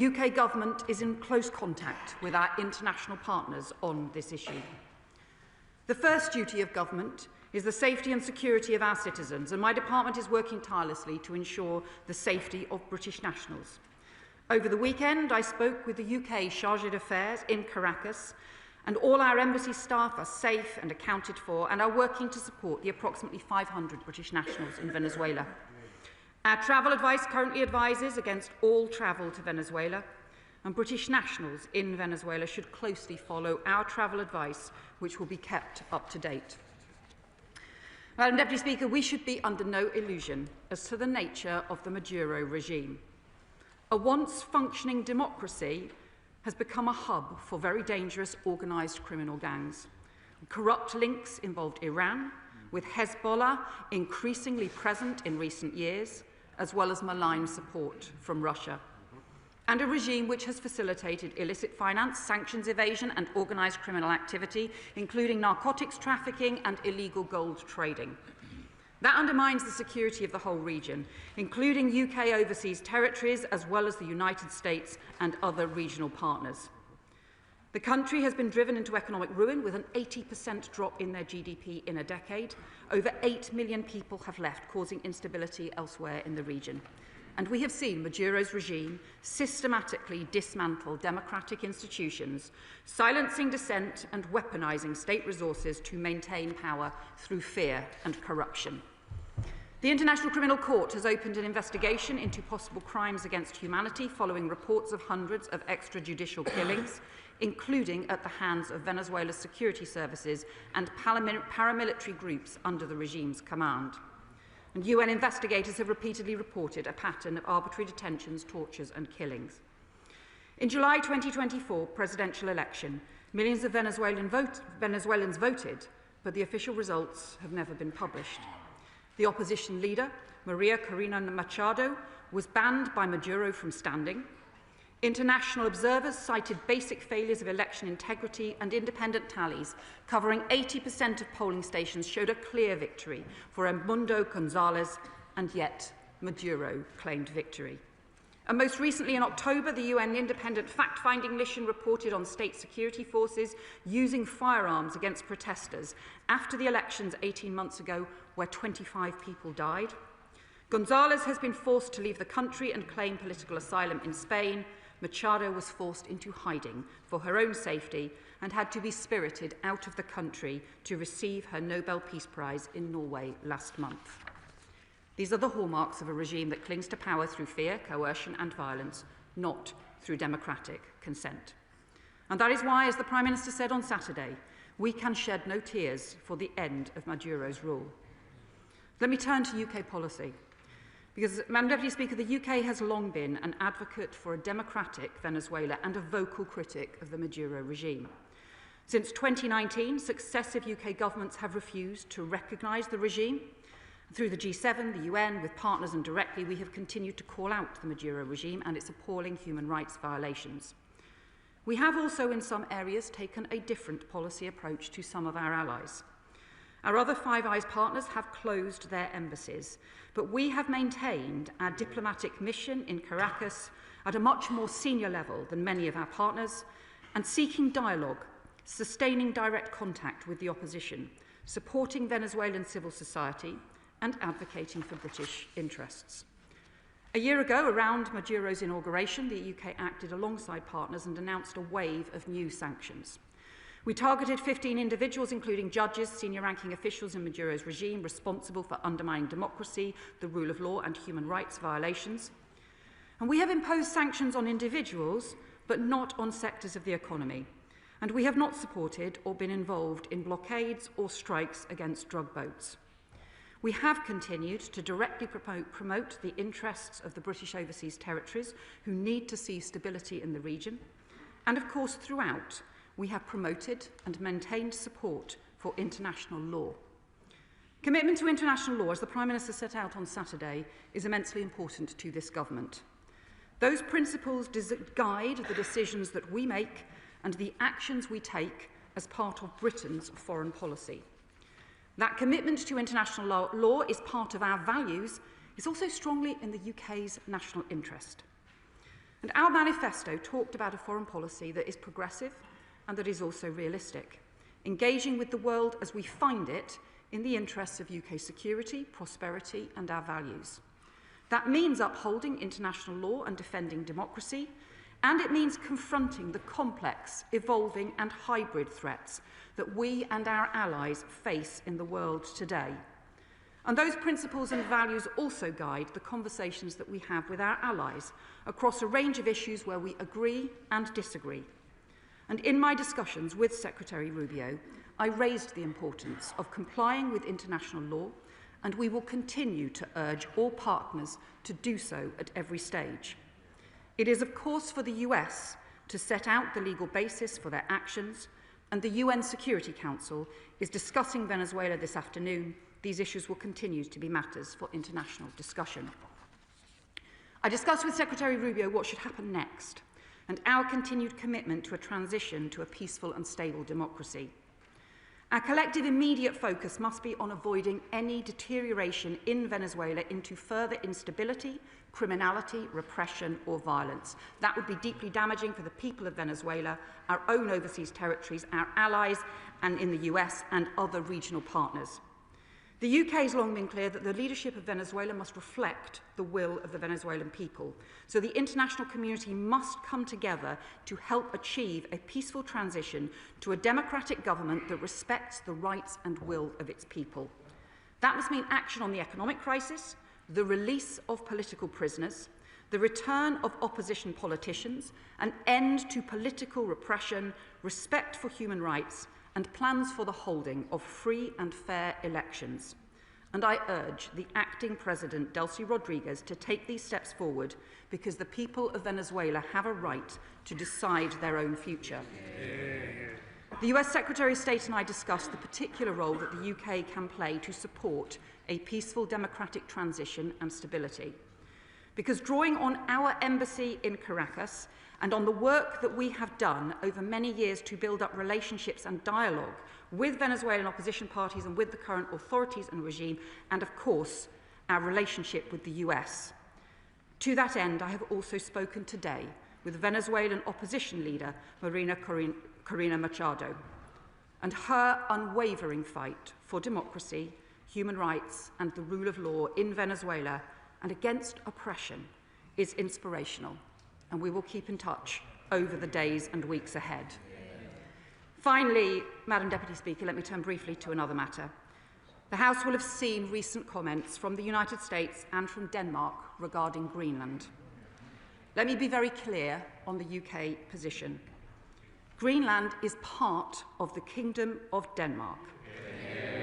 The UK Government is in close contact with our international partners on this issue. The first duty of government is the safety and security of our citizens, and my department is working tirelessly to ensure the safety of British nationals. Over the weekend, I spoke with the UK Chargé d'Affaires in Caracas, and all our embassy staff are safe and accounted for and are working to support the approximately 500 British nationals in Venezuela. Our travel advice currently advises against all travel to Venezuela, and British nationals in Venezuela should closely follow our travel advice, which will be kept up to date. Madam Deputy Speaker, we should be under no illusion as to the nature of the Maduro regime. A once functioning democracy has become a hub for very dangerous organised criminal gangs. Corrupt links involved Iran, with Hezbollah increasingly present in recent years, as well as malign support from Russia, and a regime which has facilitated illicit finance, sanctions evasion and organised criminal activity, including narcotics trafficking and illegal gold trading. That undermines the security of the whole region, including UK overseas territories, as well as the United States and other regional partners. The country has been driven into economic ruin with an 80% drop in their GDP in a decade. Over 8 million people have left, causing instability elsewhere in the region. And we have seen Maduro's regime systematically dismantle democratic institutions, silencing dissent and weaponising state resources to maintain power through fear and corruption. The International Criminal Court has opened an investigation into possible crimes against humanity following reports of hundreds of extrajudicial killings, including at the hands of Venezuela's security services and paramilitary groups under the regime's command. And UN investigators have repeatedly reported a pattern of arbitrary detentions, tortures and killings. In July 2024 presidential election, millions of Venezuelans voted, but the official results have never been published. The opposition leader, Maria Corina Machado, was banned by Maduro from standing. International observers cited basic failures of election integrity, and independent tallies covering 80% of polling stations showed a clear victory for Edmundo González, and yet Maduro claimed victory. And most recently in October, the UN independent fact-finding mission reported on state security forces using firearms against protesters after the elections 18 months ago, where 25 people died. González has been forced to leave the country and claim political asylum in Spain. Machado was forced into hiding for her own safety and had to be spirited out of the country to receive her Nobel Peace Prize in Norway last month. These are the hallmarks of a regime that clings to power through fear, coercion and violence, not through democratic consent. And that is why, as the Prime Minister said on Saturday, we can shed no tears for the end of Maduro's rule. Let me turn to UK policy. Because, Madam Deputy Speaker, the UK has long been an advocate for a democratic Venezuela and a vocal critic of the Maduro regime. Since 2019, successive UK governments have refused to recognise the regime. Through the G7, the UN, with partners and directly, we have continued to call out the Maduro regime and its appalling human rights violations. We have also, in some areas, taken a different policy approach to some of our allies. Our other Five Eyes partners have closed their embassies, but we have maintained our diplomatic mission in Caracas at a much more senior level than many of our partners, and seeking dialogue, sustaining direct contact with the opposition, supporting Venezuelan civil society, and advocating for British interests. A year ago, around Maduro's inauguration, the UK acted alongside partners and announced a wave of new sanctions. We targeted 15 individuals, including judges, senior-ranking officials in Maduro's regime, responsible for undermining democracy, the rule of law and human rights violations. And we have imposed sanctions on individuals, but not on sectors of the economy. And we have not supported or been involved in blockades or strikes against drug boats. We have continued to directly promote the interests of the British overseas territories, who need to see stability in the region. And of course, throughout, we have promoted and maintained support for international law. Commitment to international law, as the Prime Minister set out on Saturday, is immensely important to this government. Those principles guide the decisions that we make and the actions we take as part of Britain's foreign policy. That commitment to international law is part of our values, is also strongly in the UK's national interest. And our manifesto talked about a foreign policy that is progressive and that is also realistic, engaging with the world as we find it in the interests of UK security, prosperity and our values. That means upholding international law and defending democracy, and it means confronting the complex, evolving and hybrid threats that we and our allies face in the world today. And those principles and values also guide the conversations that we have with our allies across a range of issues where we agree and disagree. And in my discussions with Secretary Rubio, I raised the importance of complying with international law, and we will continue to urge all partners to do so at every stage. It is, of course, for the US to set out the legal basis for their actions, and the UN Security Council is discussing Venezuela this afternoon. These issues will continue to be matters for international discussion. I discussed with Secretary Rubio what should happen next, and our continued commitment to a transition to a peaceful and stable democracy. Our collective immediate focus must be on avoiding any deterioration in Venezuela into further instability, criminality, repression or violence. That would be deeply damaging for the people of Venezuela, our own overseas territories, our allies and in the US and other regional partners. The UK has long been clear that the leadership of Venezuela must reflect the will of the Venezuelan people. So the international community must come together to help achieve a peaceful transition to a democratic government that respects the rights and will of its people. That must mean action on the economic crisis, the release of political prisoners, the return of opposition politicians, an end to political repression, respect for human rights, and plans for the holding of free and fair elections. And I urge the acting President, Delcy Rodriguez, to take these steps forward because the people of Venezuela have a right to decide their own future. The US Secretary of State and I discussed the particular role that the UK can play to support a peaceful democratic transition and stability. Because drawing on our embassy in Caracas and on the work that we have done over many years to build up relationships and dialogue with Venezuelan opposition parties and with the current authorities and regime, and of course, our relationship with the US. To that end, I have also spoken today with Venezuelan opposition leader Marina Corina Machado, and her unwavering fight for democracy, human rights, and the rule of law in Venezuela and against oppression is inspirational, and we will keep in touch over the days and weeks ahead. Finally, Madam Deputy Speaker, let me turn briefly to another matter. The House will have seen recent comments from the United States and from Denmark regarding Greenland. Let me be very clear on the UK position. Greenland is part of the Kingdom of Denmark.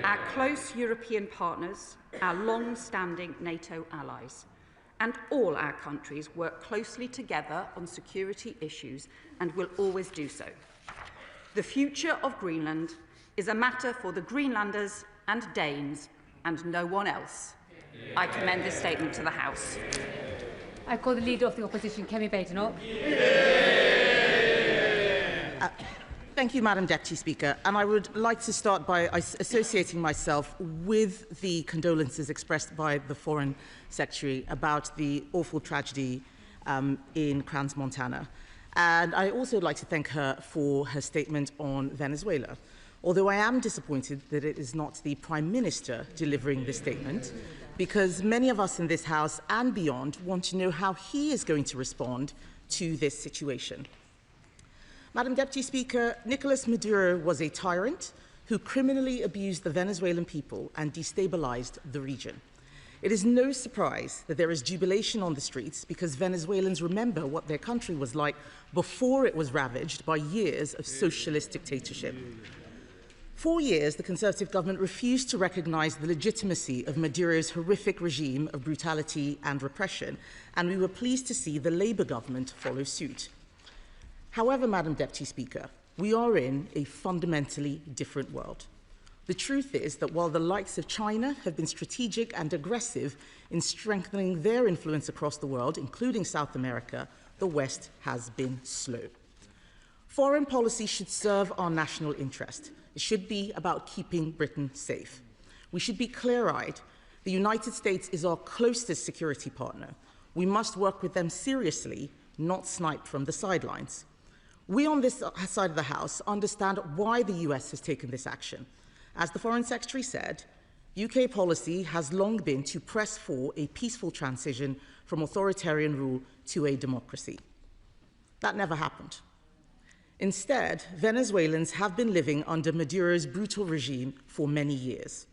Our close European partners, our long-standing NATO allies, and all our countries work closely together on security issues and will always do so. The future of Greenland is a matter for the Greenlanders and Danes and no one else. I commend this statement to the House. I call the Leader of the Opposition, Kemi Badenoch. Thank you, Madam Deputy Speaker. And I would like to start by associating myself with the condolences expressed by the Foreign Secretary about the awful tragedy in Crans-Montana. And I also would like to thank her for her statement on Venezuela. Although I am disappointed that it is not the Prime Minister delivering this statement, because many of us in this House and beyond want to know how he is going to respond to this situation. Madam Deputy Speaker, Nicolas Maduro was a tyrant who criminally abused the Venezuelan people and destabilized the region. It is no surprise that there is jubilation on the streets because Venezuelans remember what their country was like before it was ravaged by years of socialist dictatorship. For years, the Conservative government refused to recognize the legitimacy of Maduro's horrific regime of brutality and repression, and we were pleased to see the Labour government follow suit. However, Madam Deputy Speaker, we are in a fundamentally different world. The truth is that while the likes of China have been strategic and aggressive in strengthening their influence across the world, including South America, the West has been slow. Foreign policy should serve our national interest. It should be about keeping Britain safe. We should be clear-eyed. The United States is our closest security partner. We must work with them seriously not sniped from the sidelines. We on this side of the House understand why the US has taken this action. As the Foreign Secretary said, UK policy has long been to press for a peaceful transition from authoritarian rule to a democracy. That never happened. Instead, Venezuelans have been living under Maduro's brutal regime for many years.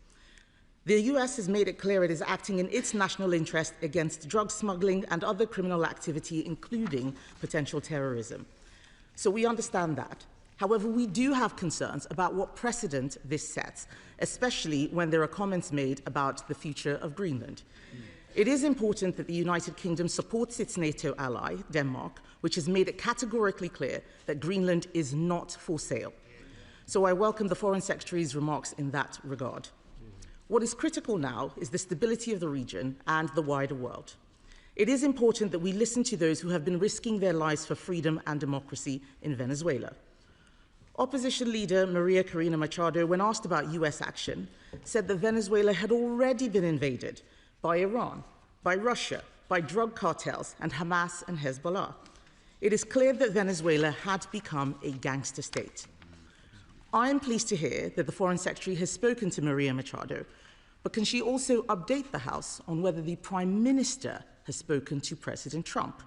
The US has made it clear it is acting in its national interest against drug smuggling and other criminal activity, including potential terrorism. So we understand that. However, we do have concerns about what precedent this sets, especially when there are comments made about the future of Greenland. It is important that the United Kingdom supports its NATO ally, Denmark, which has made it categorically clear that Greenland is not for sale. So I welcome the Foreign Secretary's remarks in that regard. What is critical now is the stability of the region and the wider world. It is important that we listen to those who have been risking their lives for freedom and democracy in Venezuela. Opposition leader Maria Corina Machado, when asked about US action, said that Venezuela had already been invaded by Iran, by Russia, by drug cartels, and Hamas and Hezbollah. It is clear that Venezuela had become a gangster state. I am pleased to hear that the Foreign Secretary has spoken to Maria Machado, but can she also update the House on whether the Prime Minister has spoken to President Trump?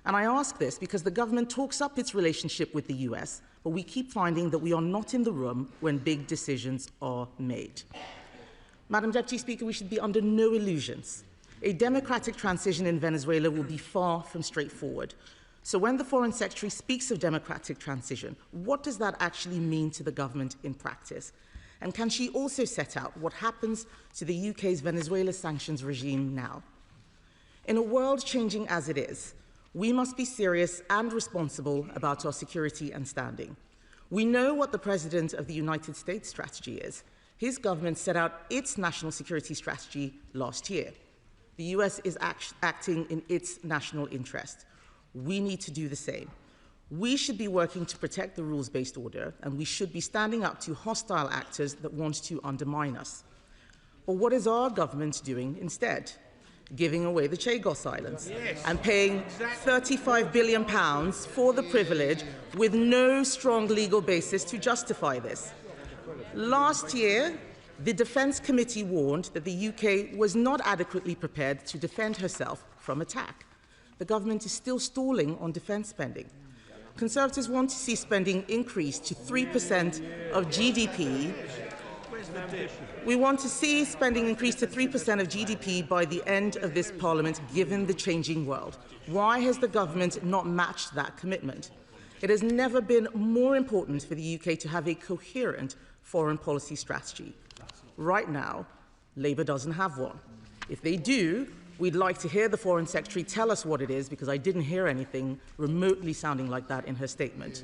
And I ask this because the government talks up its relationship with the US, but we keep finding that we are not in the room when big decisions are made. Madam Deputy Speaker, we should be under no illusions. A democratic transition in Venezuela will be far from straightforward. So when the Foreign Secretary speaks of democratic transition, what does that actually mean to the government in practice? And can she also set out what happens to the UK's Venezuela sanctions regime now? In a world changing as it is, we must be serious and responsible about our security and standing. We know what the President of the United States strategy is. His government set out its national security strategy last year. The US is acting in its national interest. We need to do the same. We should be working to protect the rules-based order, and we should be standing up to hostile actors that want to undermine us. But what is our government doing instead? Giving away the Chagos Islands and paying £35 billion for the privilege with no strong legal basis to justify this. Last year, the Defence Committee warned that the UK was not adequately prepared to defend herself from attack. The government is still stalling on defence spending. Conservatives want to see spending increase to 3% of GDP. We want to see spending increase to 3% of GDP by the end of this Parliament, given the changing world. Why has the government not matched that commitment? It has never been more important for the UK to have a coherent foreign policy strategy. Right now, Labour doesn't have one. If they do, we'd like to hear the Foreign Secretary tell us what it is, because I didn't hear anything remotely sounding like that in her statement.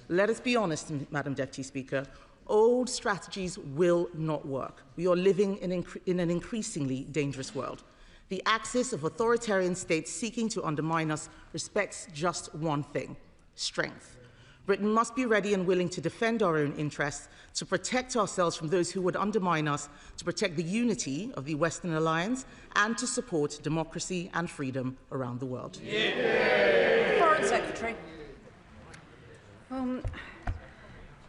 Let us be honest, Madam Deputy Speaker. Old strategies will not work. We are living in an increasingly dangerous world. The axis of authoritarian states seeking to undermine us respects just one thing: strength. Britain must be ready and willing to defend our own interests, to protect ourselves from those who would undermine us, to protect the unity of the Western Alliance, and to support democracy and freedom around the world. Foreign Secretary.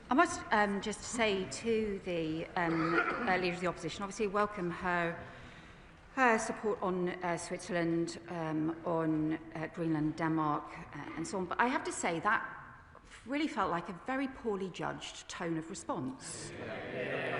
I must just say to the Leader of the Opposition, obviously welcome her support on Switzerland, on Greenland, Denmark, and so on. But I have to say that really felt like a very poorly judged tone of response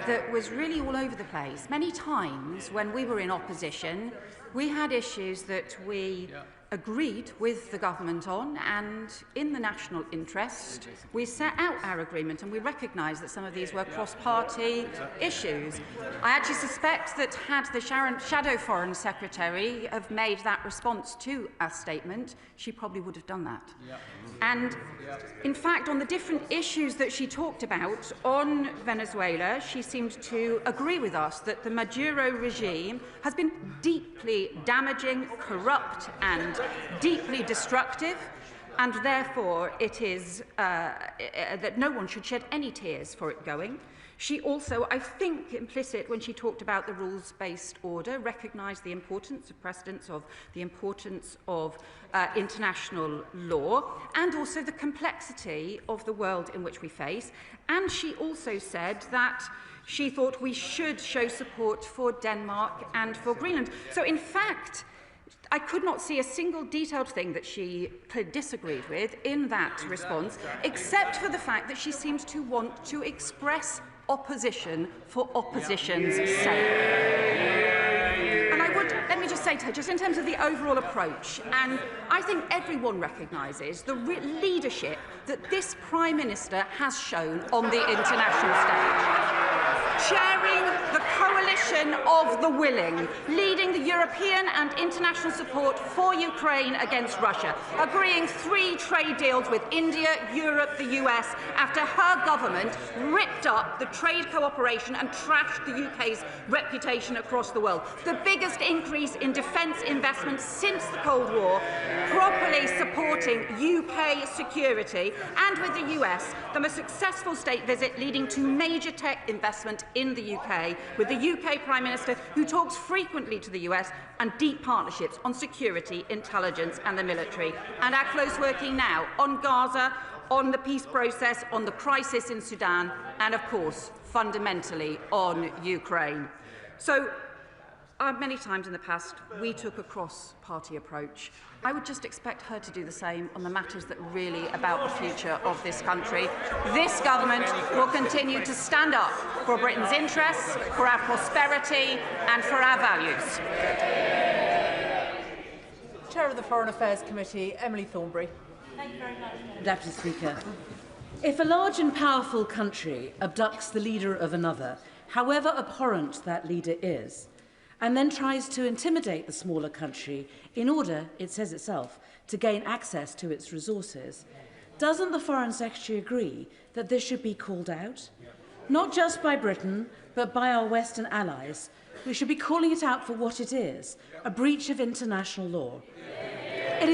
that was really all over the place. Many times when we were in opposition, we had issues that we agreed with the government on, and in the national interest, we set out our agreement, and we recognise that some of these were cross-party issues. I actually suspect that had the Shadow Foreign Secretary have made that response to our statement, she probably would have done that. And in fact, on the different issues that she talked about on Venezuela, she seemed to agree with us that the Maduro regime has been deeply damaging, corrupt and deeply destructive. and therefore it is that no one should shed any tears for it going. She also, I think, implicit when she talked about the rules-based order, recognised the importance of precedents, of the importance of international law, and also the complexity of the world in which we face. And she also said that she thought we should show support for Denmark and for Greenland. So, in fact, I could not see a single detailed thing that she disagreed with in that response, except for the fact that she seems to want to express opposition for opposition's sake. And I would, let me just say to her, just in terms of the overall approach, and I think everyone recognises the leadership that this Prime Minister has shown on the international stage. Chairing the coalition of the willing, leading the European and international support for Ukraine against Russia, agreeing 3 trade deals with India, Europe, the US, after her government ripped up the trade cooperation and trashed the UK's reputation across the world. The biggest increase in defence investment since the Cold War, properly supporting UK security, and with the US, the most successful state visit leading to major tech investment in the UK, with the UK Prime Minister who talks frequently to the US, and deep partnerships on security, intelligence and the military. And our close working now on Gaza, on the peace process, on the crisis in Sudan, and of course, fundamentally on Ukraine. So, many times in the past, we took a cross-party approach. I would just expect her to do the same on the matters that are really about the future of this country. This government will continue to stand up for Britain's interests, for our prosperity and for our values. Chair of the Foreign Affairs Committee, Emily Thornberry. Thank you very much, Deputy Speaker. If a large and powerful country abducts the leader of another, however abhorrent that leader is, and then tries to intimidate the smaller country in order, it says itself, to gain access to its resources, doesn't the Foreign Secretary agree that this should be called out? Not just by Britain, but by our Western allies. We should be calling it out for what it is, a breach of international law. It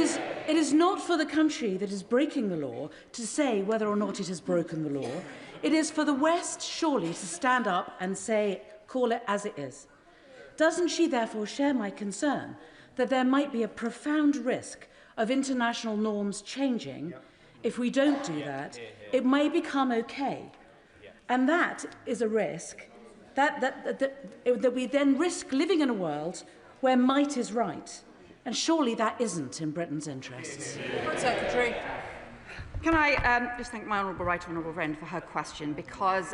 is not for the country that is breaking the law to say whether or not it has broken the law. It is for the West, surely, to stand up and say, call it as it is. Doesn't she therefore share my concern that there might be a profound risk of international norms changing? If we don't do that, it may become okay. And that is a risk that we then risk living in a world where might is right. And surely that isn't in Britain's interests. Secretary. Can I just thank my honourable right honourable friend for her question,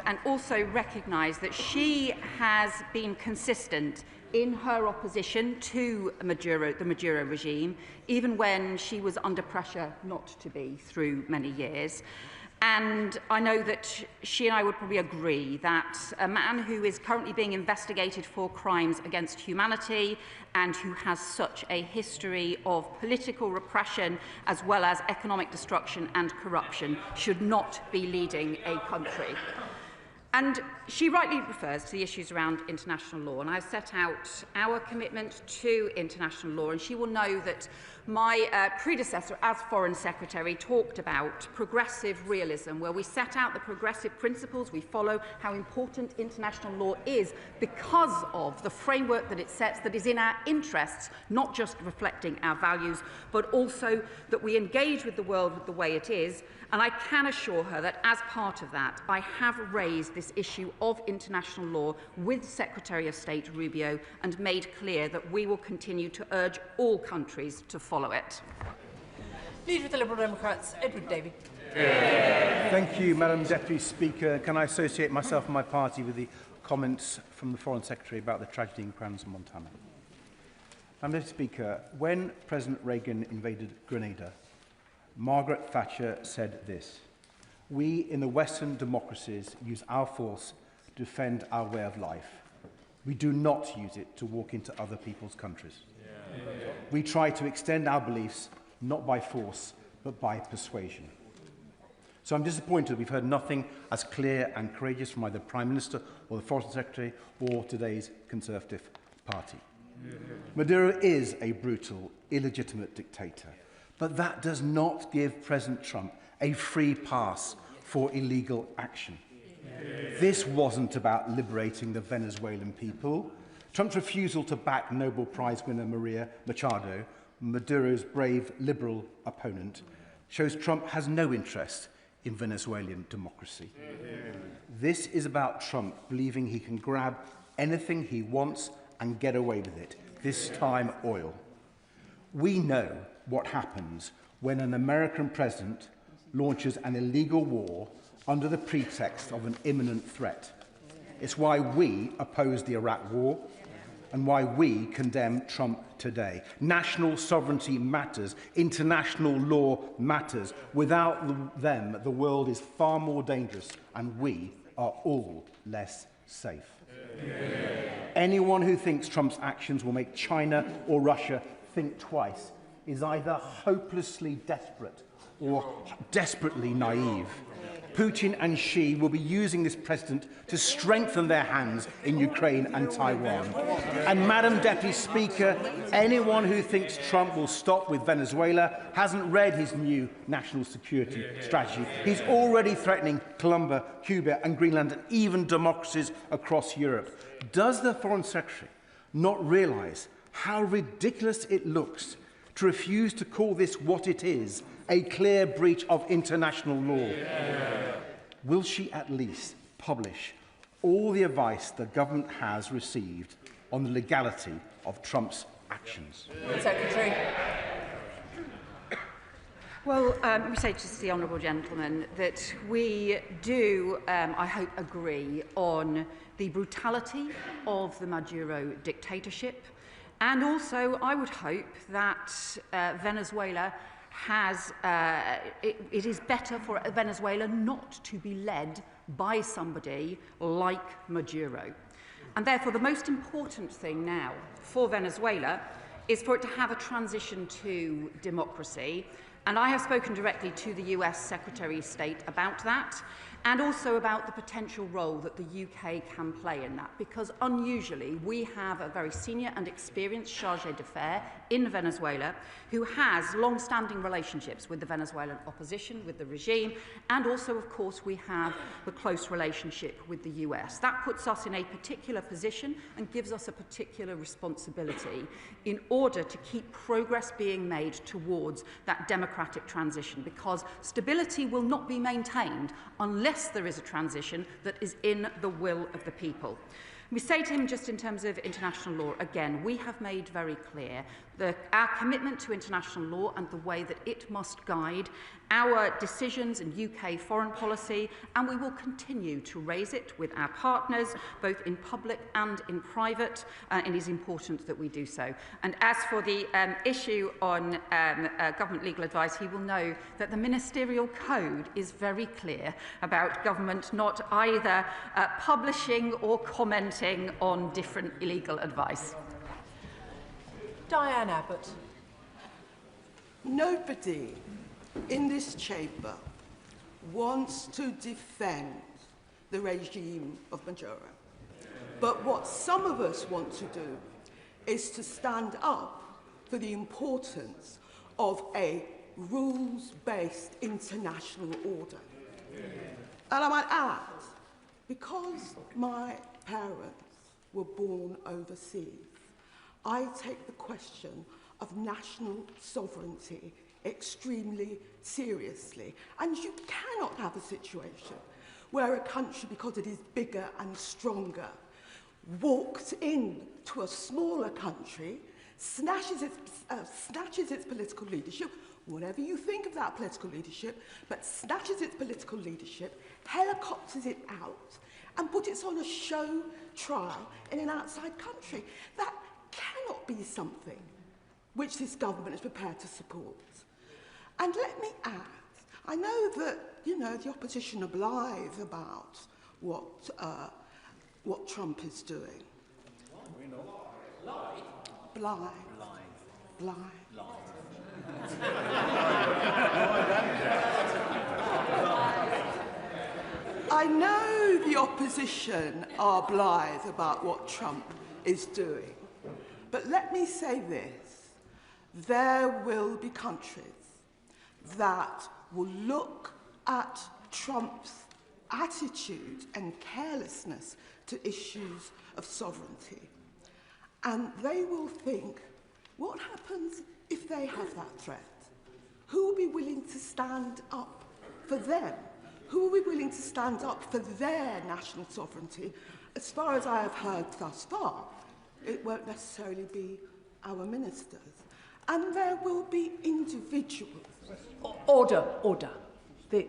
and also recognise that she has been consistent in her opposition to the Maduro regime, even when she was under pressure not to be through many years. And I know that she and I would probably agree that a man who is currently being investigated for crimes against humanity and who has such a history of political repression as well as economic destruction and corruption should not be leading a country. And she rightly refers to the issues around international law, and I've set out our commitment to international law, and she will know that my predecessor as Foreign Secretary talked about progressive realism, where we set out the progressive principles we follow, how important international law is because of the framework that it sets that is in our interests, not just reflecting our values, but also that we engage with the world with the way it is. And I can assure her that as part of that, I have raised this issue of international law with Secretary of State Rubio and made clear that we will continue to urge all countries to follow it. Leader of the Liberal Democrats, Edward Davey. Thank you, Madam Deputy Speaker. Can I associate myself and my party with the comments from the Foreign Secretary about the tragedy in Crans, Montana? Madam Deputy Speaker, when President Reagan invaded Grenada, Margaret Thatcher said this: "We in the Western democracies use our force to defend our way of life. We do not use it to walk into other people's countries. We try to extend our beliefs not by force, but by persuasion." So I'm disappointed we've heard nothing as clear and courageous from either the Prime Minister or the Foreign Secretary or today's Conservative Party. Maduro is a brutal, illegitimate dictator, But that does not give President Trump a free pass for illegal action. This wasn't about liberating the Venezuelan people. Trump's refusal to back Nobel Prize winner Maria Machado, Maduro's brave liberal opponent, shows Trump has no interest in Venezuelan democracy. This is about Trump believing he can grab anything he wants and get away with it, this time oil. We know what happens when an American president launches an illegal war under the pretext of an imminent threat. It's why we oppose the Iraq war and why we condemn Trump today. National sovereignty matters. International law matters. Without them, the world is far more dangerous and we are all less safe. Anyone who thinks Trump's actions will make China or Russia think twice is either hopelessly desperate or desperately naive. Putin and Xi will be using this president to strengthen their hands in Ukraine and Taiwan. And Madam Deputy Speaker, anyone who thinks Trump will stop with Venezuela hasn't read his new national security strategy. He's already threatening Colombia, Cuba and Greenland and even democracies across Europe. Does the Foreign Secretary not realise how ridiculous it looks to refuse to call this what it is, a clear breach of international law? Will she at least publish all the advice the government has received on the legality of Trump's actions? Secretary. Well, we say to the honourable gentleman that we do, I hope, agree on the brutality of the Maduro dictatorship. And also, I would hope that Venezuela has, it is better for Venezuela not to be led by somebody like Maduro. And therefore, the most important thing now for Venezuela is for it to have a transition to democracy. And I have spoken directly to the US Secretary of State about that, and also about the potential role that the UK can play in that, because unusually we have a very senior and experienced chargé d'affaires in Venezuela who has long-standing relationships with the Venezuelan opposition, with the regime, and also, of course, we have the close relationship with the US. That puts us in a particular position and gives us a particular responsibility in order to keep progress being made towards that democratic transition, because stability will not be maintained unless there is a transition that is in the will of the people. We say to him, just in terms of international law, again, we have made very clear our commitment to international law and the way that it must guide our decisions in UK foreign policy, and we will continue to raise it with our partners, both in public and in private, and it is important that we do so. And as for the issue on government legal advice, he will know that the ministerial code is very clear about government not either publishing or commenting on different illegal advice. Diane Abbott. Nobody in this chamber wants to defend the regime of Maduro. But what some of us want to do is to stand up for the importance of a rules-based international order. And I might add, because my parents were born overseas, I take the question of national sovereignty extremely seriously. And you cannot have a situation where a country, because it is bigger and stronger, walks into a smaller country, snatches its political leadership, whatever you think of that political leadership, but snatches its political leadership, helicopters it out, and puts it on a show trial in an outside country. That cannot be something which this government is prepared to support. And let me add, I know that, the opposition are blithe about what Trump is doing. Blithe. I know the opposition are blithe about what Trump is doing. But let me say this, there will be countries that will look at Trump's attitude and carelessness to issues of sovereignty. And they will think, what happens if they have that threat? Who will be willing to stand up for them? Who will be willing to stand up for their national sovereignty? As far as I have heard thus far, it won't necessarily be our ministers. And there will be individuals. Order, order. The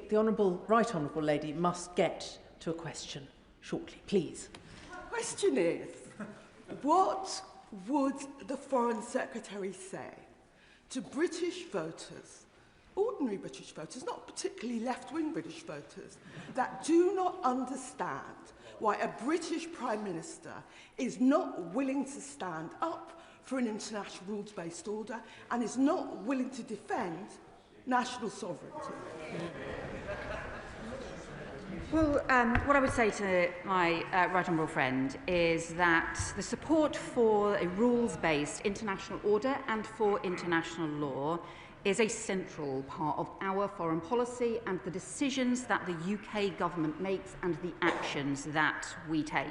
Right Honourable Lady must get to a question shortly, please. The question is, what would the Foreign Secretary say to British voters, ordinary British voters, not particularly left-wing British voters, that do not understand why a British Prime Minister is not willing to stand up for an international rules-based order and is not willing to defend national sovereignty? Well, what I would say to my right honourable friend is that the support for a rules-based international order and for international law is a central part of our foreign policy and the decisions that the UK government makes and the actions that we take.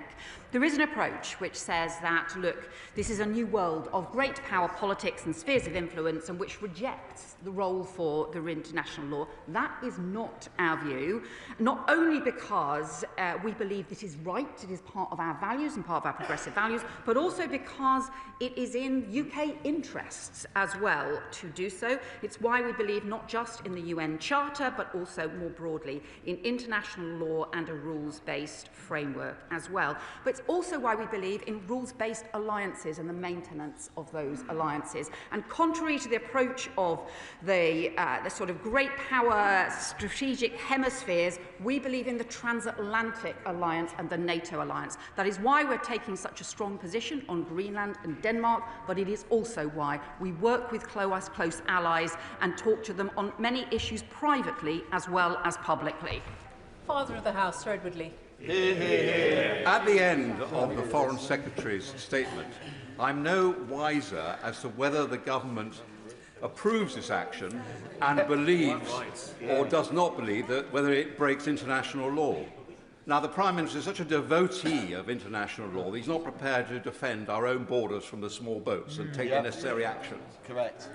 There is an approach which says that, look, this is a new world of great power politics and spheres of influence and which rejects the role for the international law. That is not our view, not only because we believe this is right, it is part of our values and part of our progressive values, but also because it is in UK interests as well to do so. It's why we believe not just in the UN Charter, but also more broadly in international law and a rules-based framework as well. But it's also why we believe in rules-based alliances and the maintenance of those alliances. And contrary to the approach of the sort of great power strategic hemispheres, we believe in the transatlantic alliance and the NATO alliance. That is why we're taking such a strong position on Greenland and Denmark, but it is also why we work with close allies and talk to them on many issues privately as well as publicly. Father of the House, Sir Edward Lee. At the end of the Foreign Secretary's statement, I'm no wiser as to whether the government approves this action and believes or does not believe that whether it breaks international law. Now, the Prime Minister is such a devotee of international law that he's not prepared to defend our own borders from the small boats and take the necessary action. Correct.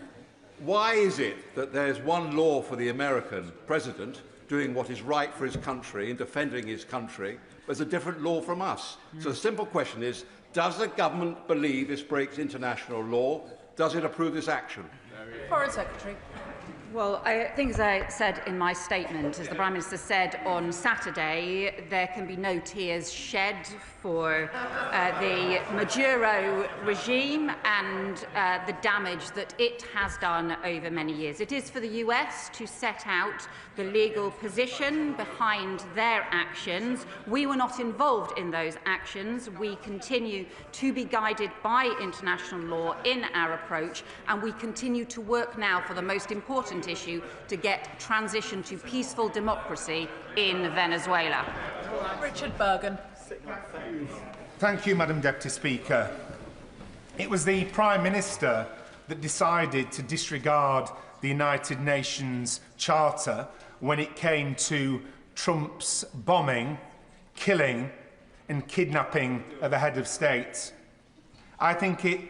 Why is it that there's one law for the American president doing what is right for his country and defending his country, but there's a different law from us? So the simple question is, does the government believe this breaks international law? Does it approve this action? Foreign Secretary. Well, I think, as I said in my statement, as the Prime Minister said on Saturday, there can be no tears shed for the Maduro regime and the damage that it has done over many years. It is for the US to set out the legal position behind their actions. We were not involved in those actions. We continue to be guided by international law in our approach, and we continue to work now for the most important issue, to get transition to peaceful democracy in Venezuela. Richard Bergen. Thank you, Madam Deputy Speaker. It was the Prime Minister that decided to disregard the United Nations Charter when it came to Trump's bombing, killing and kidnapping of a head of state. I think it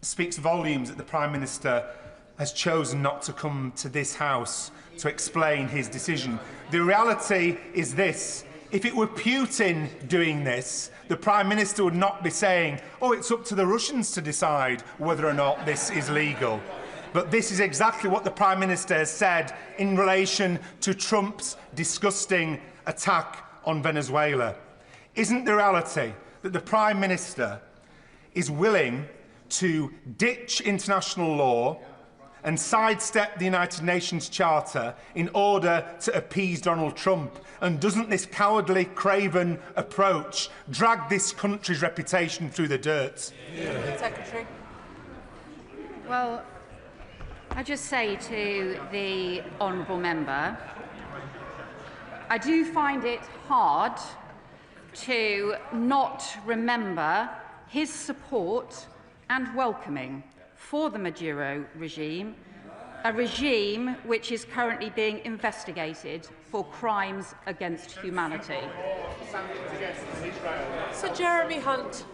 speaks volumes that the Prime Minister has chosen not to come to this House to explain his decision. The reality is this: if it were Putin doing this, the Prime Minister would not be saying, oh, it's up to the Russians to decide whether or not this is legal. But this is exactly what the Prime Minister has said in relation to Trump's disgusting attack on Venezuela. Isn't the reality that the Prime Minister is willing to ditch international law and sidestep the United Nations Charter in order to appease Donald Trump? And doesn't this cowardly, craven approach drag this country's reputation through the dirt? Secretary. Well, I just say to the honourable member, I do find it hard to not remember his support and welcoming for the Maduro regime a regime which is currently being investigated for crimes against humanity. Sir Jeremy Hunt.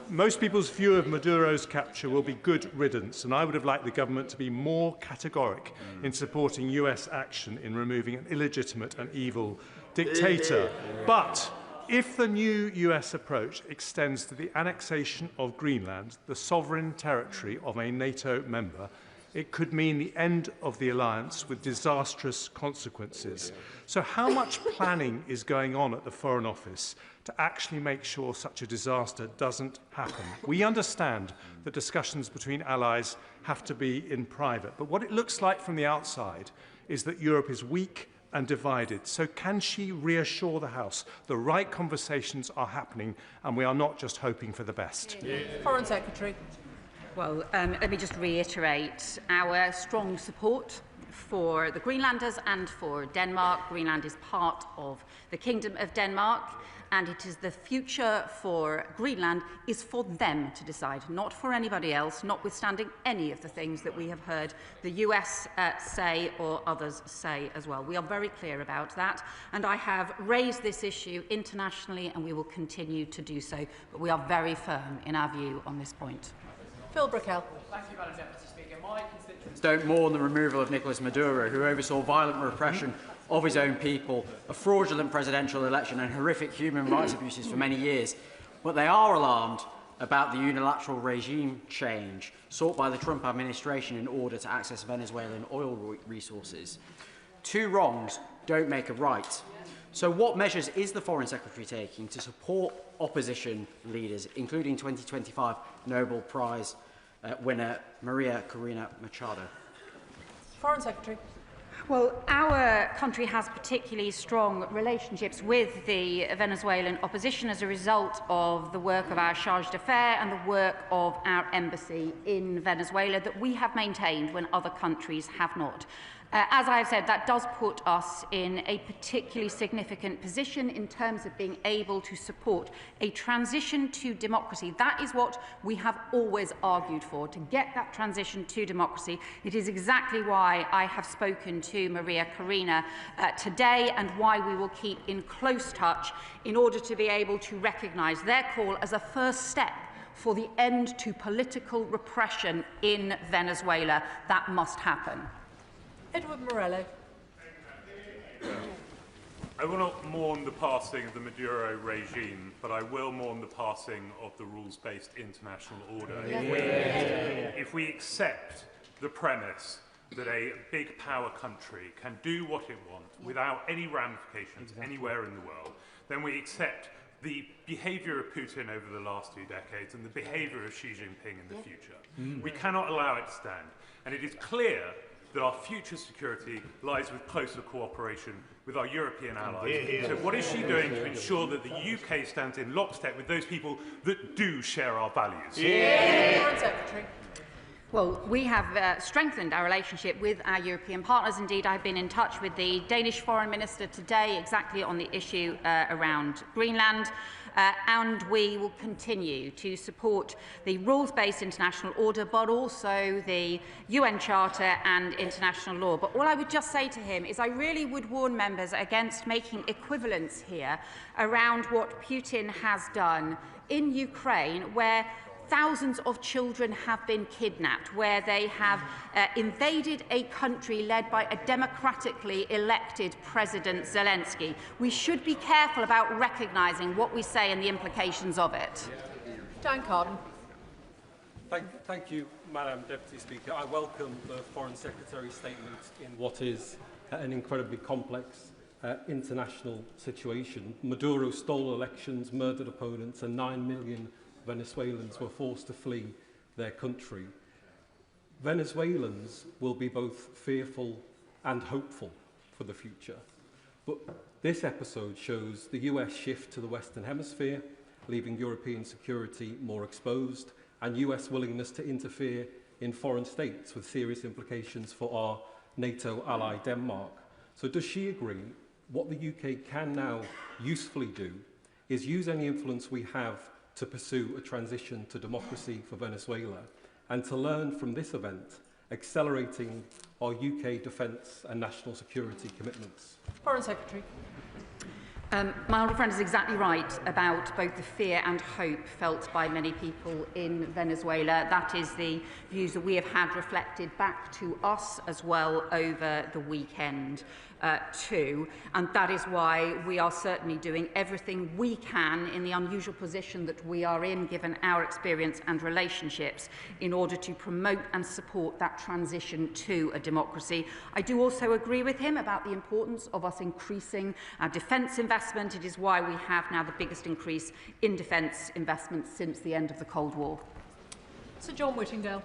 Most people's view of Maduro's capture will be good riddance, and I would have liked the government to be more categoric in supporting US action in removing an illegitimate and evil dictator. But if the new US approach extends to the annexation of Greenland, the sovereign territory of a NATO member, it could mean the end of the alliance with disastrous consequences. So how much planning is going on at the Foreign Office to actually make sure such a disaster doesn't happen? We understand that discussions between allies have to be in private, but what it looks like from the outside is that Europe is weak and divided. So can she reassure the House the right conversations are happening and we are not just hoping for the best? Foreign Secretary. Well, let me just reiterate our strong support for the Greenlanders and for Denmark. Greenland is part of the Kingdom of Denmark, and it is the future for Greenland is for them to decide, not for anybody else, notwithstanding any of the things that we have heard the US say or others say as well. We are very clear about that, and I have raised this issue internationally, and we will continue to do so, but we are very firm in our view on this point. Phil Brickell. Thank you, Madam Deputy Speaker. My constituents don't mourn the removal of Nicolas Maduro, who oversaw violent repression of his own people, a fraudulent presidential election and horrific human rights abuses for many years. But they are alarmed about the unilateral regime change sought by the Trump administration in order to access Venezuelan oil resources. Two wrongs don't make a right. So what measures is the Foreign Secretary taking to support opposition leaders, including 2025 Nobel Prize winner Maria Corina Machado? Foreign Secretary. Well, our country has particularly strong relationships with the Venezuelan opposition as a result of the work of our charge d'affaires and the work of our embassy in Venezuela that we have maintained when other countries have not. As I have said, that does put us in a particularly significant position in terms of being able to support a transition to democracy. That is what we have always argued for, to get that transition to democracy. It is exactly why I have spoken to Maria Corina today, and why we will keep in close touch in order to be able to recognise their call as a first step for the end to political repression in Venezuela. That must happen. Edward Morello. I will not mourn the passing of the Maduro regime, but I will mourn the passing of the rules-based international order. If we accept the premise that a big power country can do what it wants without any ramifications anywhere in the world, then we accept the behaviour of Putin over the last 2 decades and the behaviour of Xi Jinping in the future. We cannot allow it to stand. And it is clear that our future security lies with closer cooperation with our European allies. So what is she doing to ensure that the UK stands in lockstep with those people that do share our values? Foreign Secretary. Well, we have strengthened our relationship with our European partners. Indeed, I've been in touch with the Danish Foreign Minister today exactly on the issue around Greenland. And we will continue to support the rules-based international order, but also the UN Charter and international law. But all I would just say to him is I really would warn members against making equivalence here around what Putin has done in Ukraine, where thousands of children have been kidnapped, where they have invaded a country led by a democratically elected President Zelensky. We should be careful about recognising what we say and the implications of it. Dan Carden. Thank you, Madam Deputy Speaker. I welcome the Foreign Secretary's statement in what is an incredibly complex international situation. Maduro stole elections, murdered opponents, and 9 million Venezuelans were forced to flee their country. Venezuelans will be both fearful and hopeful for the future. But this episode shows the US shift to the Western Hemisphere, leaving European security more exposed, and US willingness to interfere in foreign states with serious implications for our NATO ally Denmark. So does she agree what the UK can now usefully do is use any influence we have to pursue a transition to democracy for Venezuela, and to learn from this event, accelerating our UK defence and national security commitments? Foreign Secretary. My honourable friend is exactly right about both the fear and hope felt by many people in Venezuela. That is the views that we have had reflected back to us as well over the weekend too. And that is why we are certainly doing everything we can in the unusual position that we are in, given our experience and relationships, in order to promote and support that transition to a democracy. I do also agree with him about the importance of us increasing our defence investment. It is why we have now the biggest increase in defence investment since the end of the Cold War. Sir John Whittingdale.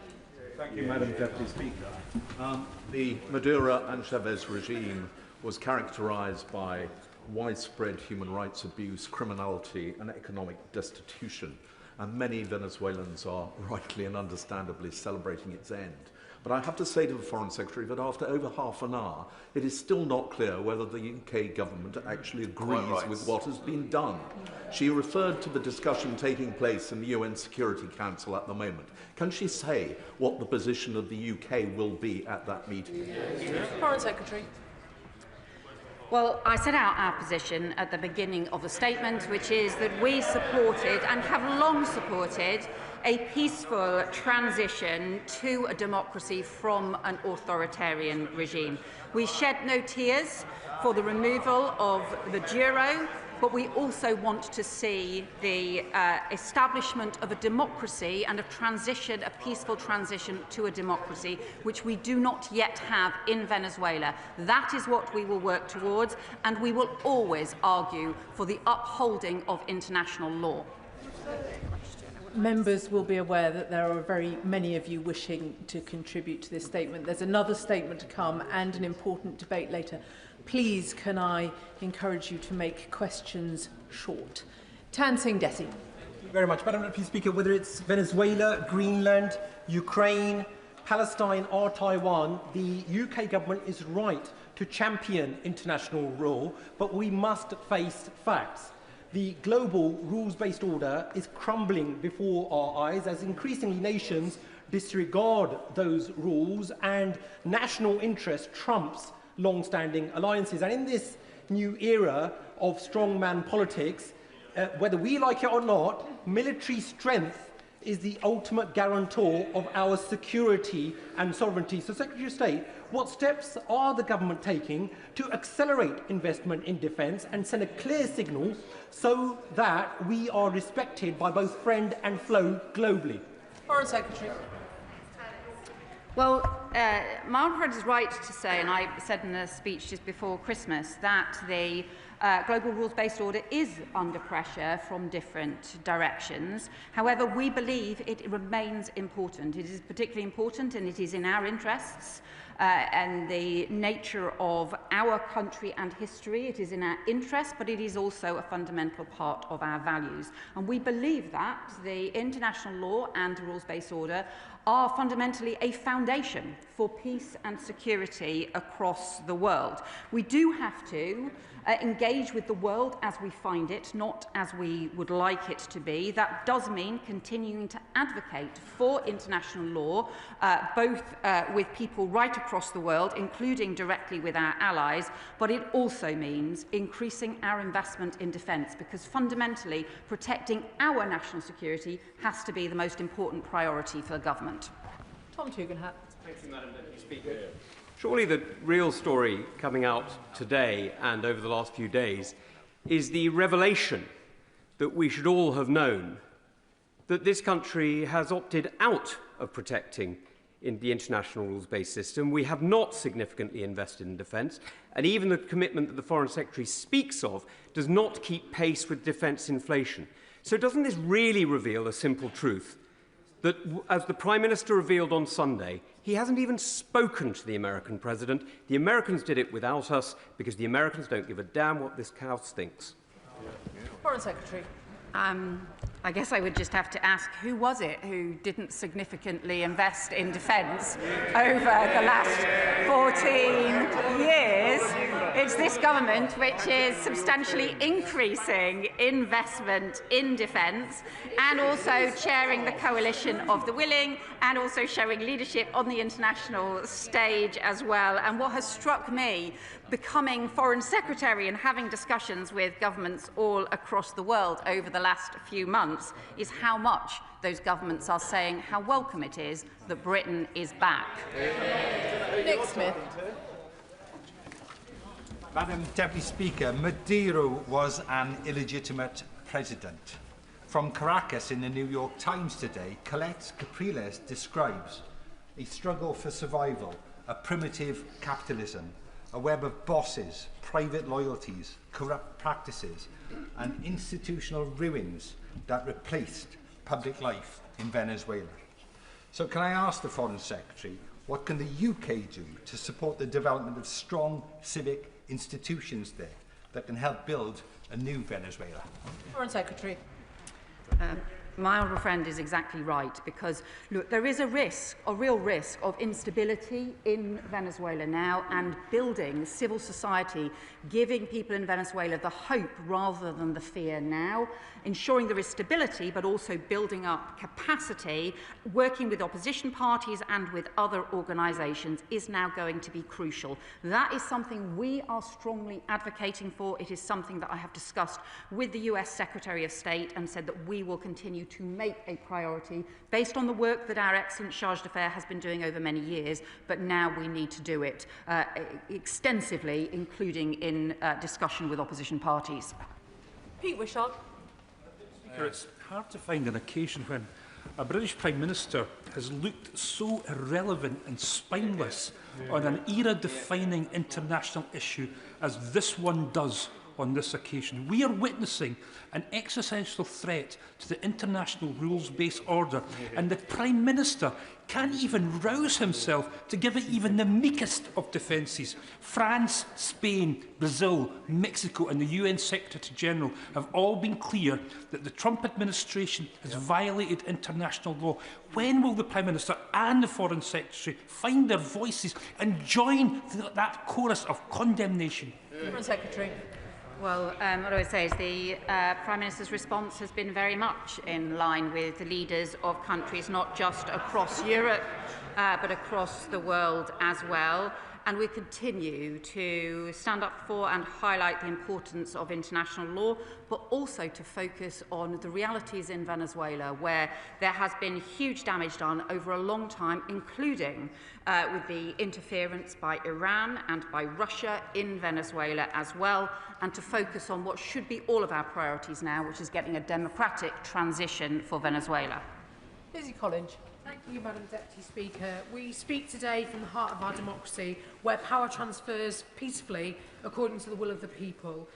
Thank you, Madam Deputy Speaker. The Maduro and Chavez regime was characterised by widespread human rights abuse, criminality and economic destitution, and many Venezuelans are rightly and understandably celebrating its end. But I have to say to the Foreign Secretary that after over half an hour, it is still not clear whether the UK government actually agrees with what has been done. She referred to the discussion taking place in the UN Security Council at the moment. Can she say what the position of the UK will be at that meeting? Foreign Secretary. Well, I set out our position at the beginning of the statement, which is that we supported and have long supported a peaceful transition to a democracy from an authoritarian regime. We shed no tears for the removal of Maduro, but we also want to see the establishment of a democracy and a transition, a peaceful transition to a democracy, which we do not yet have in Venezuela. That is what we will work towards, and we will always argue for the upholding of international law. Members will be aware that there are very many of you wishing to contribute to this statement. There's another statement to come and an important debate later. Please, can I encourage you to make questions short? Tan Singh Desi. Thank you very much. Madam Deputy Speaker, whether it's Venezuela, Greenland, Ukraine, Palestine or Taiwan, the UK government is right to champion international law, but we must face facts. The global rules-based order is crumbling before our eyes as increasingly nations disregard those rules and national interest trumps long-standing alliances. And in this new era of strongman politics, whether we like it or not, military strength is the ultimate guarantor of our security and sovereignty. So, Secretary of State, what steps are the government taking to accelerate investment in defence and send a clear signal so that we are respected by both friend and foe globally? Foreign Secretary. Well, my honourable friend is right to say, and I said in a speech just before Christmas, that the global rules-based order is under pressure from different directions. However, we believe it remains important. It is particularly important, and it is in our interests and the nature of our country and history. It is in our interest, but it is also a fundamental part of our values. And we believe that the international law and the rules-based order are fundamentally a foundation for peace and security across the world. We do have to engage with the world as we find it, not as we would like it to be. That does mean continuing to advocate for international law, both with people right across the world, including directly with our allies, but it also means increasing our investment in defence, because fundamentally protecting our national security has to be the most important priority for the government. Tom Tugendhat. Thank you, Madam Deputy Speaker. Surely the real story coming out today and over the last few days is the revelation that we should all have known that this country has opted out of protecting in the international rules-based system. We have not significantly invested in defence, and even the commitment that the Foreign Secretary speaks of does not keep pace with defence inflation. So doesn't this really reveal a simple truth? That, as the Prime Minister revealed on Sunday, he hasn't even spoken to the American President. The Americans did it without us because the Americans don't give a damn what this House thinks. Foreign Secretary. I guess I would just have to ask, who was it who didn't significantly invest in defence over the last 14 years? It's this government which is substantially increasing investment in defence and also chairing the coalition of the willing and also showing leadership on the international stage as well. And what has struck me, becoming Foreign Secretary and having discussions with governments all across the world over the last few months, is how much those governments are saying how welcome it is that Britain is back. Nick Smith. Madam Deputy Speaker, Maduro was an illegitimate president. From Caracas in the New York Times today, Colette Capriles describes a struggle for survival, a primitive capitalism, a web of bosses, private loyalties, corrupt practices, and institutional ruins that replaced public life in Venezuela. So can I ask the Foreign Secretary, what can the UK do to support the development of strong civic institutions there that can help build a new Venezuela? Foreign Secretary. My honourable friend is exactly right, because, look, there is a risk, a real risk of instability in Venezuela now, and building civil society, giving people in Venezuela the hope rather than the fear now, ensuring there is stability, but also building up capacity, working with opposition parties and with other organisations is now going to be crucial. That is something we are strongly advocating for. It is something that I have discussed with the US Secretary of State and said that we will continue to make a priority based on the work that our excellent Charge d'Affaires has been doing over many years, but now we need to do it extensively, including in discussion with opposition parties. Pete Wishart. It's hard to find an occasion when a British Prime Minister has looked so irrelevant and spineless on an era-defining international issue as this one does on this occasion. We are witnessing an existential threat to the international rules-based order, and the Prime Minister can't even rouse himself to give it even the meekest of defences. France, Spain, Brazil, Mexico and the UN Secretary-General have all been clear that the Trump administration has violated international law. When will the Prime Minister and the Foreign Secretary find their voices and join that chorus of condemnation? Foreign Secretary. Well, what I would say is the Prime Minister's response has been very much in line with the leaders of countries not just across Europe, but across the world as well. And we continue to stand up for and highlight the importance of international law, but also to focus on the realities in Venezuela, where there has been huge damage done over a long time, including with the interference by Iran and by Russia in Venezuela as well, and to focus on what should be all of our priorities now, which is getting a democratic transition for Venezuela. Lizzie Collins. Thank you, Madam Deputy Speaker. We speak today from the heart of our democracy, where power transfers peacefully according to the will of the people.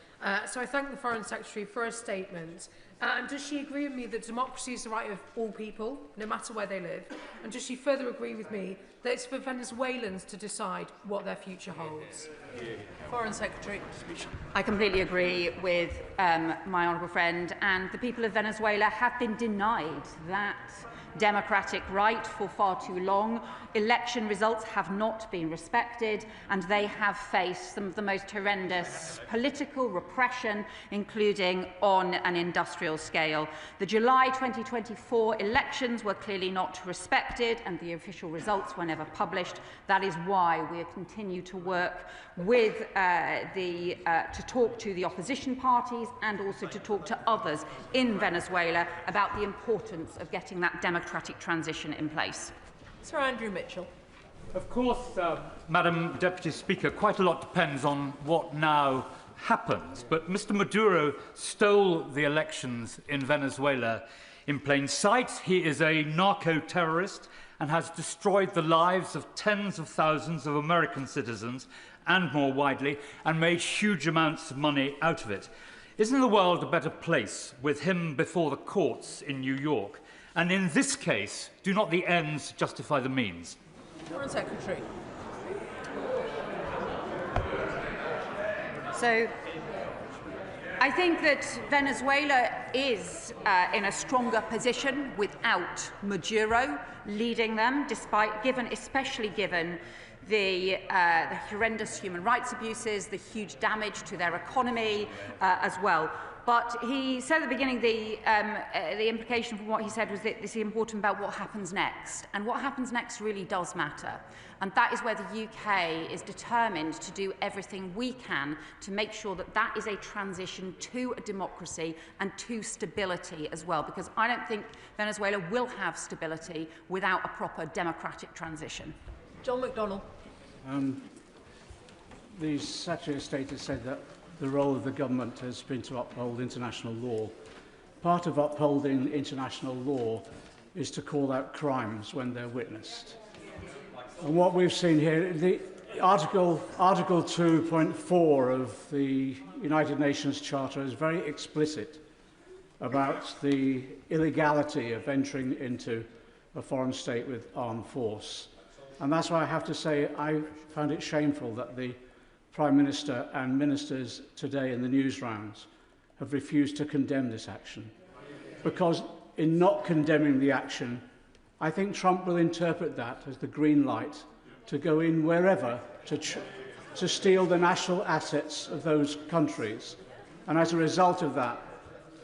So I thank the Foreign Secretary for her statement. And does she agree with me that democracy is the right of all people, no matter where they live? And does she further agree with me that it's for Venezuelans to decide what their future holds? Foreign Secretary. I completely agree with my honourable friend, and the people of Venezuela have been denied that democratic right for far too long. Election results have not been respected, and they have faced some of the most horrendous political repression, including on an industrial scale. The July 2024 elections were clearly not respected, and the official results were never published. That is why we continue to work with to talk to the opposition parties and also to talk to others in Venezuela about the importance of getting that democratic transition in place. Sir Andrew Mitchell. Of course, Madam Deputy Speaker, quite a lot depends on what now happens. But Mr. Maduro stole the elections in Venezuela in plain sight. He is a narco-terrorist and has destroyed the lives of tens of thousands of American citizens and more widely, and made huge amounts of money out of it. Isn't the world a better place with him before the courts in New York? And in this case, do not the ends justify the means? Foreign Secretary. So I think that Venezuela is in a stronger position without Maduro leading them, especially given the horrendous human rights abuses, the huge damage to their economy as well. But he said at the beginning the implication from what he said was that this is important about what happens next. And what happens next really does matter. And that is where the UK is determined to do everything we can to make sure that that is a transition to a democracy and to stability as well. Because I don't think Venezuela will have stability without a proper democratic transition. John McDonnell. The Secretary of State has said that the role of the government has been to uphold international law. Part of upholding international law is to call out crimes when they're witnessed. And what we've seen here, the Article 2.4 of the United Nations Charter is very explicit about the illegality of entering into a foreign state with armed force. And that's why I have to say I found it shameful that the Prime Minister and ministers today in the news rounds have refused to condemn this action. Because in not condemning the action, I think Trump will interpret that as the green light to go in wherever to steal the national assets of those countries. And as a result of that,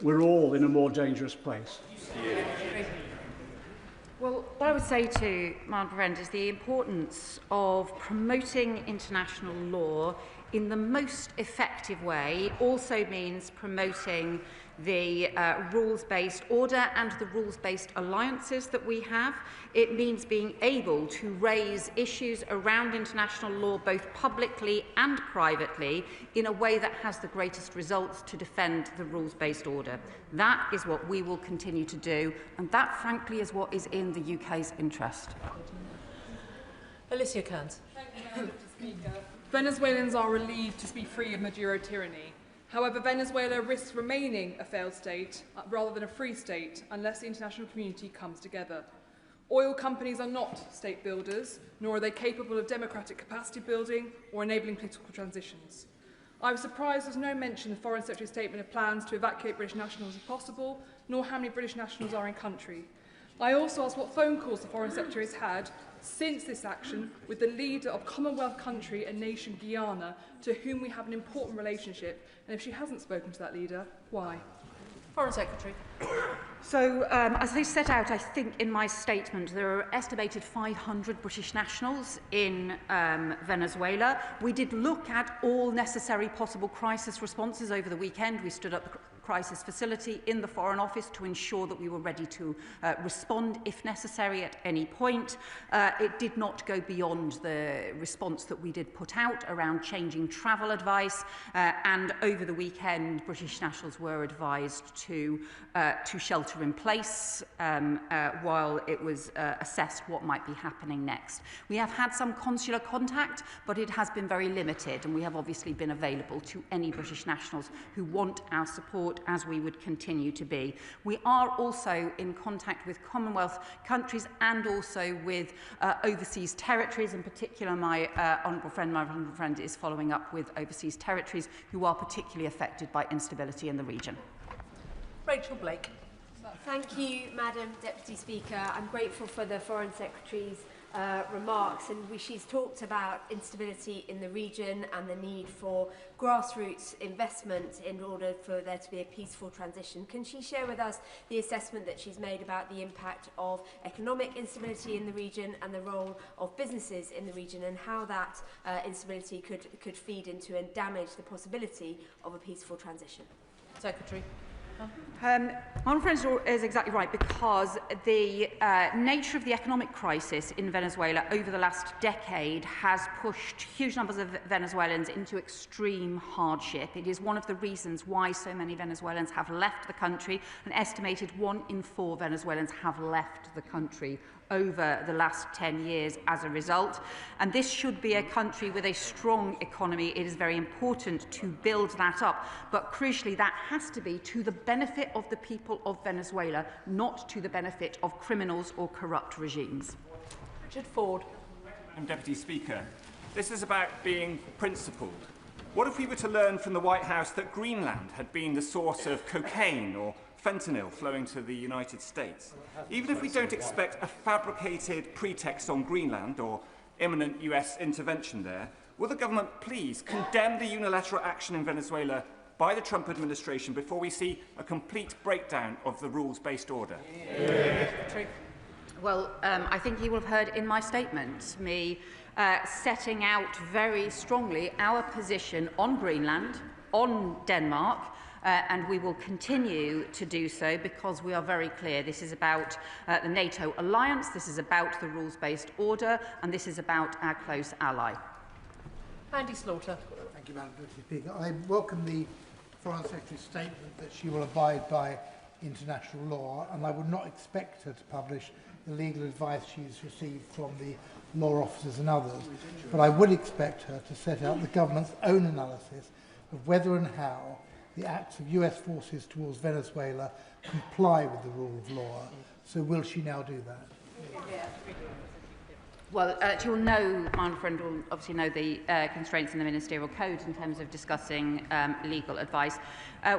we're all in a more dangerous place. Well, what I would say to my friend is the importance of promoting international law in the most effective way also means promoting the rules-based order and the rules-based alliances that we have. It means being able to raise issues around international law both publicly and privately in a way that has the greatest results to defend the rules-based order. That is what we will continue to do, and that, frankly, is what is in the UK's interest. Alicia Kearns. Thank you, Madam Speaker. Venezuelans are relieved to be free of Maduro tyranny. However, Venezuela risks remaining a failed state rather than a free state unless the international community comes together. Oil companies are not state builders, nor are they capable of democratic capacity building or enabling political transitions. I was surprised there was no mention in the Foreign Secretary's statement of plans to evacuate British nationals if possible, nor how many British nationals are in country. I also asked what phone calls the Foreign Secretary has had since this action with the leader of Commonwealth country and nation Guyana, to whom we have an important relationship, and if she hasn't spoken to that leader, why? Foreign Secretary. So, as I set out, I think, in my statement, there are estimated 500 British nationals in Venezuela. We did look at all necessary possible crisis responses over the weekend. We stood up the crisis facility in the Foreign Office to ensure that we were ready to respond if necessary at any point. It did not go beyond the response that we did put out around changing travel advice, and over the weekend British nationals were advised to shelter in place while it was assessed what might be happening next. We have had some consular contact, but it has been very limited, and we have obviously been available to any British nationals who want our support, as we would continue to be. We are also in contact with Commonwealth countries and also with overseas territories. In particular, my honourable friend is following up with overseas territories who are particularly affected by instability in the region. Rachel Blake. Thank you, Madam Deputy Speaker. I'm grateful for the Foreign Secretary's remarks, and she's talked about instability in the region and the need for grassroots investment in order for there to be a peaceful transition. Can she share with us the assessment that she's made about the impact of economic instability in the region and the role of businesses in the region, and how that instability could feed into and damage the possibility of a peaceful transition? Secretary. My friend is exactly right, because the nature of the economic crisis in Venezuela over the last decade has pushed huge numbers of Venezuelans into extreme hardship. It is one of the reasons why so many Venezuelans have left the country. An estimated 1 in 4 Venezuelans have left the country over the last 10 years as a result. And this should be a country with a strong economy. It is very important to build that up. But crucially, that has to be to the benefit of the people of Venezuela, not to the benefit of criminals or corrupt regimes. Richard Ford. Madam Deputy Speaker, this is about being principled. What if we were to learn from the White House that Greenland had been the source of cocaine or fentanyl flowing to the United States? Even if we don't expect a fabricated pretext on Greenland or imminent US intervention there, will the government please condemn the unilateral action in Venezuela by the Trump administration before we see a complete breakdown of the rules-based order? Well, I think you will have heard in my statement me setting out very strongly our position on Greenland, on Denmark, and we will continue to do so because we are very clear. This is about the NATO alliance, this is about the rules-based order, and this is about our close ally. Andy Slaughter. Thank you, Madam Deputy Speaker. I welcome the Foreign Secretary's statement that she will abide by international law, and I would not expect her to publish the legal advice she's received from the law officers and others, but I would expect her to set out the government's own analysis of whether and how the acts of US forces towards Venezuela comply with the rule of law. So will she now do that? Well, you'll know, my friend will obviously know the constraints in the ministerial code in terms of discussing legal advice.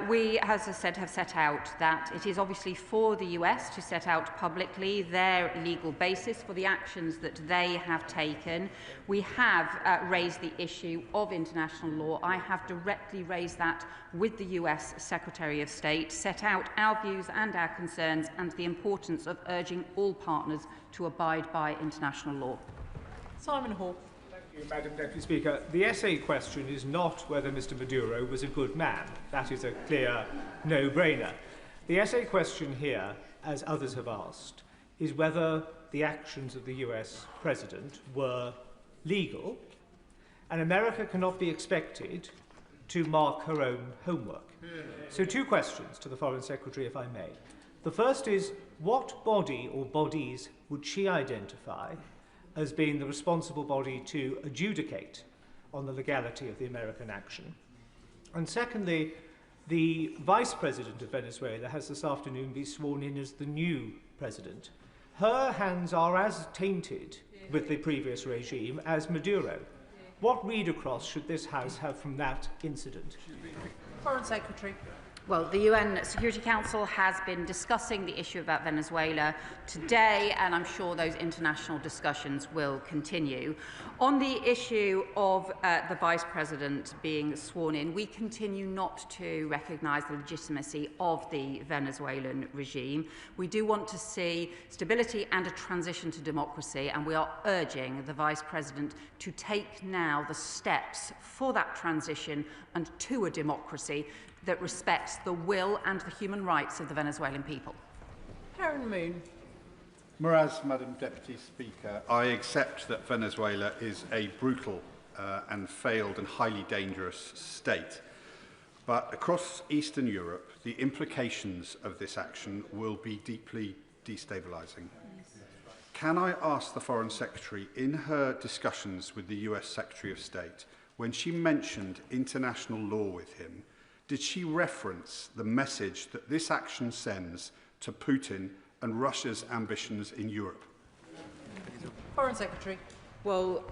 We, as I said, have set out that it is obviously for the US to set out publicly their legal basis for the actions that they have taken. We have raised the issue of international law. I have directly raised that with the US Secretary of State, set out our views and our concerns and the importance of urging all partners to abide by international law. Simon Hall. Thank you, Madam Deputy Speaker. The essay question is not whether Mr Maduro was a good man. That is a clear no-brainer. The essay question here, as others have asked, is whether the actions of the US President were legal, and America cannot be expected to mark her own homework. So 2 questions to the Foreign Secretary, if I may. The first is, what body or bodies would she identify as being the responsible body to adjudicate on the legality of the American action? And secondly, the Vice President of Venezuela has this afternoon been sworn in as the new president. Her hands are as tainted with the previous regime as Maduro. What read across should this House have from that incident? Foreign Secretary. Well, the UN Security Council has been discussing the issue about Venezuela today, and I'm sure those international discussions will continue. On the issue of the Vice President being sworn in, we continue not to recognise the legitimacy of the Venezuelan regime. We do want to see stability and a transition to democracy, and we are urging the Vice President to take now the steps for that transition and to a democracy that respects the will and the human rights of the Venezuelan people. Karen Moon. Whereas, Madam Deputy Speaker, I accept that Venezuela is a brutal and failed and highly dangerous state. But across Eastern Europe, the implications of this action will be deeply destabilising. Can I ask the Foreign Secretary, in her discussions with the US Secretary of State, when she mentioned international law with him, did she reference the message that this action sends to Putin and Russia's ambitions in Europe? Foreign Secretary. Well,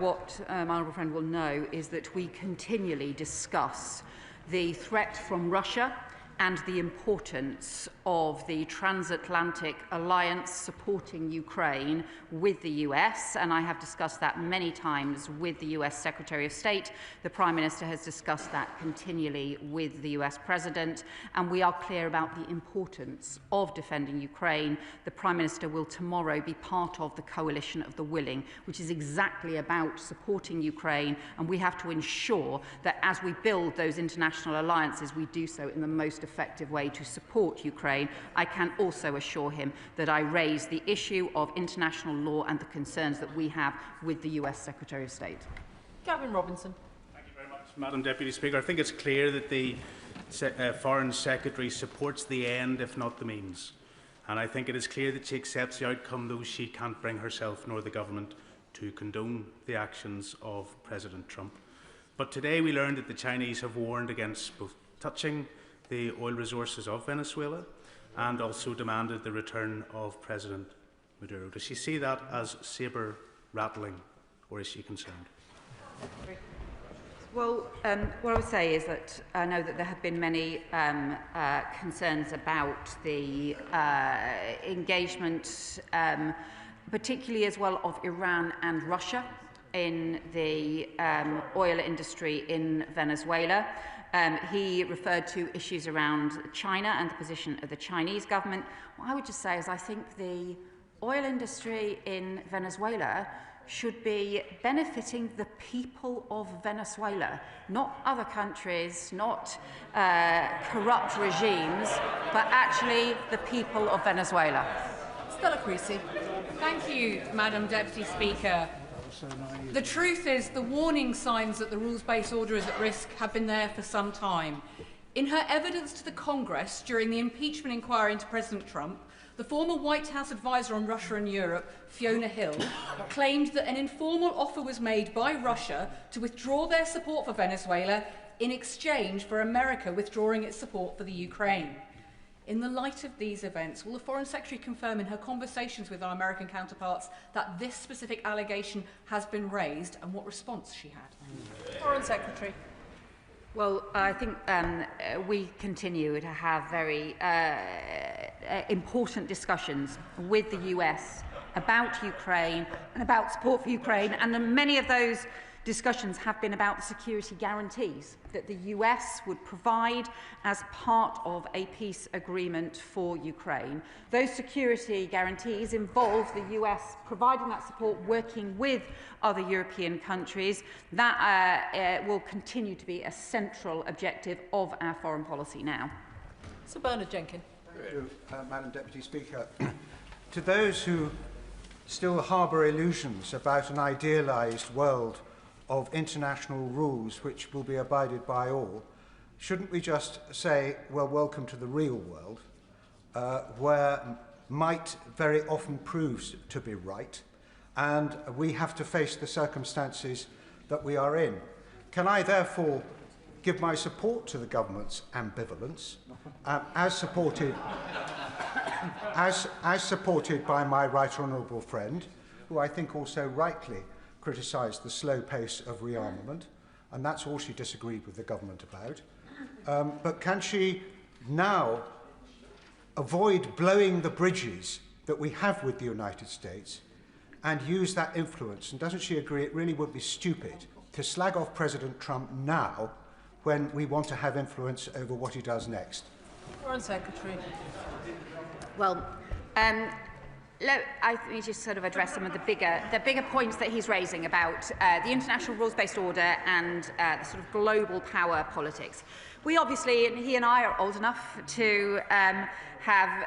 what my honourable friend will know is that we continually discuss the threat from Russia and the importance of the transatlantic alliance supporting Ukraine with the US, and I have discussed that many times with the US Secretary of State. The Prime Minister has discussed that continually with the US President, and we are clear about the importance of defending Ukraine. The Prime Minister will tomorrow be part of the coalition of the willing, which is exactly about supporting Ukraine, and we have to ensure that as we build those international alliances, we do so in the most effective way to support Ukraine. I can also assure him that I raise the issue of international law and the concerns that we have with the US Secretary of State. Gavin Robinson. Thank you very much, Madam Deputy Speaker. I think it's clear that the Foreign Secretary supports the end, if not the means. And I think it is clear that she accepts the outcome, though she can't bring herself nor the government to condone the actions of President Trump. But today we learned that the Chinese have warned against both touching the oil resources of Venezuela and also demanded the return of President Maduro. Does she see that as sabre rattling, or is she concerned? Well, what I would say is that I know that there have been many concerns about the engagement particularly as well of Iran and Russia in the oil industry in Venezuela. He referred to issues around China and the position of the Chinese government. What I would just say is I think the oil industry in Venezuela should be benefiting the people of Venezuela, not other countries, not corrupt regimes, but actually the people of Venezuela. Stella Creasy. Thank you, Madam Deputy Speaker. The truth is the warning signs that the rules-based order is at risk have been there for some time. In her evidence to the Congress during the impeachment inquiry into President Trump, the former White House advisor on Russia and Europe, Fiona Hill, claimed that an informal offer was made by Russia to withdraw their support for Venezuela in exchange for America withdrawing its support for the Ukraine. In the light of these events, will the Foreign Secretary confirm in her conversations with our American counterparts that this specific allegation has been raised and what response she had? Foreign Secretary. Well, I think we continue to have very important discussions with the US about Ukraine and about support for Ukraine, and many of those discussions have been about the security guarantees that the US would provide as part of a peace agreement for Ukraine. Those security guarantees involve the US providing that support, working with other European countries. That will continue to be a central objective of our foreign policy now. Sir Bernard Jenkins. Madam Deputy Speaker. To those who still harbour illusions about an idealised world of international rules which will be abided by all, shouldn't we just say, well, welcome to the real world, where might very often proves to be right, and we have to face the circumstances that we are in. Can I therefore give my support to the government's ambivalence, as supported by my right honourable friend, who I think also rightly criticised the slow pace of rearmament, and that's all she disagreed with the government about. But can she now avoid blowing the bridges that we have with the United States and use that influence? And doesn't she agree it really would be stupid to slag off President Trump now when we want to have influence over what he does next? Foreign Secretary. Well, I think we just sort of address some of the bigger points that he's raising about the international rules-based order and the sort of global power politics. We obviously, and he and I are old enough to have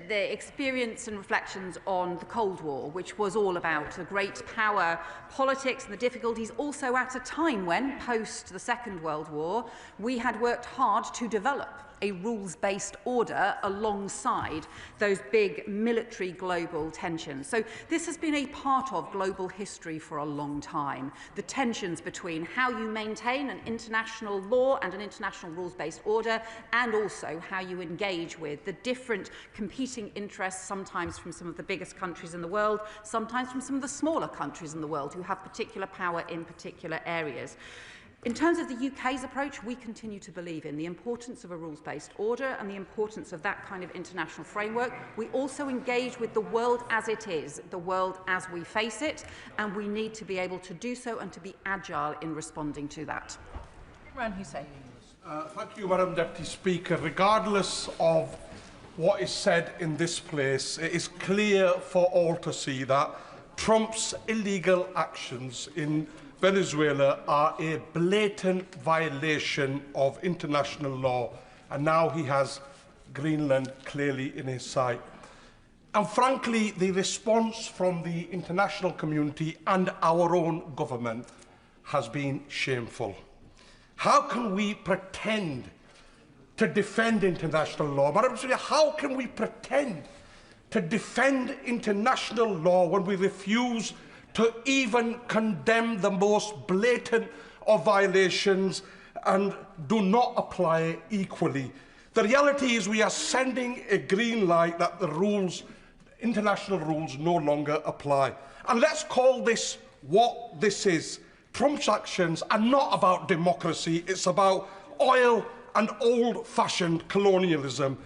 the experience and reflections on the Cold War, which was all about the great power politics and the difficulties, also at a time when, post the Second World War, we had worked hard to develop a rules-based order alongside those big military global tensions. So this has been a part of global history for a long time. The tensions between how you maintain an international law and an international rules-based order, and also how you engage with the different competing interests, sometimes from some of the biggest countries in the world, sometimes from some of the smaller countries in the world who have particular power in particular areas. In terms of the UK's approach, we continue to believe in the importance of a rules-based order and the importance of that kind of international framework. We also engage with the world as it is, the world as we face it, and we need to be able to do so and to be agile in responding to that. Imran Hussain. Thank you, Madam Deputy Speaker. Regardless of what is said in this place, it is clear for all to see that Trump's illegal actions in Venezuela are a blatant violation of international law, and now he has Greenland clearly in his sight. And frankly, the response from the international community and our own government has been shameful. How can we pretend to defend international law? Madam Speaker, how can we pretend to defend international law when we refuse to even condemn the most blatant of violations and do not apply it equally? The reality is we are sending a green light that the rules, international rules, no longer apply. And let's call this what this is. Trump's actions are not about democracy, it's about oil and old-fashioned colonialism.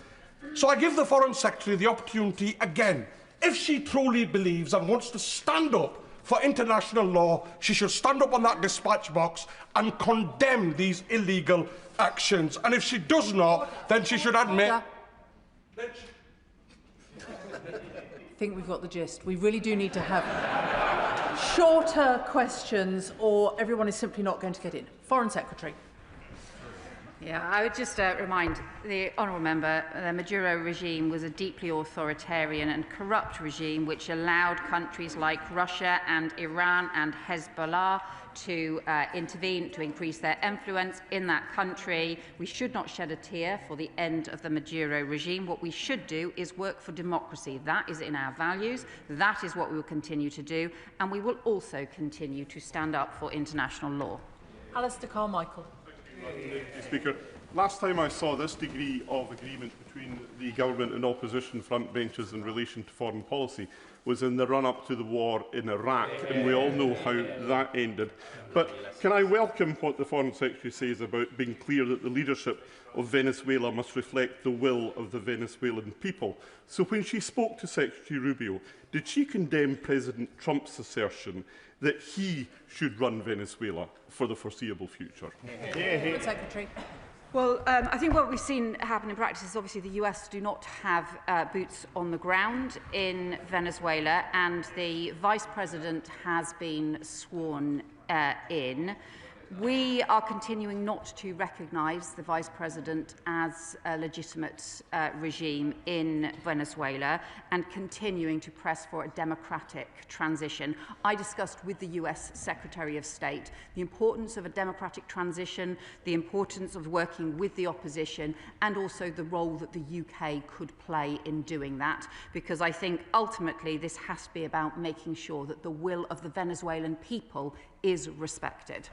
So I give the Foreign Secretary the opportunity again If she truly believes and wants to stand up for international law, she should stand up on that dispatch box and condemn these illegal actions. And if she does not, then she should admit... I think we've got the gist. We really do need to have shorter questions, or everyone is simply not going to get in. Foreign Secretary. Yeah, I would just remind the honourable member the Maduro regime was a deeply authoritarian and corrupt regime which allowed countries like Russia and Iran and Hezbollah to intervene, to increase their influence in that country. We should not shed a tear for the end of the Maduro regime. What we should do is work for democracy. That is in our values. That is what we will continue to do. And we will also continue to stand up for international law. Alistair Carmichael. Mr. Speaker, last time I saw this degree of agreement between the government and opposition frontbenchers in relation to foreign policy was in the run-up to the war in Iraq, and we all know how that ended. But can I welcome what the Foreign Secretary says about being clear that the leadership of Venezuela must reflect the will of the Venezuelan people? So when she spoke to Secretary Rubio, did she condemn President Trump's assertion that he should run Venezuela for the foreseeable future? Secretary. Well, I think what we've seen happen in practice is obviously the US do not have boots on the ground in Venezuela, and the Vice President has been sworn in. We are continuing not to recognise the Vice President as a legitimate regime in Venezuela and continuing to press for a democratic transition. I discussed with the US Secretary of State the importance of a democratic transition, the importance of working with the opposition, and also the role that the UK could play in doing that, because I think ultimately this has to be about making sure that the will of the Venezuelan people is respected.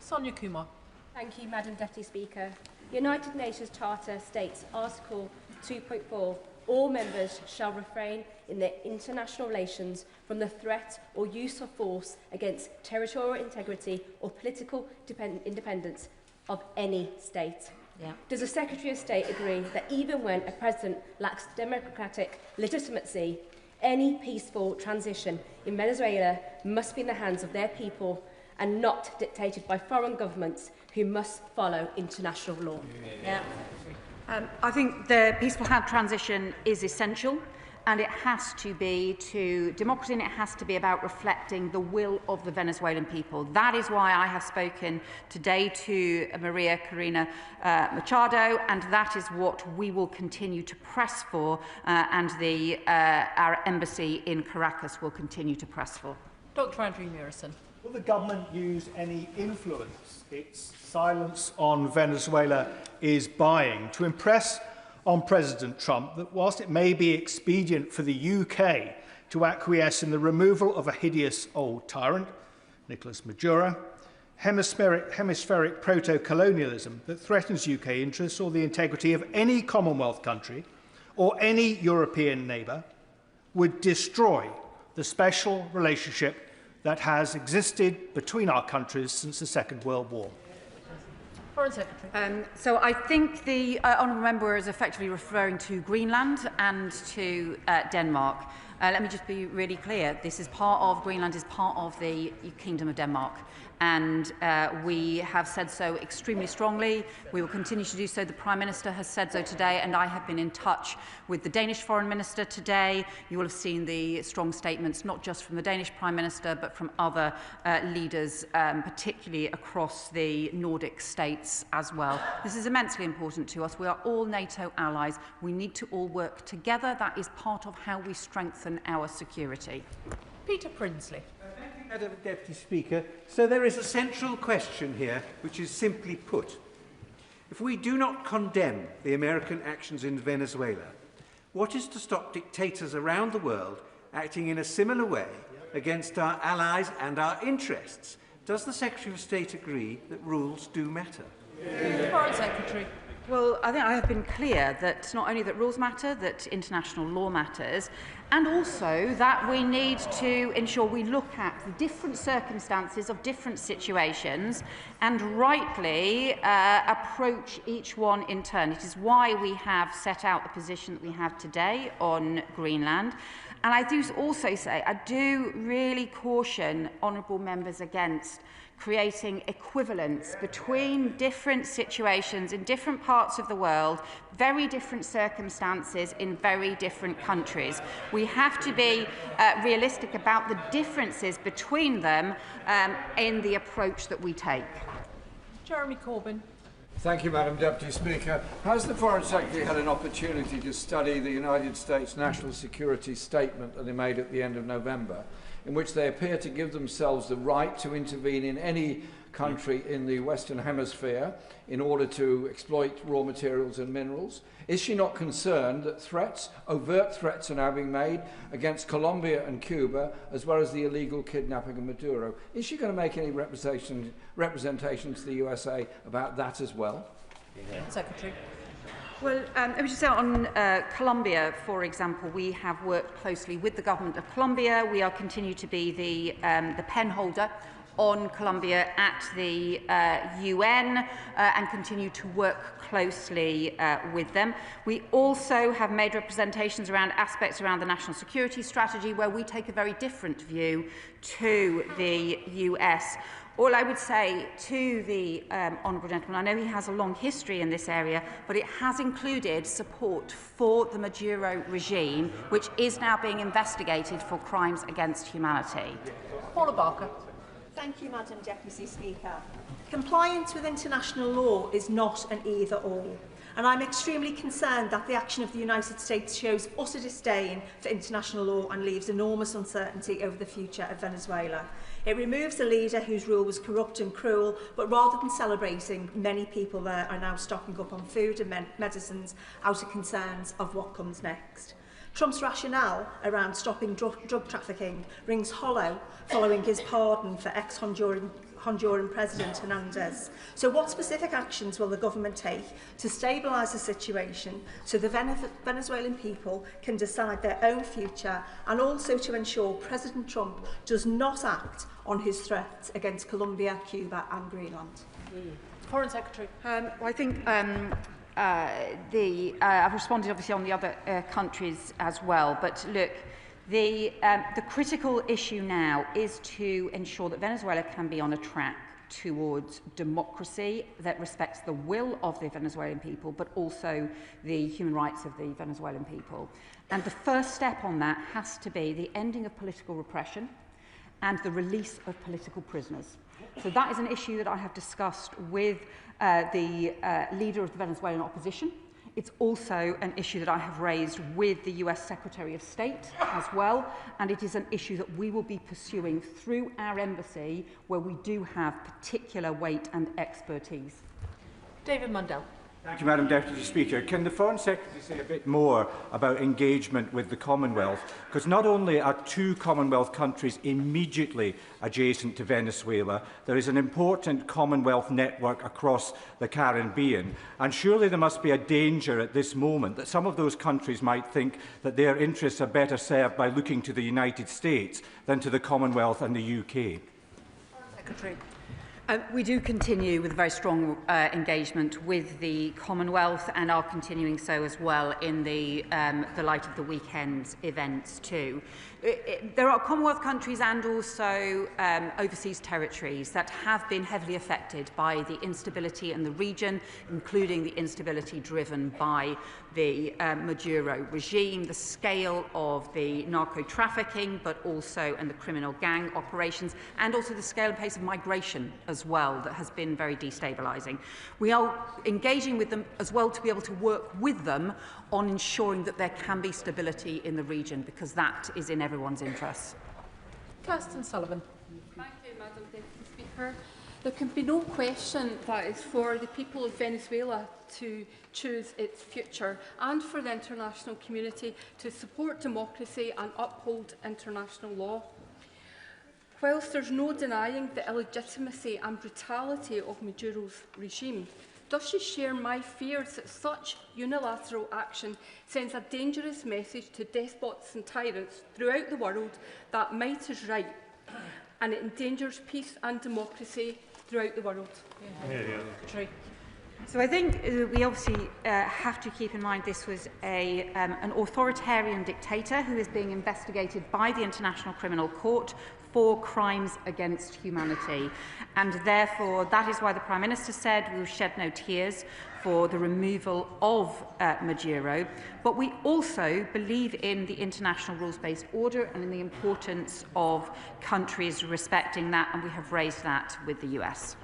Sonia Kumar. Thank you, Madam Deputy Speaker. The United Nations Charter states, Article 2.4, all members shall refrain in their international relations from the threat or use of force against territorial integrity or political independence of any state. Yeah. Does the Secretary of State agree that even when a president lacks democratic legitimacy, any peaceful transition in Venezuela must be in the hands of their people and not dictated by foreign governments who must follow international law? Yeah. I think the peaceful transition is essential, and it has to be to democracy, and it has to be about reflecting the will of the Venezuelan people. That is why I have spoken today to Maria Corina Machado, and that is what we will continue to press for, and our embassy in Caracas will continue to press for. Dr. Andrew Murison. Will the government use any influence its silence on Venezuela is buying to impress on President Trump that whilst it may be expedient for the UK to acquiesce in the removal of a hideous old tyrant, Nicolas Maduro, hemispheric proto-colonialism that threatens UK interests or the integrity of any Commonwealth country or any European neighbour, would destroy the special relationship that has existed between our countries since the Second World War? Foreign Secretary. So I think the honourable member is effectively referring to Greenland and to Denmark. Let me just be really clear. Greenland is part of the Kingdom of Denmark. And we have said so extremely strongly. We will continue to do so. The Prime Minister has said so today, and I have been in touch with the Danish Foreign Minister today. You will have seen the strong statements, not just from the Danish Prime Minister, but from other leaders, particularly across the Nordic states as well. This is immensely important to us. We are all NATO allies. We need to all work together. That is part of how we strengthen our security. Peter Prinsley. Madam Deputy Speaker, so there is a central question here, which is simply put. If we do not condemn the American actions in Venezuela, what is to stop dictators around the world acting in a similar way against our allies and our interests? Does the Secretary of State agree that rules do matter? Foreign Secretary. Well, I think I have been clear that not only that rules matter, that international law matters, and also that we need to ensure we look at the different circumstances of different situations and rightly approach each one in turn. It is why we have set out the position that we have today on Greenland. And I do also say, I do really caution honourable members against creating equivalence between different situations in different parts of the world, very different circumstances in very different countries. We have to be realistic about the differences between them in the approach that we take. Jeremy Corbyn. Thank you, Madam Deputy Speaker. Has the Foreign Secretary had an opportunity to study the United States National Security Statement that they made at the end of November, in which they appear to give themselves the right to intervene in any country in the Western Hemisphere in order to exploit raw materials and minerals? Is she not concerned that overt threats are now being made against Colombia and Cuba, as well as the illegal kidnapping of Maduro? Is she going to make any representation to the USA about that as well? Secretary. Well, I was just saying on Colombia, for example, we have worked closely with the government of Colombia. We are continue to be the pen holder on Colombia at the UN and continue to work closely with them. We also have made representations around aspects around the national security strategy where we take a very different view to the US. All I would say to the honourable gentleman, I know he has a long history in this area, but it has included support for the Maduro regime, which is now being investigated for crimes against humanity. Paula Barker. Thank you, Madam Deputy Speaker. Compliance with international law is not an either-or, and I'm extremely concerned that the action of the United States shows utter disdain for international law and leaves enormous uncertainty over the future of Venezuela. It removes a leader whose rule was corrupt and cruel, but rather than celebrating, many people there are now stocking up on food and medicines out of concerns of what comes next. Trump's rationale around stopping drug trafficking rings hollow following his pardon for ex-Honduran President Hernandez. So what specific actions will the government take to stabilise the situation so the Venezuelan people can decide their own future, and also to ensure President Trump does not act on his threats against Colombia, Cuba and Greenland? Foreign Secretary. I think I've responded obviously on the other countries as well, but look, the critical issue now is to ensure that Venezuela can be on a track towards democracy that respects the will of the Venezuelan people, but also the human rights of the Venezuelan people. And the first step on that has to be the ending of political repression and the release of political prisoners. So that is an issue that I have discussed with the leader of the Venezuelan opposition. It's also an issue that I have raised with the US Secretary of State as well, and it is an issue that we will be pursuing through our embassy, where we do have particular weight and expertise. David Mundell. Thank you, Madam Deputy Speaker. Can the Foreign Secretary say a bit more about engagement with the Commonwealth? Because not only are 2 Commonwealth countries immediately adjacent to Venezuela, there is an important Commonwealth network across the Caribbean, and surely there must be a danger at this moment that some of those countries might think that their interests are better served by looking to the United States than to the Commonwealth and the UK. Secretary. We do continue with very strong engagement with the Commonwealth, and are continuing so as well in the light of the weekend's events too. There are Commonwealth countries and also overseas territories that have been heavily affected by the instability in the region, including the instability driven by the Maduro regime, the scale of the narco-trafficking, but also and the criminal gang operations, and also the scale and pace of migration as well that has been very destabilising. We are engaging with them as well to be able to work with them on ensuring that there can be stability in the region, because that is in everyone's interests. Kirsten Sullivan. Thank you, Madam Deputy Speaker. There can be no question that it's for the people of Venezuela to choose its future, and for the international community to support democracy and uphold international law. Whilst there's no denying the illegitimacy and brutality of Maduro's regime, does she share my fears that such unilateral action sends a dangerous message to despots and tyrants throughout the world that might is right, and it endangers peace and democracy throughout the world? So I think we obviously have to keep in mind this was an authoritarian dictator who is being investigated by the International Criminal Court for crimes against humanity. And therefore, that is why the Prime Minister said we will shed no tears for the removal of Maduro. But we also believe in the international rules-based order and in the importance of countries respecting that, and we have raised that with the US.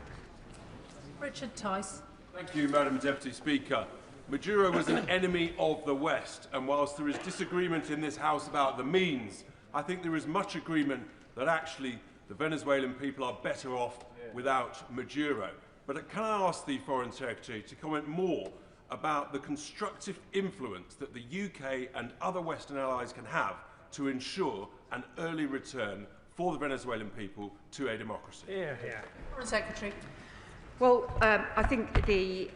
Richard Tice. Thank you, Madam Deputy Speaker. Maduro was an enemy of the West, and whilst there is disagreement in this House about the means, I think there is much agreement that actually the Venezuelan people are better off without Maduro. But can I ask the Foreign Secretary to comment more about the constructive influence that the UK and other Western allies can have to ensure an early return for the Venezuelan people to a democracy? Foreign Secretary. Well, I think the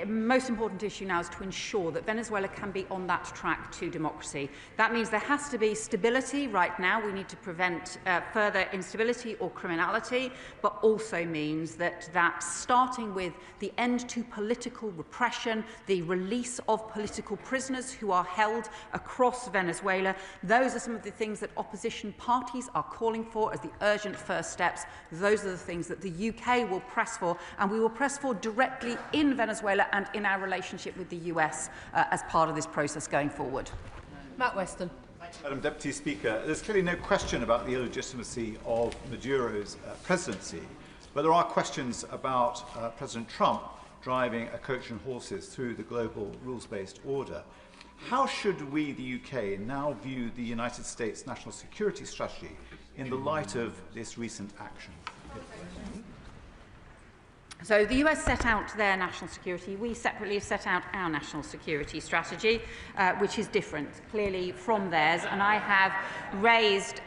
most important issue now is to ensure that Venezuela can be on that track to democracy. That means there has to be stability right now. We need to prevent further instability or criminality, but also means that starting with the end to political repression, the release of political prisoners who are held across Venezuela, those are some of the things that opposition parties are calling for as the urgent first steps. Those are the things that the UK will press for, and we will press for directly in Venezuela and in our relationship with the US as part of this process going forward. Matt Weston. Madam Deputy Speaker, there's clearly no question about the illegitimacy of Maduro's presidency, but there are questions about President Trump driving a coach and horses through the global rules-based order. How should we, the UK, now view the United States national security strategy in the light of this recent action? So the US set out their national security. We separately have set out our national security strategy, which is different, clearly, from theirs. And I have raised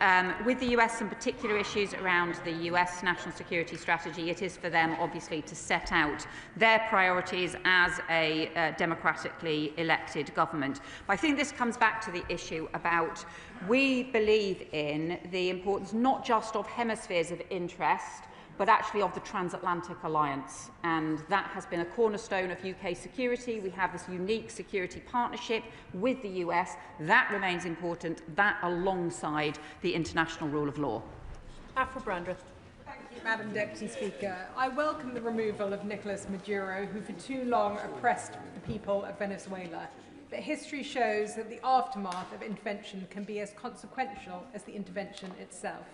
with the US some particular issues around the US national security strategy. It is for them, obviously, to set out their priorities as a democratically elected government. But I think this comes back to the issue about we believe in the importance not just of hemispheres of interest, but actually of the transatlantic alliance. And that has been a cornerstone of UK security. We have this unique security partnership with the US. That remains important, that alongside the international rule of law. Afra Brandreth. Thank you, Madam Deputy Speaker. I welcome the removal of Nicolas Maduro, who for too long oppressed the people of Venezuela. But history shows that the aftermath of intervention can be as consequential as the intervention itself.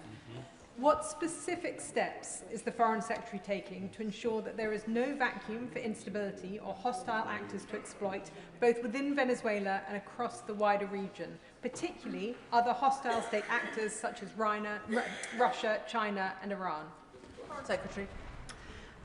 What specific steps is the Foreign Secretary taking to ensure that there is no vacuum for instability or hostile actors to exploit, both within Venezuela and across the wider region, particularly other hostile state actors such as Russia, China and Iran? Foreign Secretary.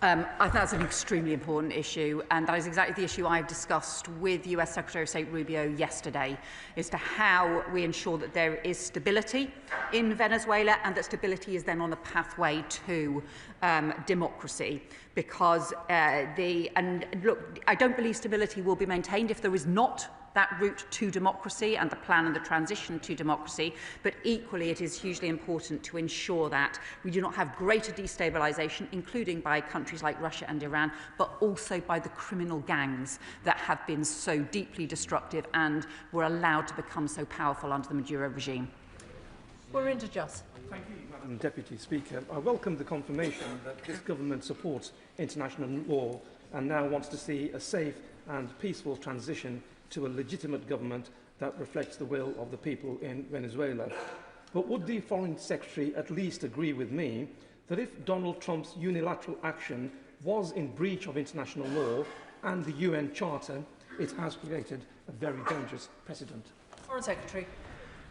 I think that's an extremely important issue, and that is exactly the issue I've discussed with US Secretary of State Rubio yesterday, as to how we ensure that there is stability in Venezuela and that stability is then on the pathway to democracy. Because look, I don't believe stability will be maintained if there is not that route to democracy and the plan and the transition to democracy, but equally it is hugely important to ensure that we do not have greater destabilisation, including by countries like Russia and Iran, but also by the criminal gangs that have been so deeply destructive and were allowed to become so powerful under the Maduro regime. We're into Just. Thank you, Madam Deputy Speaker. I welcome the confirmation that this government supports international law and now wants to see a safe and peaceful transition to a legitimate government that reflects the will of the people in Venezuela. But would the Foreign Secretary at least agree with me that if Donald Trump's unilateral action was in breach of international law and the UN Charter, it has created a very dangerous precedent? Foreign Secretary.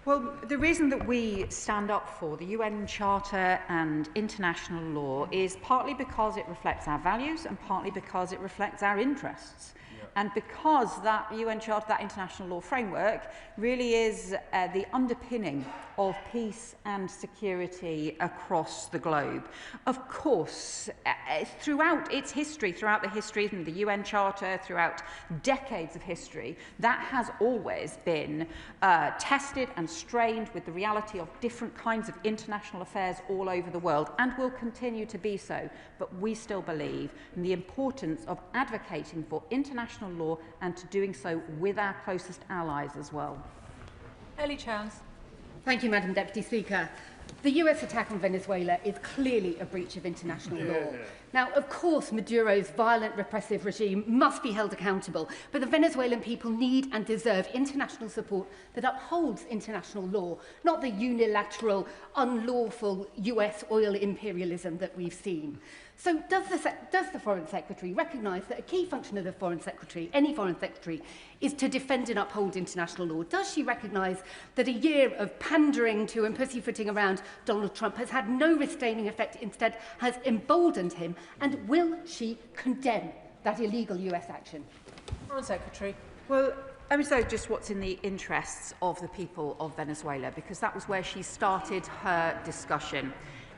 Well, the reason that we stand up for the UN Charter and international law is partly because it reflects our values and partly because it reflects our interests. And because that UN Charter, that international law framework, really is the underpinning of peace and security across the globe. Of course, throughout its history, throughout the history of the UN Charter, throughout decades of history, that has always been tested and strained with the reality of different kinds of international affairs all over the world, and will continue to be so. But we still believe in the importance of advocating for international law and to doing so with our closest allies as well. Ellie Chance. Thank you, Madam Deputy Speaker. The US attack on Venezuela is clearly a breach of international law. Now, of course, Maduro's violent, repressive regime must be held accountable, but the Venezuelan people need and deserve international support that upholds international law, not the unilateral, unlawful US oil imperialism that we've seen. So does the Foreign Secretary recognise that a key function of the Foreign Secretary, any Foreign Secretary, is to defend and uphold international law? Does she recognise that a year of pandering to and pussyfooting around Donald Trump has had no restraining effect, instead has emboldened him? And will she condemn that illegal US action? Foreign Secretary. Well, let me say just what's in the interests of the people of Venezuela, because that was where she started her discussion.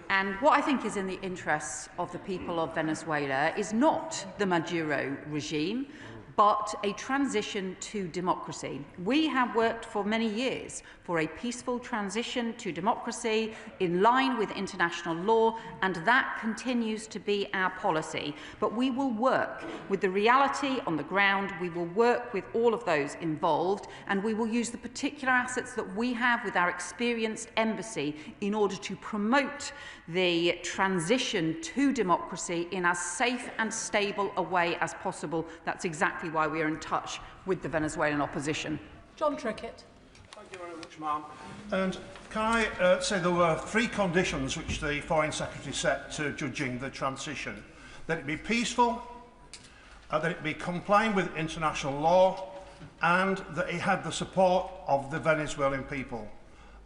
And what I think is in the interests of the people of Venezuela is not the Maduro regime, but a transition to democracy. We have worked for many years for a peaceful transition to democracy in line with international law, and that continues to be our policy. But we will work with the reality on the ground, we will work with all of those involved, and we will use the particular assets that we have with our experienced embassy in order to promote the transition to democracy in as safe and stable a way as possible. That's exactly why we are in touch with the Venezuelan opposition. John Trickett. Thank you very much, ma'am. And can I say there were 3 conditions which the Foreign Secretary set to judging the transition: that it be peaceful, that it be complying with international law, and that it had the support of the Venezuelan people.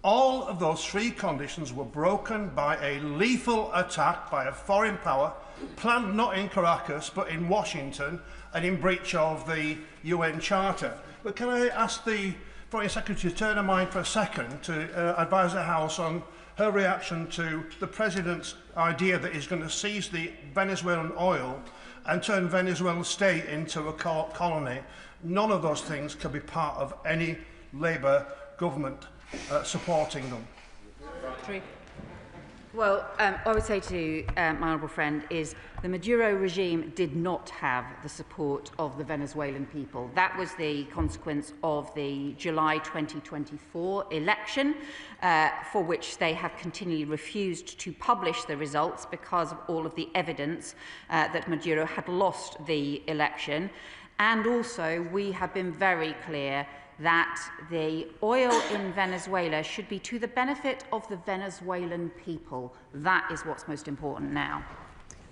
All of those 3 conditions were broken by a lethal attack by a foreign power, planned not in Caracas but in Washington, and in breach of the UN Charter. But can I ask the Foreign Secretary to turn her mind for a second to advise the House on her reaction to the President's idea that he's going to seize the Venezuelan oil and turn Venezuela state into a colony? None of those things can be part of any Labour government supporting them. Well, I would say to my honourable friend is the Maduro regime did not have the support of the Venezuelan people. That was the consequence of the July 2024 election, for which they have continually refused to publish the results because of all of the evidence that Maduro had lost the election. And also, we have been very clear that the oil in Venezuela should be to the benefit of the Venezuelan people. That is what's most important now.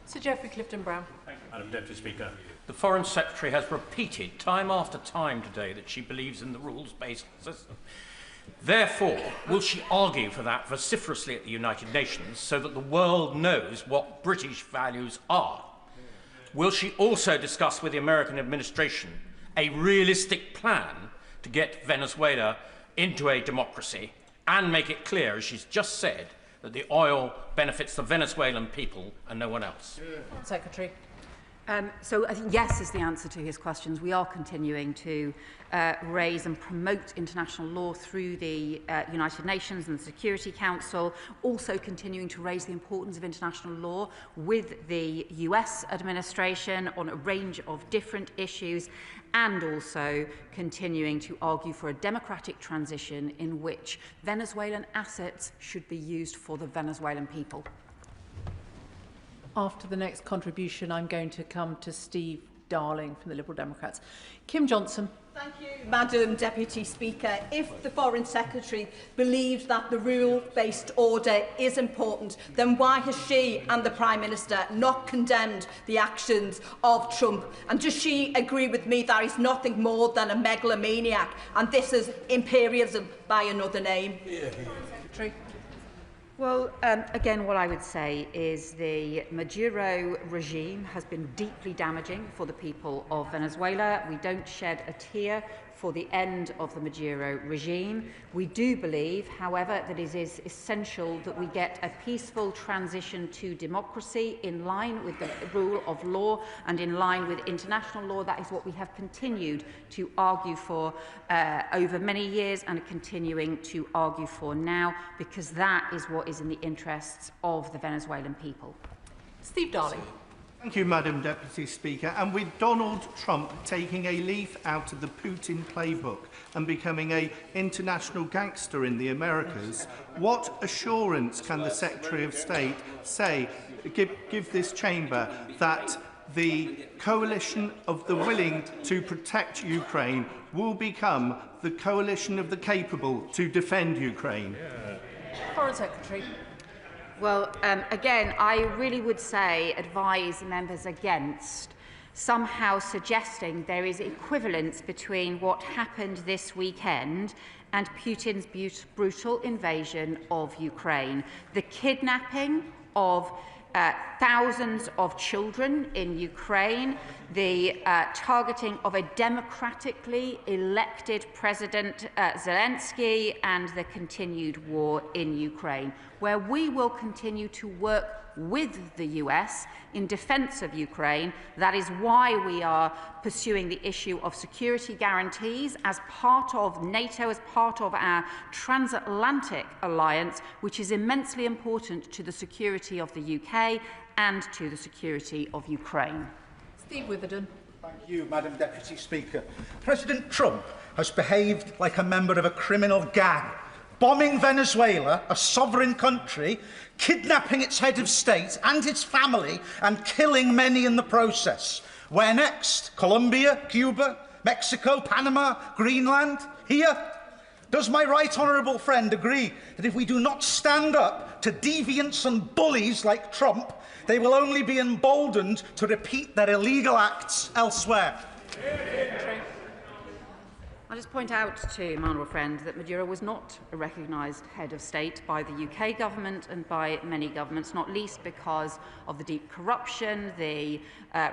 Sir Geoffrey Clifton-Brown. Thank you, Madam Deputy Speaker. The Foreign Secretary has repeated time after time today that she believes in the rules-based system. Therefore, will she argue for that vociferously at the United Nations so that the world knows what British values are? Will she also discuss with the American administration a realistic plan to get Venezuela into a democracy and make it clear, as she's just said, that the oil benefits the Venezuelan people and no one else? Secretary. So I think yes is the answer to his questions. We are continuing to raise and promote international law through the United Nations and the Security Council, also continuing to raise the importance of international law with the US administration on a range of different issues, and also continuing to argue for a democratic transition in which Venezuelan assets should be used for the Venezuelan people. After the next contribution, I'm going to come to Steve Darling from the Liberal Democrats. Kim Johnson. Thank you, Madam Deputy Speaker. If the Foreign Secretary believes that the rule-based order is important, then why has she and the Prime Minister not condemned the actions of Trump? And does she agree with me that he's nothing more than a megalomaniac and this is imperialism by another name? Secretary. Well, again, what I would say is the Maduro regime has been deeply damaging for the people of Venezuela. We don't shed a tear for the end of the Maduro regime. We do believe, however, that it is essential that we get a peaceful transition to democracy in line with the rule of law and in line with international law. That is what we have continued to argue for over many years and are continuing to argue for now, because that is what is in the interests of the Venezuelan people. Steve Darling. Thank you, Madam Deputy Speaker. And with Donald Trump taking a leaf out of the Putin playbook and becoming an international gangster in the Americas, what assurance can the Secretary of State give this chamber that the coalition of the willing to protect Ukraine will become the coalition of the capable to defend Ukraine? Foreign Secretary. Well, again, I really would advise members against somehow suggesting there is equivalence between what happened this weekend and Putin's brutal invasion of Ukraine. The kidnapping of thousands of children in Ukraine, the targeting of a democratically elected President Zelensky, and the continued war in Ukraine, where we will continue to work with the US in defence of Ukraine. That is why we are pursuing the issue of security guarantees as part of NATO, as part of our transatlantic alliance, which is immensely important to the security of the UK and to the security of Ukraine. Steve Witherden. Thank you, Madam Deputy Speaker. President Trump has behaved like a member of a criminal gang, bombing Venezuela, a sovereign country, kidnapping its head of state and his family, and killing many in the process. Where next? Colombia, Cuba, Mexico, Panama, Greenland? Here? Does my right honourable friend agree that if we do not stand up to deviants and bullies like Trump, they will only be emboldened to repeat their illegal acts elsewhere? I'll just point out to my honourable friend that Maduro was not a recognised head of state by the UK government and by many governments, not least because of the deep corruption, the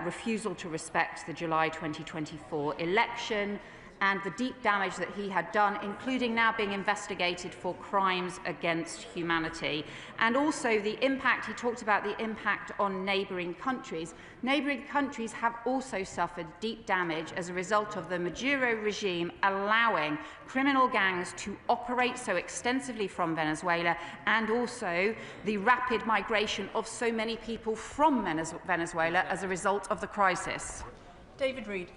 refusal to respect the July 2024 election, and the deep damage that he had done, including now being investigated for crimes against humanity. And also the impact, he talked about the impact on neighbouring countries. Neighbouring countries have also suffered deep damage as a result of the Maduro regime allowing criminal gangs to operate so extensively from Venezuela, and also the rapid migration of so many people from Venezuela as a result of the crisis. David Reid.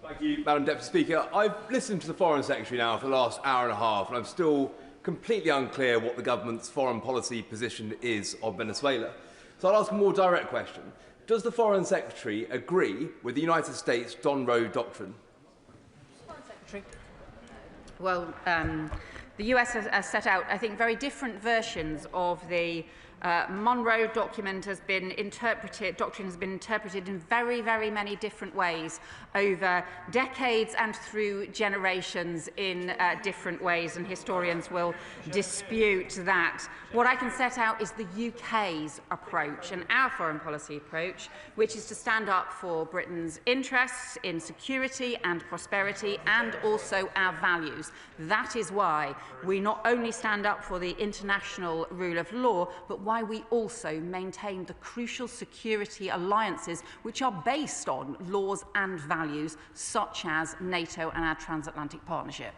Thank you, Madam Deputy Speaker. I've listened to the Foreign Secretary now for the last hour and a half, and I'm still completely unclear what the government's foreign policy position is on Venezuela. So I'll ask a more direct question. Does the Foreign Secretary agree with the United States Don Road doctrine? Foreign Secretary. Well, the US has set out, I think, very different versions of the Monroe document has been interpreted, doctrine has been interpreted in very, very many different ways over decades and through generations in different ways, and historians will dispute that. What I can set out is the UK's approach and our foreign policy approach, which is to stand up for Britain's interests in security and prosperity and also our values. That is why we not only stand up for the international rule of law, but why we also maintain the crucial security alliances which are based on laws and values such as NATO and our transatlantic partnership.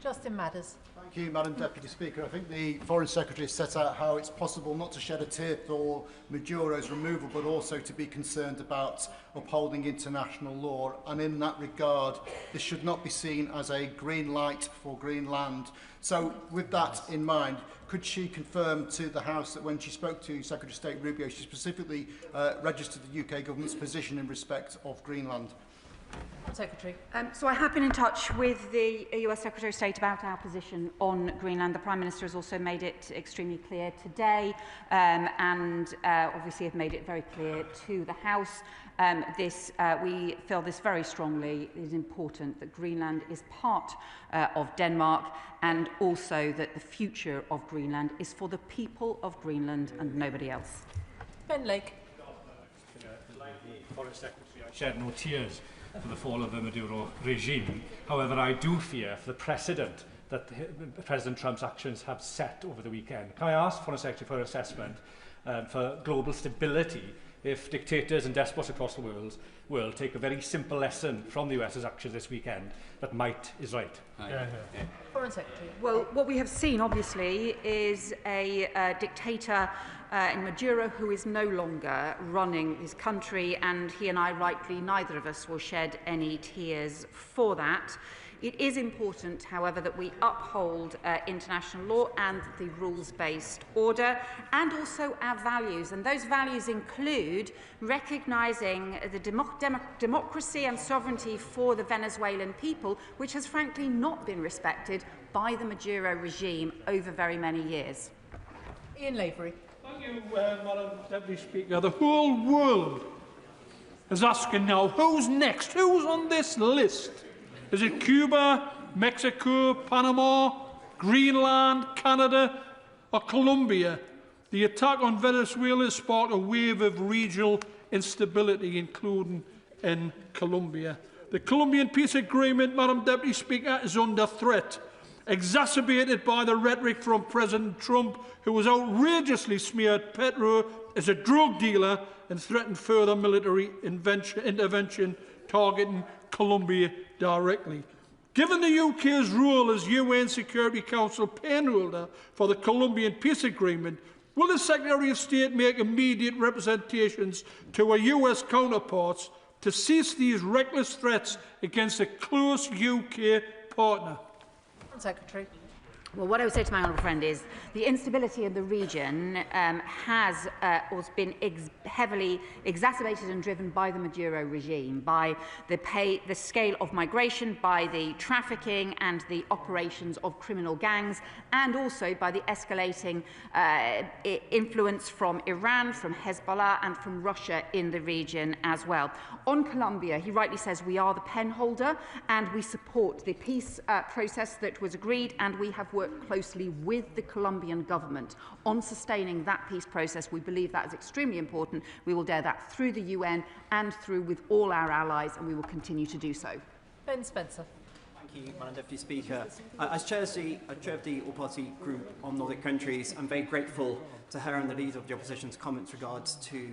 Justin Madders. Thank you, Madam Deputy Speaker. I think the Foreign Secretary has set out how it's possible not to shed a tear for Maduro's removal, but also to be concerned about upholding international law. And in that regard, this should not be seen as a green light for Greenland. So with that in mind, could she confirm to the House that when she spoke to Secretary of State Rubio, she specifically registered the UK government's position in respect of Greenland? Secretary. So I have been in touch with the US Secretary of State about our position on Greenland. The Prime Minister has also made it extremely clear today and obviously have made it very clear to the House. We feel this very strongly. It is important that Greenland is part of Denmark and also that the future of Greenland is for the people of Greenland and nobody else. Ben Lake. The Foreign Secretary, I shed no tears for the fall of the Maduro regime. However, I do fear for the precedent that President Trump's actions have set over the weekend. Can I ask Foreign Secretary for an assessment for global stability if dictators and despots across the world take a very simple lesson from the US's actions this weekend, that might is right? Foreign Secretary. Well, what we have seen, obviously, is a dictator in Maduro who is no longer running his country, and he and I, rightly, neither of us will shed any tears for that. It is important, however, that we uphold international law and the rules-based order, and also our values. And those values include recognising the democracy and sovereignty for the Venezuelan people, which has frankly not been respected by the Maduro regime over very many years. Ian Lavery. Thank you, Madam Deputy Speaker. The whole world is asking now, who's next? Who's on this list? Is it Cuba, Mexico, Panama, Greenland, Canada, or Colombia? The attack on Venezuela sparked a wave of regional instability, including in Colombia. The Colombian peace agreement, Madam Deputy Speaker, is under threat, exacerbated by the rhetoric from President Trump, who has outrageously smeared Petro as a drug dealer and threatened further military intervention targeting Colombia directly. Given the UK's role as UN Security Council penholder for the Colombian peace agreement, will the Secretary of State make immediate representations to our US counterparts to cease these reckless threats against a close UK partner? Secretary. Well, what I would say to my honourable friend is the instability in the region has been heavily exacerbated and driven by the Maduro regime, by the scale of migration, by the trafficking and the operations of criminal gangs, and also by the escalating influence from Iran, from Hezbollah and from Russia in the region as well. On Colombia, he rightly says we are the penholder and we support the peace process that was agreed, and we have worked closely with the Colombian government on sustaining that peace process. We believe that is extremely important. We will do that through the UN and through with all our allies, and we will continue to do so. Ben Spencer. Thank you, Madam Deputy Speaker. As chair of the all-party group on Nordic countries, I'm very grateful to her and the leader of the opposition's comments regards to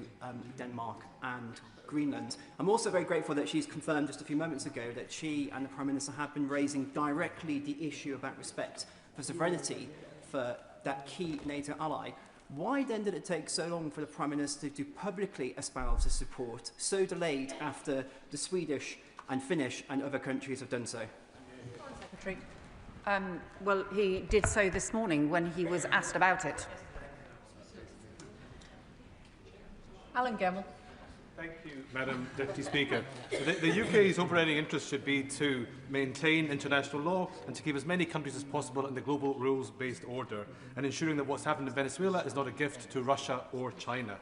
Denmark and Greenland. I'm also very grateful that she's confirmed just a few moments ago that she and the Prime Minister have been raising directly the issue about respect for sovereignty for that key NATO ally. Why then did it take so long for the Prime Minister to publicly espouse his support, so delayed after the Swedish and Finnish and other countries have done so? Secretary. Well, he did so this morning when he was asked about it. Alan Gemmell. Thank you, Madam Deputy Speaker. The UK's overriding interest should be to maintain international law and to keep as many countries as possible in the global rules-based order, and ensuring that what's happened in Venezuela is not a gift to Russia or China.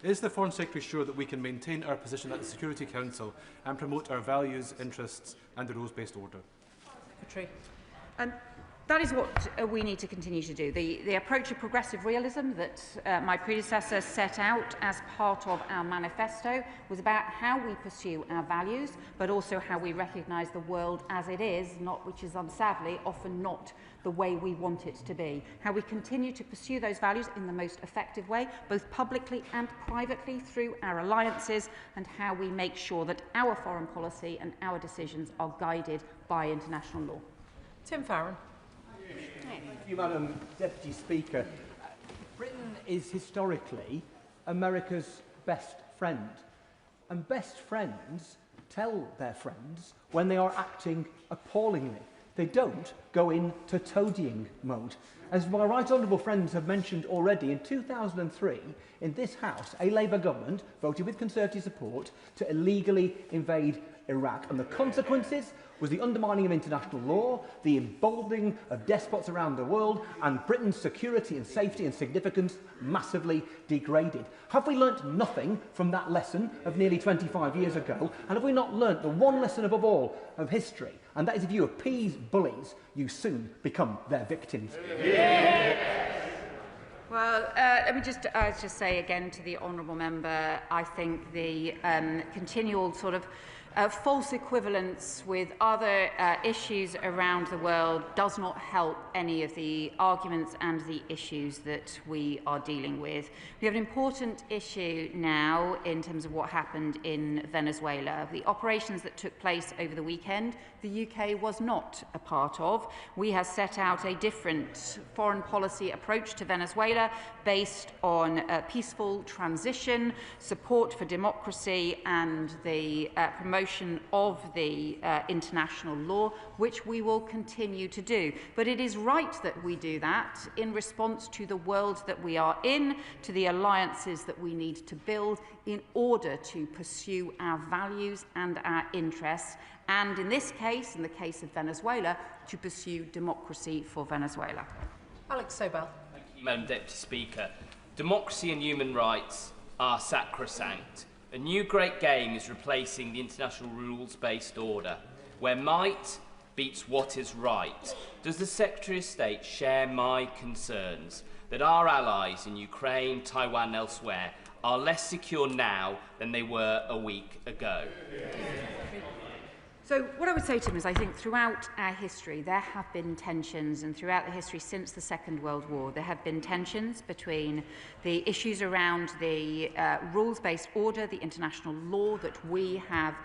Is the Foreign Secretary sure that we can maintain our position at the Security Council and promote our values, interests and the rules-based order? Secretary. That is what we need to continue to do. The approach of progressive realism that my predecessor set out as part of our manifesto was about how we pursue our values, but also how we recognise the world as it is, which is sadly often not the way we want it to be. How we continue to pursue those values in the most effective way, both publicly and privately through our alliances, and how we make sure that our foreign policy and our decisions are guided by international law. Tim Farron. Thank you, Madam Deputy Speaker. Britain is historically America's best friend, and best friends tell their friends when they are acting appallingly. They don't go into toadying mode. As my right honourable friends have mentioned already, in 2003, in this House, a Labour government voted with Conservative support to illegally invade Iraq. And the consequences was the undermining of international law, the emboldening of despots around the world, and Britain's security and safety and significance massively degraded. Have we learnt nothing from that lesson of nearly 25 years ago? And have we not learnt the one lesson above all of history? And that is, if you appease bullies, you soon become their victims. Well, let me just say again to the honourable member, I think the continual sort of false equivalence with other issues around the world does not help any of the arguments and the issues that we are dealing with. We have an important issue now in terms of what happened in Venezuela. The operations that took place over the weekend, the UK was not a part of. We have set out a different foreign policy approach to Venezuela based on peaceful transition, support for democracy and the promotion of the international law, which we will continue to do. But it is right that we do that in response to the world that we are in, to the alliances that we need to build in order to pursue our values and our interests, and in this case, in the case of Venezuela, to pursue democracy for Venezuela. Alex Sobel. Thank you, Madam Deputy Speaker. Democracy and human rights are sacrosanct. A new great game is replacing the international rules-based order, where might beats what is right. Does the Secretary of State share my concerns that our allies in Ukraine, Taiwan and elsewhere are less secure now than they were a week ago? So what I would say to him is I think throughout our history there have been tensions, and throughout the history since the Second World War there have been tensions between the issues around the rules-based order, the international law that we have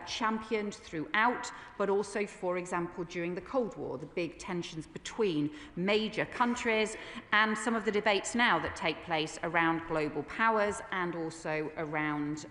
championed throughout, but also, for example, during the Cold War, the big tensions between major countries, and some of the debates now that take place around global powers and also around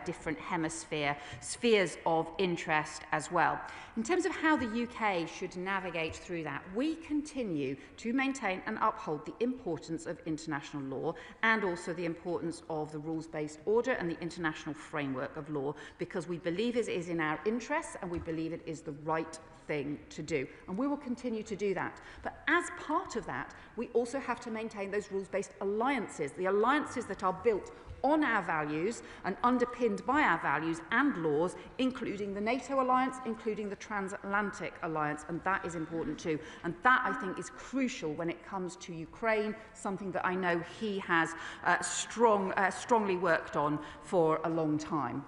different spheres of interest as well. In terms of how the UK should navigate through that, we continue to maintain and uphold the importance of international law and also the importance of the rules-based order and the international framework of law, because we believe it is in our interests and we believe it is the right thing to do. And we will continue to do that. But as part of that, we also have to maintain those rules-based alliances, the alliances that are built on our values and underpinned by our values and laws, including the NATO alliance, including the transatlantic alliance, and that is important too. And that, I think, is crucial when it comes to Ukraine, something that I know he has strongly worked on for a long time.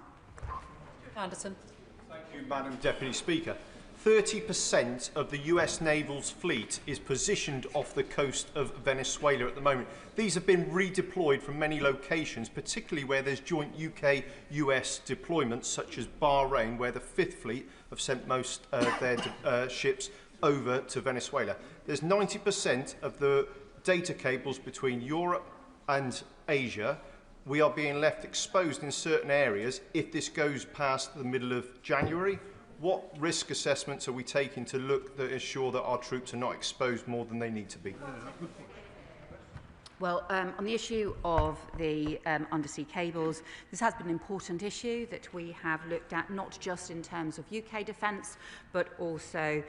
Anderson. Thank you, Madam Deputy Speaker. 30% of the US naval's fleet is positioned off the coast of Venezuela at the moment. These have been redeployed from many locations, particularly where there's joint UK-US deployments, such as Bahrain, where the Fifth Fleet have sent most of their ships over to Venezuela. There's 90% of the data cables between Europe and Asia. We are being left exposed in certain areas if this goes past the middle of January. What risk assessments are we taking to ensure that our troops are not exposed more than they need to be? Well, on the issue of the undersea cables, this has been an important issue that we have looked at, not just in terms of UK defence, but also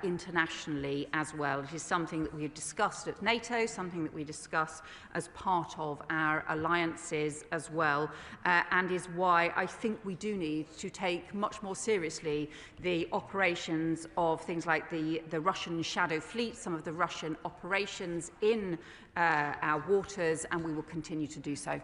internationally as well. It is something that we have discussed at NATO, something that we discuss as part of our alliances as well, and is why I think we do need to take much more seriously the operations of things like the Russian shadow fleet, some of the Russian operations in our waters, and we will continue to do so.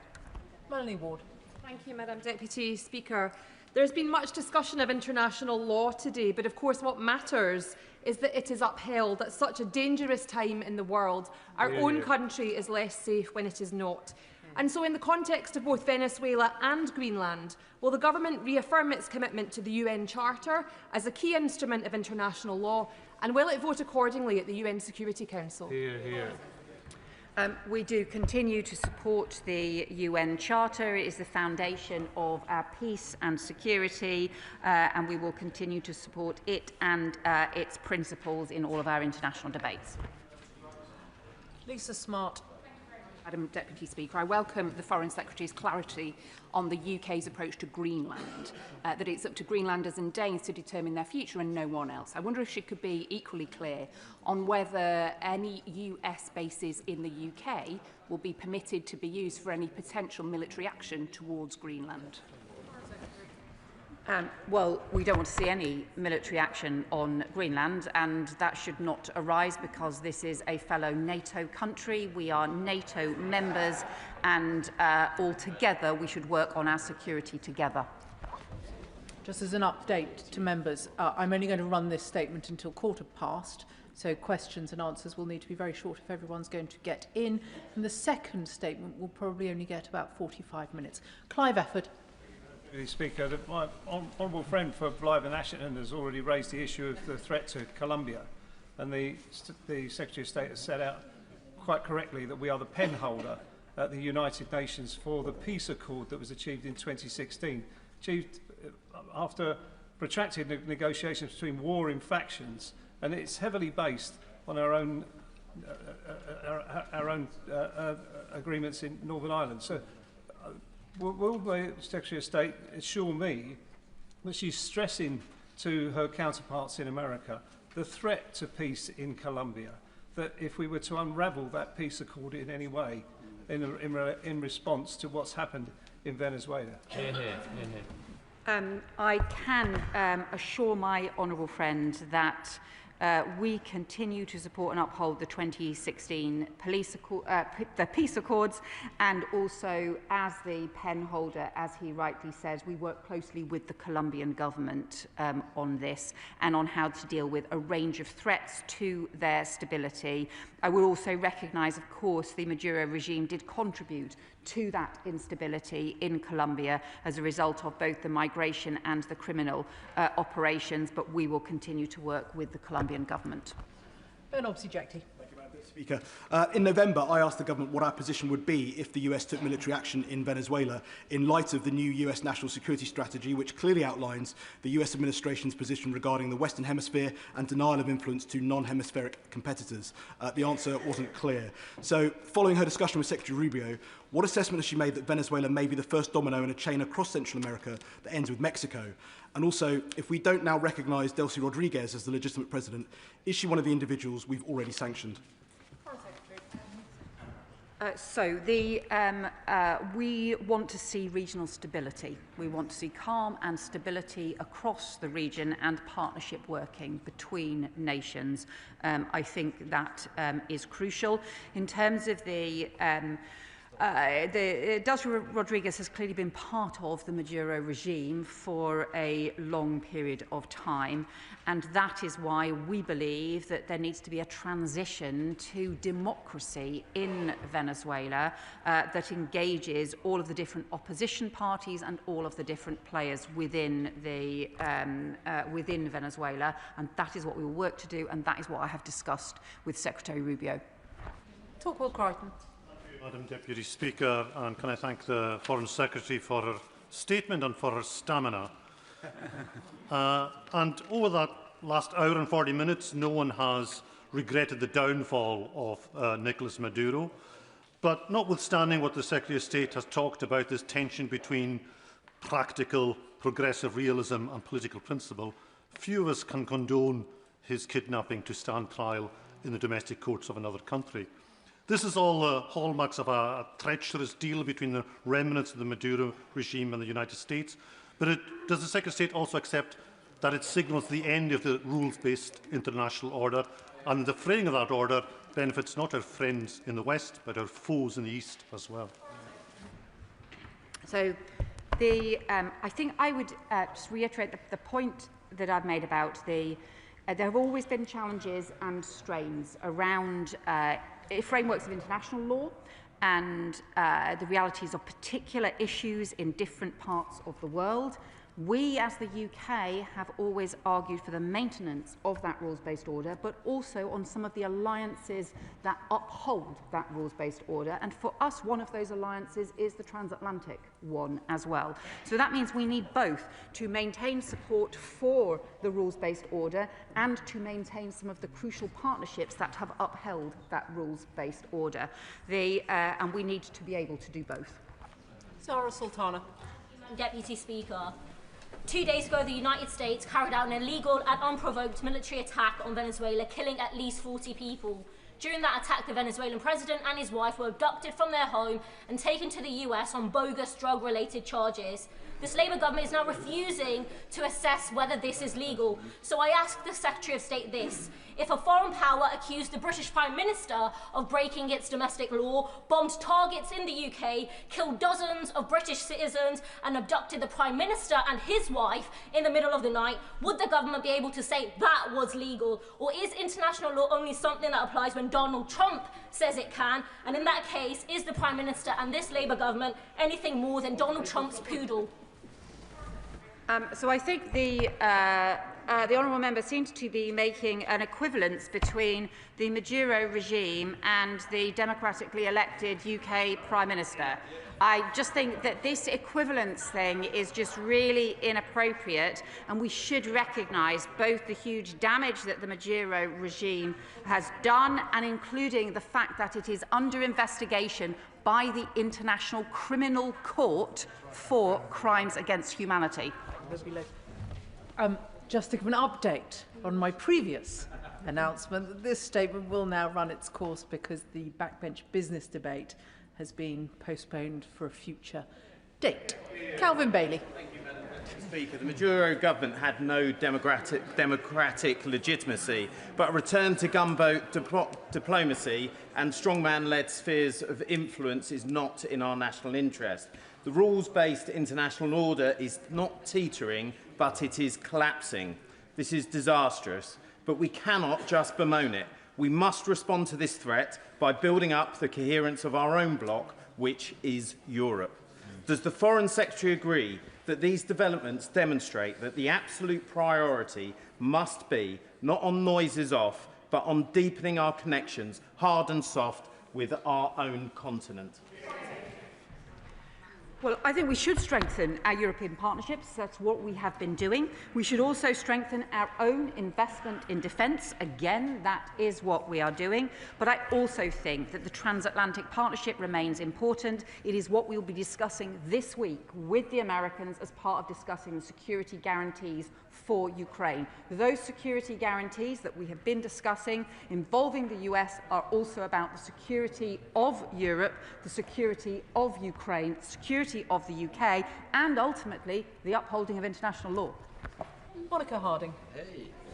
Melanie Ward. Thank you, Madam Deputy Speaker. There's been much discussion of international law today, but of course what matters is that it is upheld at such a dangerous time in the world. Our own country is less safe when it is not. And so in the context of both Venezuela and Greenland, will the government reaffirm its commitment to the UN Charter as a key instrument of international law, and will it vote accordingly at the UN Security Council? Hear, hear. We do continue to support the UN Charter. It is the foundation of our peace and security, and we will continue to support it and its principles in all of our international debates. Lisa Smart. Madam Deputy Speaker, I welcome the Foreign Secretary's clarity on the UK's approach to Greenland, that it's up to Greenlanders and Danes to determine their future and no one else. I wonder if she could be equally clear on whether any US bases in the UK will be permitted to be used for any potential military action towards Greenland. Well, we don't want to see any military action on Greenland, and that should not arise because this is a fellow NATO country. We are NATO members, and all together we should work on our security together. Just as an update to members, I'm only going to run this statement until 15:15, so questions and answers will need to be very short if everyone's going to get in. And the second statement will probably only get about 45 minutes. Clive Efford. Speaker, my honourable friend for Blythe and Ashton has already raised the issue of the threat to Colombia, and the Secretary of State has set out quite correctly that we are the pen holder at the United Nations for the peace accord that was achieved in 2016, achieved after protracted negotiations between warring factions, and it's heavily based on our own agreements in Northern Ireland. So, will the Secretary of State assure me that she's stressing to her counterparts in America the threat to peace in Colombia, that if we were to unravel that peace accord in any way in response to what's happened in Venezuela? Hear, hear, hear, hear. I can assure my honourable friend that we continue to support and uphold the 2016 the peace accords, and also as the pen holder, as he rightly says, we work closely with the Colombian government on this and on how to deal with a range of threats to their stability. I will also recognise, of course, the Maduro regime did contribute to that instability in Colombia as a result of both the migration and the criminal operations, but we will continue to work with the Colombian government. Bernard Objecti. Speaker. In November, I asked the government what our position would be if the US took military action in Venezuela in light of the new US national security strategy, which clearly outlines the US administration's position regarding the Western Hemisphere and denial of influence to non-hemispheric competitors. The answer wasn't clear. So, following her discussion with Secretary Rubio, what assessment has she made that Venezuela may be the first domino in a chain across Central America that ends with Mexico? And also, if we don't now recognise Delcy Rodriguez as the legitimate president, is she one of the individuals we've already sanctioned? We want to see regional stability. We want to see calm and stability across the region and partnership working between nations. I think that is crucial. In terms of Delcy Rodriguez has clearly been part of the Maduro regime for a long period of time, and that is why we believe that there needs to be a transition to democracy in Venezuela that engages all of the different opposition parties and all of the different players within Venezuela, and that is what we will work to do, and that is what I have discussed with Secretary Rubio. Torquil Crichton. Madam Deputy Speaker, and can I thank the Foreign Secretary for her statement and for her stamina. And over that last hour and 40 minutes, no one has regretted the downfall of Nicolas Maduro. But notwithstanding what the Secretary of State has talked about, this tension between practical, progressive realism and political principle, few of us can condone his kidnapping to stand trial in the domestic courts of another country. This is all the hallmarks of a treacherous deal between the remnants of the Maduro regime and the United States. But does the Secretary of State also accept that it signals the end of the rules-based international order, and the fraying of that order benefits not our friends in the West, but our foes in the East as well? So, I think I would just reiterate the point that I've made about there have always been challenges and strains around frameworks of international law and the realities of particular issues in different parts of the world. We, as the UK, have always argued for the maintenance of that rules-based order, but also on some of the alliances that uphold that rules-based order. And for us, one of those alliances is the transatlantic one as well. So that means we need both to maintain support for the rules-based order and to maintain some of the crucial partnerships that have upheld that rules-based order. And we need to be able to do both. Sarah Sultana. Deputy Speaker. 2 days ago, the United States carried out an illegal and unprovoked military attack on Venezuela, killing at least 40 people. During that attack, the Venezuelan president and his wife were abducted from their home and taken to the US on bogus drug-related charges. This Labour government is now refusing to assess whether this is legal. So I ask the Secretary of State this. If a foreign power accused the British Prime Minister of breaking its domestic law, bombed targets in the UK, killed dozens of British citizens and abducted the Prime Minister and his wife in the middle of the night, would the government be able to say that was legal? Or is international law only something that applies when Donald Trump says it can? And in that case, is the Prime Minister and this Labour government anything more than Donald Trump's poodle? So I think the honourable member seems to be making an equivalence between the Maduro regime and the democratically elected UK Prime Minister. I just think that this equivalence thing is just really inappropriate, and we should recognise both the huge damage that the Maduro regime has done, and including the fact that it is under investigation by the International Criminal Court for crimes against humanity. Just to give an update on my previous announcement that this statement will now run its course because the backbench business debate has been postponed for a future date. Calvin Bailey. Speaker, the Maduro government had no democratic legitimacy, but a return to gunboat diplomacy and strongman-led spheres of influence is not in our national interest. The rules-based international order is not teetering, but it is collapsing. This is disastrous, but we cannot just bemoan it. We must respond to this threat by building up the coherence of our own bloc, which is Europe. Does the Foreign Secretary agree that these developments demonstrate that the absolute priority must be not on noises off, but on deepening our connections, hard and soft, with our own continent? Well, I think we should strengthen our European partnerships. That's what we have been doing. We should also strengthen our own investment in defence. Again, that is what we are doing. But I also think that the transatlantic partnership remains important. It is what we will be discussing this week with the Americans as part of discussing the security guarantees for Ukraine. Those security guarantees that we have been discussing involving the US are also about the security of Europe, the security of Ukraine, security of the UK, and ultimately the upholding of international law. Monica Harding.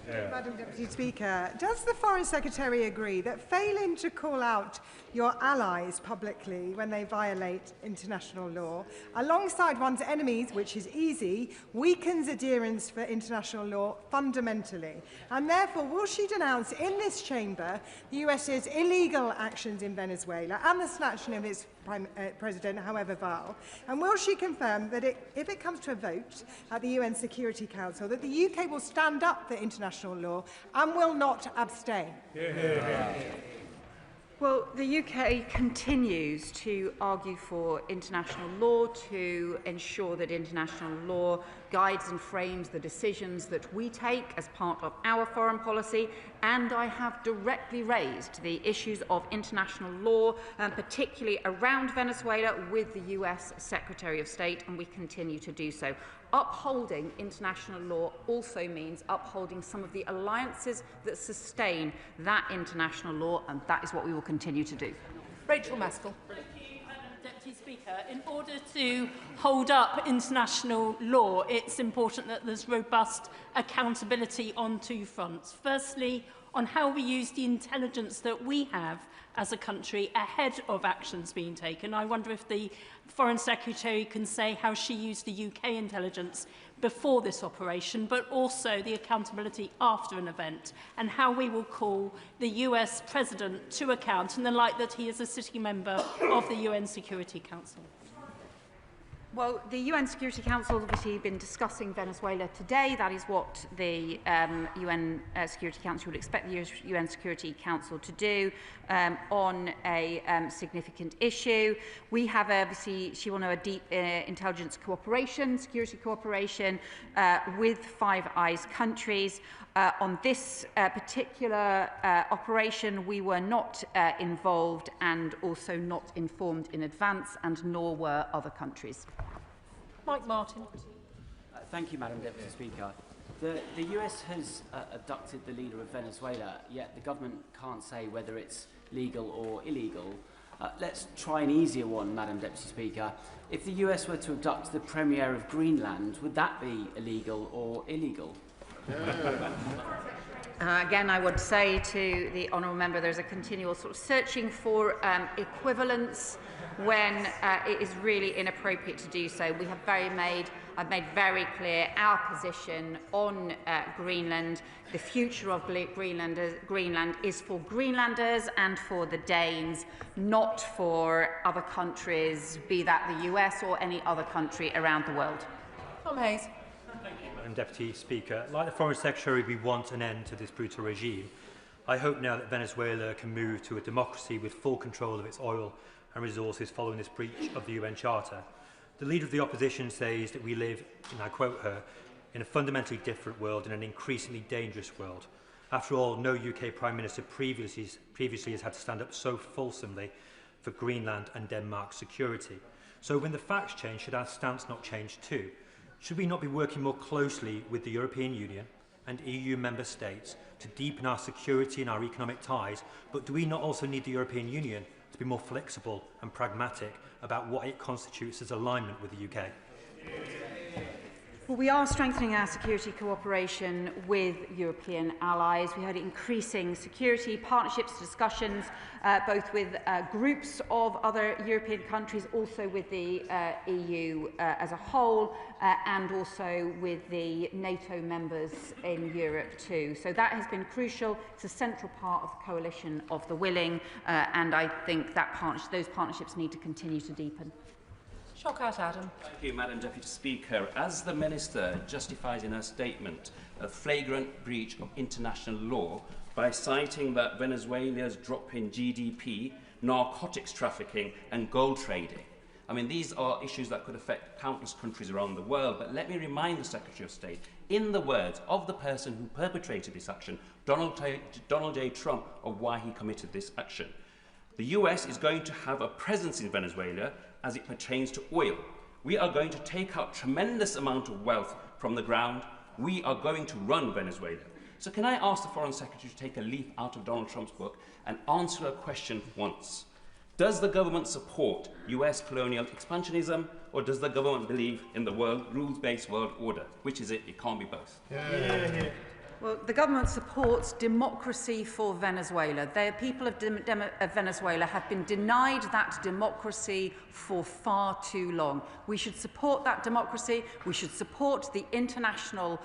Madam Deputy Speaker, does the Foreign Secretary agree that failing to call out your allies publicly when they violate international law, alongside one's enemies, which is easy, weakens adherence for international law fundamentally? And therefore, will she denounce in this chamber the US's illegal actions in Venezuela and the snatching of its President, however vile? And will she confirm that if it comes to a vote at the UN Security Council, that the UK will stand up for international law and will not abstain? Well, the UK continues to argue for international law, to ensure that international law guides and frames the decisions that we take as part of our foreign policy, and I have directly raised the issues of international law, particularly around Venezuela, with the US Secretary of State, and we continue to do so. Upholding international law also means upholding some of the alliances that sustain that international law, and that is what we will continue to do. Rachel Maskell. Deputy Speaker, in order to hold up international law, it's important that there's robust accountability on two fronts. Firstly, on how we use the intelligence that we have as a country ahead of actions being taken. I wonder if the Foreign Secretary can say how she used the UK intelligence before this operation, but also the accountability after an event, and how we will call the US President to account in the light that he is a sitting member of the UN Security Council. Well, the UN Security Council has obviously been discussing Venezuela today. That is what the UN Security Council would expect the UN Security Council to do on a significant issue. We have, obviously, she will know, a deep intelligence cooperation, security cooperation with Five Eyes countries. On this particular operation, we were not involved and also not informed in advance, and nor were other countries. Mike Martin. Thank you, Madam Deputy Speaker. The US has abducted the leader of Venezuela, yet the government can't say whether it's legal or illegal. Let's try an easier one, Madam Deputy Speaker. If the US were to abduct the Premier of Greenland, would that be illegal or illegal? Again, I would say to the honourable member, there's a continual sort of searching for equivalence when it is really inappropriate to do so. We have I've made very clear our position on Greenland. The future of Greenland is for Greenlanders and for the Danes, not for other countries, be that the US or any other country around the world. Tom Hayes. Madam Deputy Speaker, like the Foreign Secretary, we want an end to this brutal regime. I hope now that Venezuela can move to a democracy with full control of its oil and resources following this breach of the UN Charter. The Leader of the Opposition says that we live, and I quote her, in a fundamentally different world, in an increasingly dangerous world. After all, no UK Prime Minister previously has had to stand up so fulsomely for Greenland and Denmark's security. So when the facts change, should our stance not change too? Should we not be working more closely with the European Union and EU member states to deepen our security and our economic ties? But do we not also need the European Union to be more flexible and pragmatic about what it constitutes as alignment with the UK? Well, we are strengthening our security cooperation with European allies. We had increasing security partnerships, discussions, both with groups of other European countries, also with the EU as a whole, and also with the NATO members in Europe too. So that has been crucial. It's a central part of the coalition of the willing, and I think that those partnerships need to continue to deepen. Shockout Adam. Thank you, Madam Deputy Speaker. As the Minister justifies in her statement a flagrant breach of international law by citing that Venezuela's drop in GDP, narcotics trafficking and gold trading. I mean, these are issues that could affect countless countries around the world, but let me remind the Secretary of State, in the words of the person who perpetrated this action, Donald J. Trump, of why he committed this action. The US is going to have a presence in Venezuela as it pertains to oil. We are going to take out tremendous amount of wealth from the ground. We are going to run Venezuela. So can I ask the Foreign Secretary to take a leaf out of Donald Trump's book and answer a question once? Does the government support US colonial expansionism, or does the government believe in the rules-based world order? Which is it? It can't be both. Yeah. Well, the government supports democracy for Venezuela. The people of Venezuela have been denied that democracy for far too long. We should support that democracy. We should support the international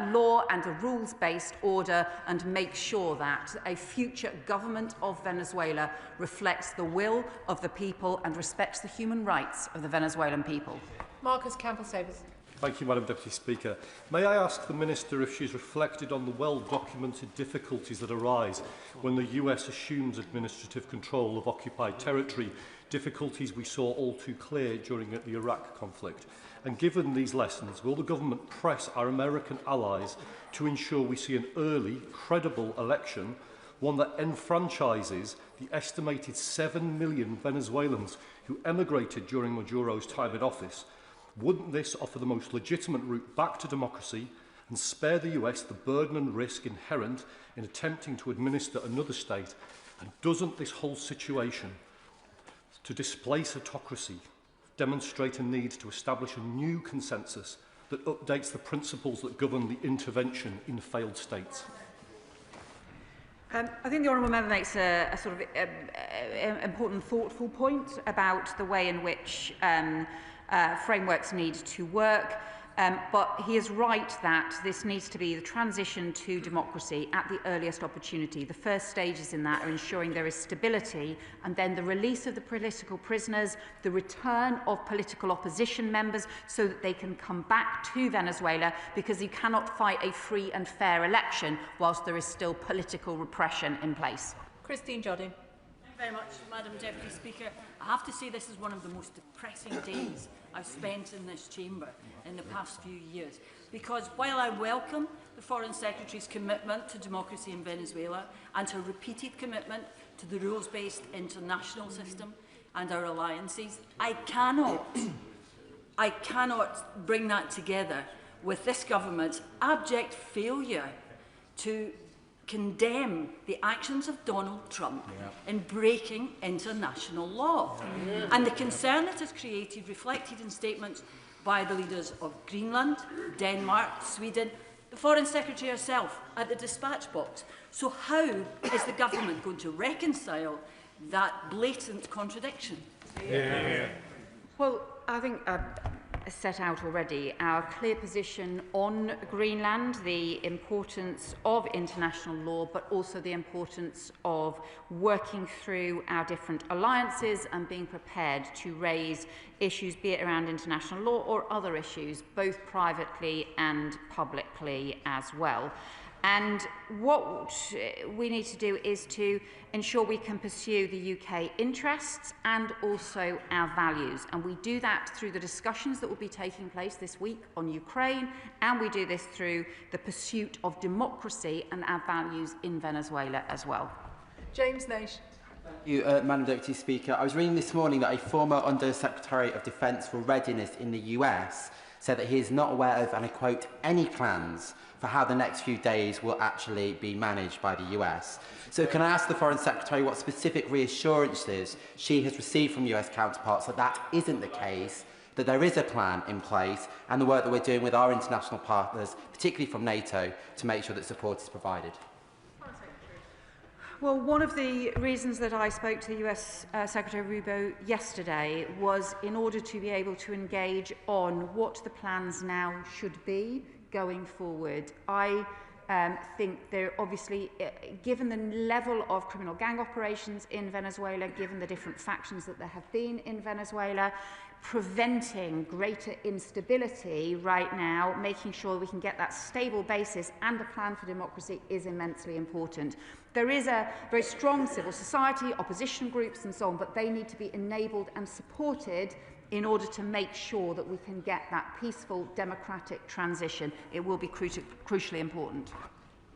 law and a rules-based order, and make sure that a future government of Venezuela reflects the will of the people and respects the human rights of the Venezuelan people. Marcus Campbell-Savers. Thank you, Madam Deputy Speaker. May I ask the Minister if she's reflected on the well-documented difficulties that arise when the US assumes administrative control of occupied territory, difficulties we saw all too clear during the Iraq conflict? And given these lessons, will the government press our American allies to ensure we see an early, credible election, one that enfranchises the estimated 7 million Venezuelans who emigrated during Maduro's time in office? Wouldn't this offer the most legitimate route back to democracy and spare the US the burden and risk inherent in attempting to administer another state? And doesn't this whole situation to displace autocracy demonstrate a need to establish a new consensus that updates the principles that govern the intervention in failed states? I think the honourable member makes a sort of important, thoughtful point about the way in which frameworks need to work. But he is right that this needs to be the transition to democracy at the earliest opportunity. The first stages in that are ensuring there is stability, and then the release of the political prisoners, the return of political opposition members so that they can come back to Venezuela, because you cannot fight a free and fair election whilst there is still political repression in place. Christine Jodin. Thank you very much, Madam Deputy Speaker. I have to say this is one of the most depressing days I've spent in this chamber in the past few years, because while I welcome the Foreign Secretary's commitment to democracy in Venezuela and her repeated commitment to the rules-based international system and our alliances, I cannot bring that together with this government's abject failure to condemn the actions of Donald Trump in breaking international law. And the concern it has created, reflected in statements by the leaders of Greenland, Denmark, Sweden, the Foreign Secretary herself at the dispatch box. So how is the government going to reconcile that blatant contradiction? Well, I think set out already our clear position on Greenland, the importance of international law, but also the importance of working through our different alliances and being prepared to raise issues, be it around international law or other issues, both privately and publicly as well. And what we need to do is to ensure we can pursue the UK interests and also our values. And we do that through the discussions that will be taking place this week on Ukraine, and we do this through the pursuit of democracy and our values in Venezuela as well. James Naish. Thank you, Madam Deputy Speaker. I was reading this morning that a former Under-Secretary of Defence for Readiness in the US said that he is not aware of, and I quote, any plans for how the next few days will actually be managed by the US. So can I ask the Foreign Secretary what specific reassurances she has received from US counterparts that that isn't the case, that there is a plan in place, and the work that we're doing with our international partners, particularly from NATO, to make sure that support is provided? Well, one of the reasons that I spoke to the US Secretary Rubio yesterday was in order to be able to engage on what the plans now should be going forward. I think there obviously, given the level of criminal gang operations in Venezuela, given the different factions that there have been in Venezuela, preventing greater instability right now, making sure we can get that stable basis and a plan for democracy is immensely important. There is a very strong civil society, opposition groups and so on, but they need to be enabled and supported in order to make sure that we can get that peaceful democratic transition. It will be crucially important.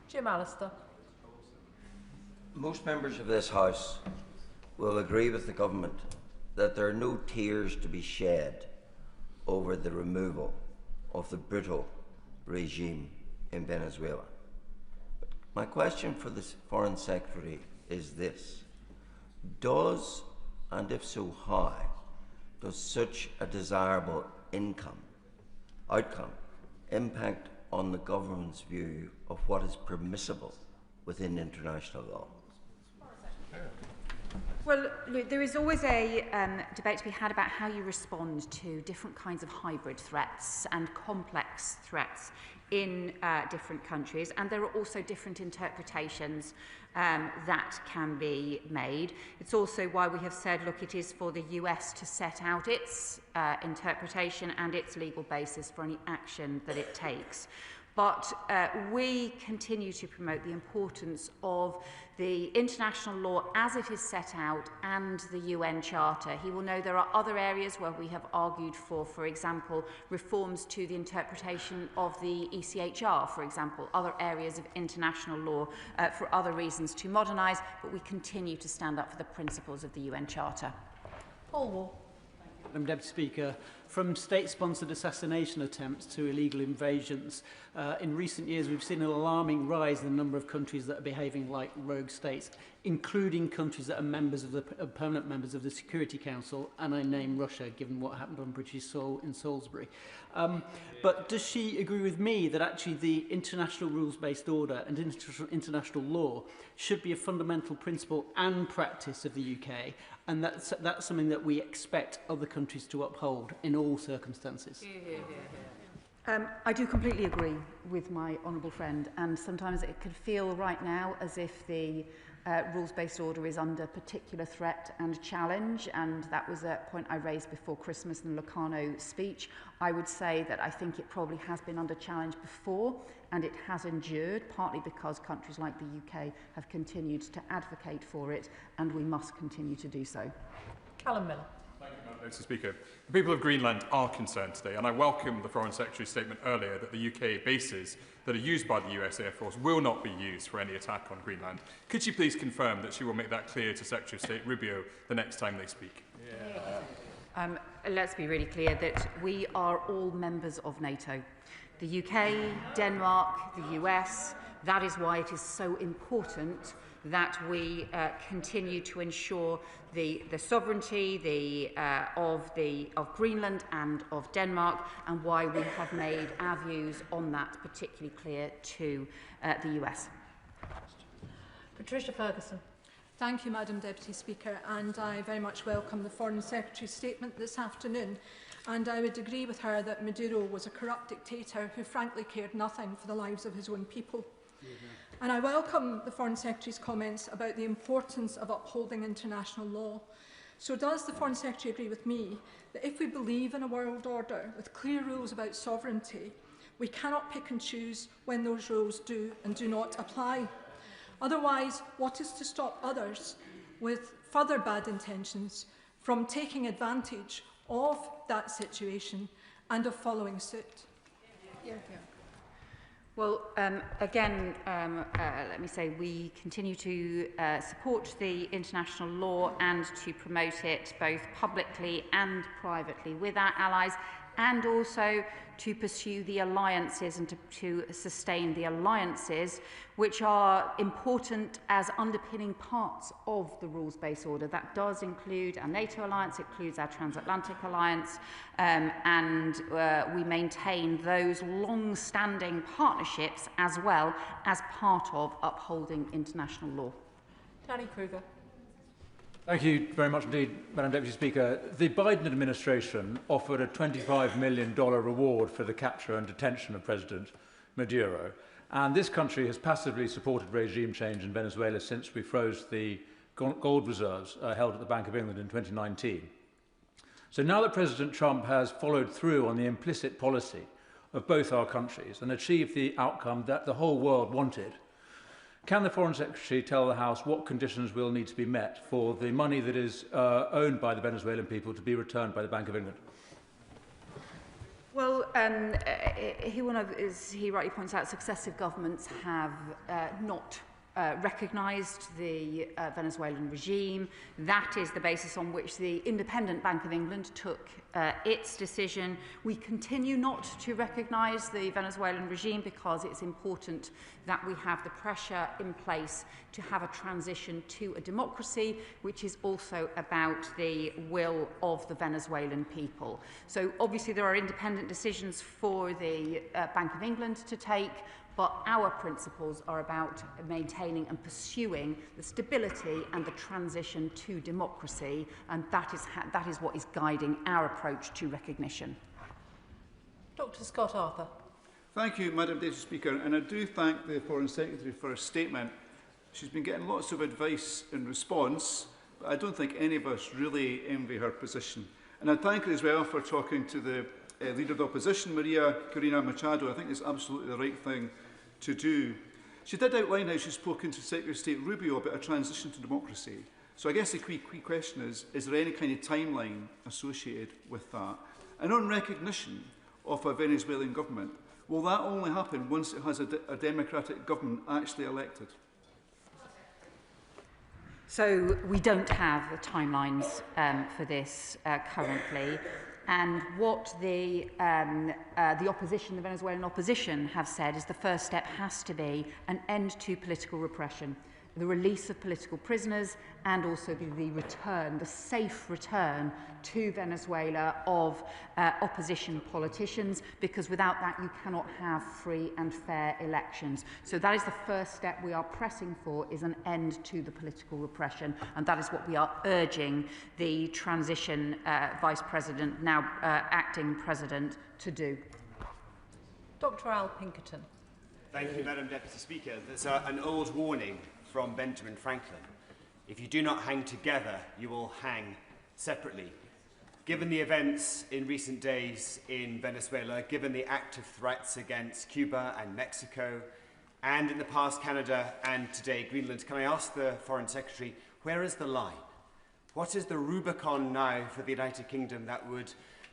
Jim Allister. Most members of this House will agree with the government that there are no tears to be shed over the removal of the brutal regime in Venezuela. But my question for the Foreign Secretary is this: does, and if so how, does such a desirable outcome impact on the government's view of what is permissible within international law? Well, look, there is always a debate to be had about how you respond to different kinds of hybrid threats and complex threats in different countries, and there are also different interpretations that can be made. It's also why we have said, look, it is for the US to set out its interpretation and its legal basis for any action that it takes. But we continue to promote the importance of the international law as it is set out and the UN Charter. He will know there are other areas where we have argued for example, reforms to the interpretation of the ECHR, for example, other areas of international law for other reasons to modernise, but we continue to stand up for the principles of the UN Charter. Paul Wall. Madam Deputy Speaker, from state-sponsored assassination attempts to illegal invasions, in recent years we've seen an alarming rise in the number of countries that are behaving like rogue states, including countries that are members of the permanent members of the Security Council, and I name Russia, given what happened on British soil in Salisbury. But does she agree with me that actually the international rules-based order and international law should be a fundamental principle and practice of the UK, and that's something that we expect other countries to uphold in all circumstances? I do completely agree with my honourable friend, and sometimes it could feel right now as if the rules-based order is under particular threat and challenge, and that was a point I raised before Christmas in the Locarno speech. I would say that I think it probably has been under challenge before, and it has endured, partly because countries like the UK have continued to advocate for it, and we must continue to do so. Callum Miller. Thank you, Madam Speaker. The people of Greenland are concerned today, and I welcome the Foreign Secretary's statement earlier that the UK bases that are used by the US Air Force will not be used for any attack on Greenland. Could she please confirm that she will make that clear to Secretary of State Rubio the next time they speak? Let's be really clear that we are all members of NATO. The UK, Denmark, the US. That is why it is so important that we continue to ensure the sovereignty of Greenland and of Denmark, and why we have made our views on that particularly clear to the US. Patricia Ferguson. Thank you, Madam Deputy Speaker, and I very much welcome the Foreign Secretary's statement this afternoon. And I would agree with her that Maduro was a corrupt dictator who frankly cared nothing for the lives of his own people. And I welcome the Foreign Secretary's comments about the importance of upholding international law. So does the Foreign Secretary agree with me that if we believe in a world order with clear rules about sovereignty, we cannot pick and choose when those rules do and do not apply? Otherwise, what is to stop others with further bad intentions from taking advantage of that situation and of following suit? Well, again, let me say we continue to support the international law and to promote it both publicly and privately with our allies, and also to pursue the alliances and to sustain the alliances which are important as underpinning parts of the rules-based order. That does include our NATO alliance, it includes our transatlantic alliance, and we maintain those long-standing partnerships as well as part of upholding international law. Danny Kruger. Thank you very much indeed, Madam Deputy Speaker. The Biden administration offered a $25 million reward for the capture and detention of President Maduro. And this country has passively supported regime change in Venezuela since we froze the gold reserves held at the Bank of England in 2019. So now that President Trump has followed through on the implicit policy of both our countries and achieved the outcome that the whole world wanted, can the Foreign Secretary tell the House what conditions will need to be met for the money that is owned by the Venezuelan people to be returned by the Bank of England? Well, as he rightly points out, successive governments have not recognised the Venezuelan regime. That is the basis on which the independent Bank of England took its decision. We continue not to recognise the Venezuelan regime because it's important that we have the pressure in place to have a transition to a democracy, which is also about the will of the Venezuelan people. So obviously there are independent decisions for the Bank of England to take, but our principles are about maintaining and pursuing the stability and the transition to democracy, and that is what is guiding our approach to recognition. Dr. Scott Arthur. Thank you, Madam Deputy Speaker, and I do thank the Foreign Secretary for her statement. She's been getting lots of advice in response, but I don't think any of us really envy her position. And I thank her as well for talking to the Leader of the Opposition, Maria Corina Machado. I think it's absolutely the right thing to do. She did outline how she's spoken to Secretary of State Rubio about a transition to democracy. So I guess the key question is there any kind of timeline associated with that? And on recognition of a Venezuelan government, will that only happen once it has a democratic government actually elected? So we don't have the timelines for this currently. And what the opposition, the Venezuelan opposition, have said is the first step has to be an end to political repression, the release of political prisoners, and also the return, the safe return to Venezuela of opposition politicians, because without that you cannot have free and fair elections. So that is the first step we are pressing for, is an end to the political repression, and that is what we are urging the transition Vice President, now acting President, to do. Dr. Al Pinkerton. Thank you, Madam Deputy Speaker. There's an old warning from Benjamin Franklin. If you do not hang together, you will hang separately. Given the events in recent days in Venezuela, given the active threats against Cuba and Mexico, and in the past Canada and today Greenland, can I ask the Foreign Secretary, where is the line? What is the Rubicon now for the United Kingdom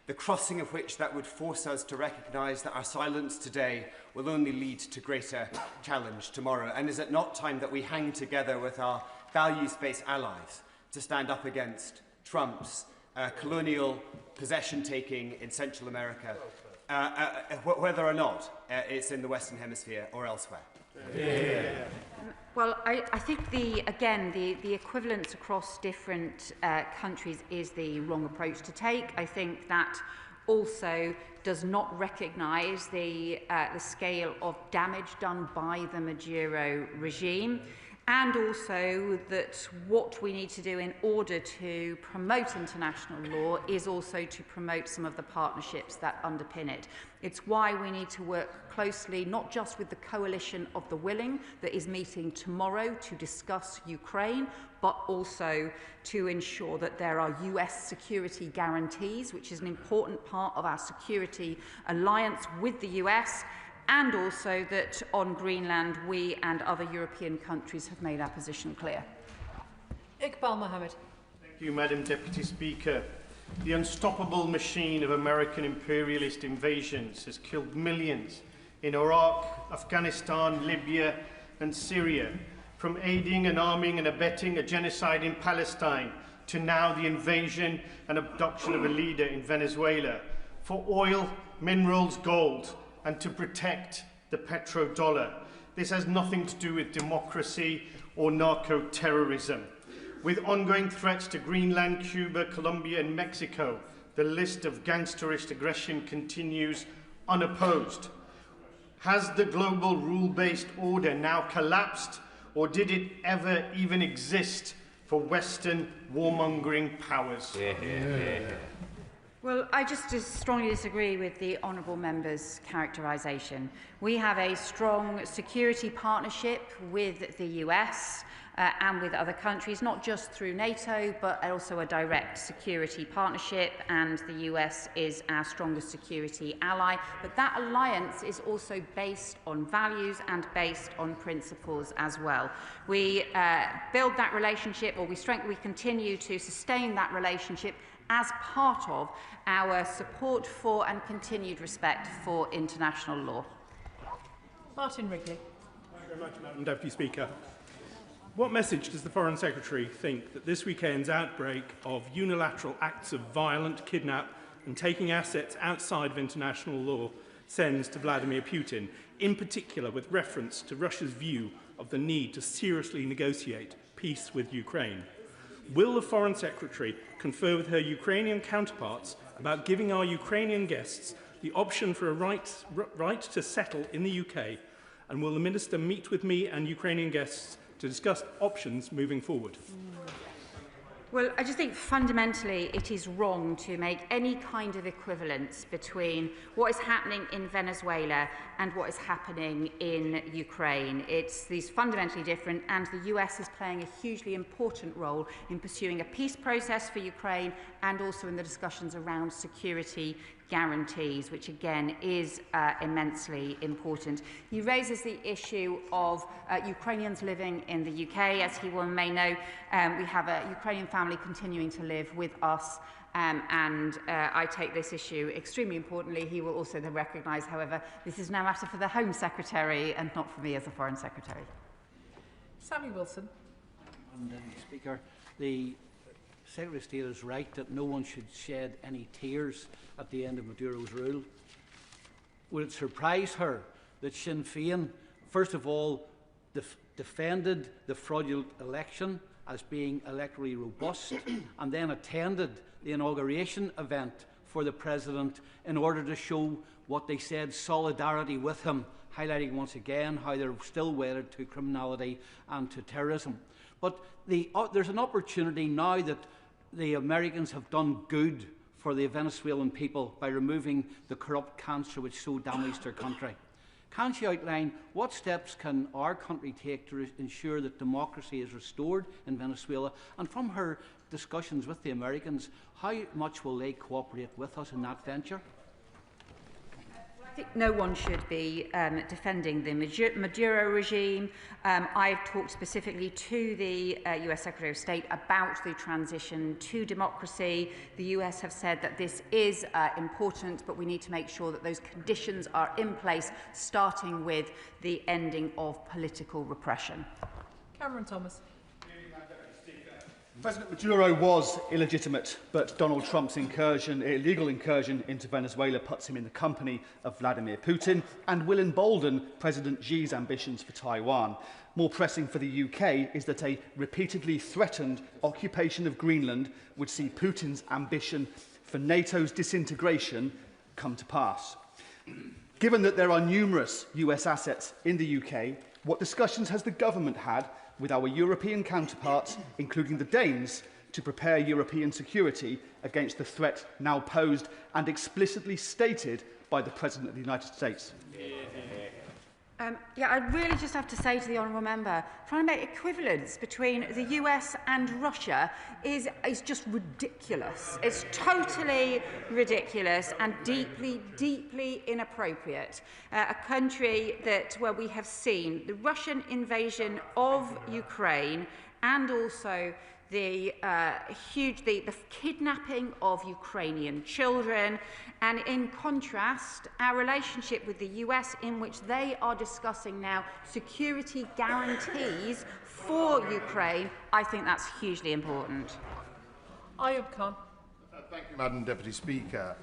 the crossing of which that would force us to recognise that our silence today will only lead to greater challenge tomorrow? And is it not time that we hang together with our values-based allies to stand up against Trump's colonial possession-taking in Central America, whether or not it's in the Western Hemisphere or elsewhere? Yeah. Well, I think, the equivalence across different countries is the wrong approach to take. I think that also does not recognise the scale of damage done by the Maduro regime, and also that what we need to do in order to promote international law is also to promote some of the partnerships that underpin it. It's why we need to work closely, not just with the coalition of the willing that is meeting tomorrow to discuss Ukraine, but also to ensure that there are US security guarantees, which is an important part of our security alliance with the US, and also that on Greenland we and other European countries have made our position clear. Iqbal Mohammed. Thank you, Madam Deputy Speaker. The unstoppable machine of American imperialist invasions has killed millions in Iraq, Afghanistan, Libya and Syria, from aiding and arming and abetting a genocide in Palestine to now the invasion and abduction of a leader in Venezuela for oil, minerals, gold, and to protect the petrodollar. This has nothing to do with democracy or narco-terrorism. With ongoing threats to Greenland, Cuba, Colombia and Mexico, the list of gangsterish aggression continues unopposed. Has the global rule-based order now collapsed, or did it ever even exist for Western warmongering powers? Well, I just strongly disagree with the honourable member's characterisation. We have a strong security partnership with the US and with other countries, not just through NATO, but also a direct security partnership, and the US is our strongest security ally. But that alliance is also based on values and based on principles as well. We build that relationship, or we continue to sustain that relationship as part of our support for and continued respect for international law. Martin Wrigley. Thank you very much, Madam Deputy Speaker. What message does the Foreign Secretary think that this weekend's outbreak of unilateral acts of violent kidnap and taking assets outside of international law sends to Vladimir Putin, in particular with reference to Russia's view of the need to seriously negotiate peace with Ukraine? Will the Foreign Secretary confer with her Ukrainian counterparts about giving our Ukrainian guests the option for a right to settle in the UK? And will the Minister meet with me and Ukrainian guests to discuss options moving forward? Well, I just think fundamentally it is wrong to make any kind of equivalence between what is happening in Venezuela and what is happening in Ukraine. These fundamentally different, and the US is playing a hugely important role in pursuing a peace process for Ukraine and also in the discussions around security guarantees, which again is immensely important. He raises the issue of Ukrainians living in the UK. As he well may know, we have a Ukrainian family continuing to live with us, and I take this issue extremely importantly. He will also then recognise, however, this is now a matter for the Home Secretary and not for me as the Foreign Secretary. Sammy Wilson. Speaker, the Secretary of State is right that no one should shed any tears at the end of Maduro's rule. Would it surprise her that Sinn Féin, first of all, defended the fraudulent election as being electorally robust and then attended the inauguration event for the President in order to show what they said, solidarity with him, highlighting once again how they're still wedded to criminality and to terrorism. But there's an opportunity now that the Americans have done good for the Venezuelan people by removing the corrupt cancer which so damaged their country. Can she outline what steps can our country take to ensure that democracy is restored in Venezuela? And from her discussions with the Americans, how much will they cooperate with us in that venture? I think no one should be defending the Maduro regime. I've talked specifically to the US Secretary of State about the transition to democracy. The US have said that this is important, but we need to make sure that those conditions are in place, starting with the ending of political repression. Cameron Thomas. President Maduro was illegitimate, but Donald Trump's illegal incursion into Venezuela puts him in the company of Vladimir Putin and will embolden President Xi's ambitions for Taiwan. More pressing for the UK is that a repeatedly threatened occupation of Greenland would see Putin's ambition for NATO's disintegration come to pass. Given that there are numerous US assets in the UK, what discussions has the government had with our European counterparts, including the Danes, to prepare European security against the threat now posed and explicitly stated by the President of the United States? I really just have to say to the honourable member, trying to make equivalence between the US and Russia is just ridiculous. It's totally ridiculous and deeply, deeply inappropriate. A country where we have seen the Russian invasion of Ukraine and also the kidnapping of Ukrainian children, and in contrast, our relationship with the US, in which they are discussing now security guarantees for Ukraine. I think that's hugely important. Ayub Khan. Thank you, Madam Deputy Speaker.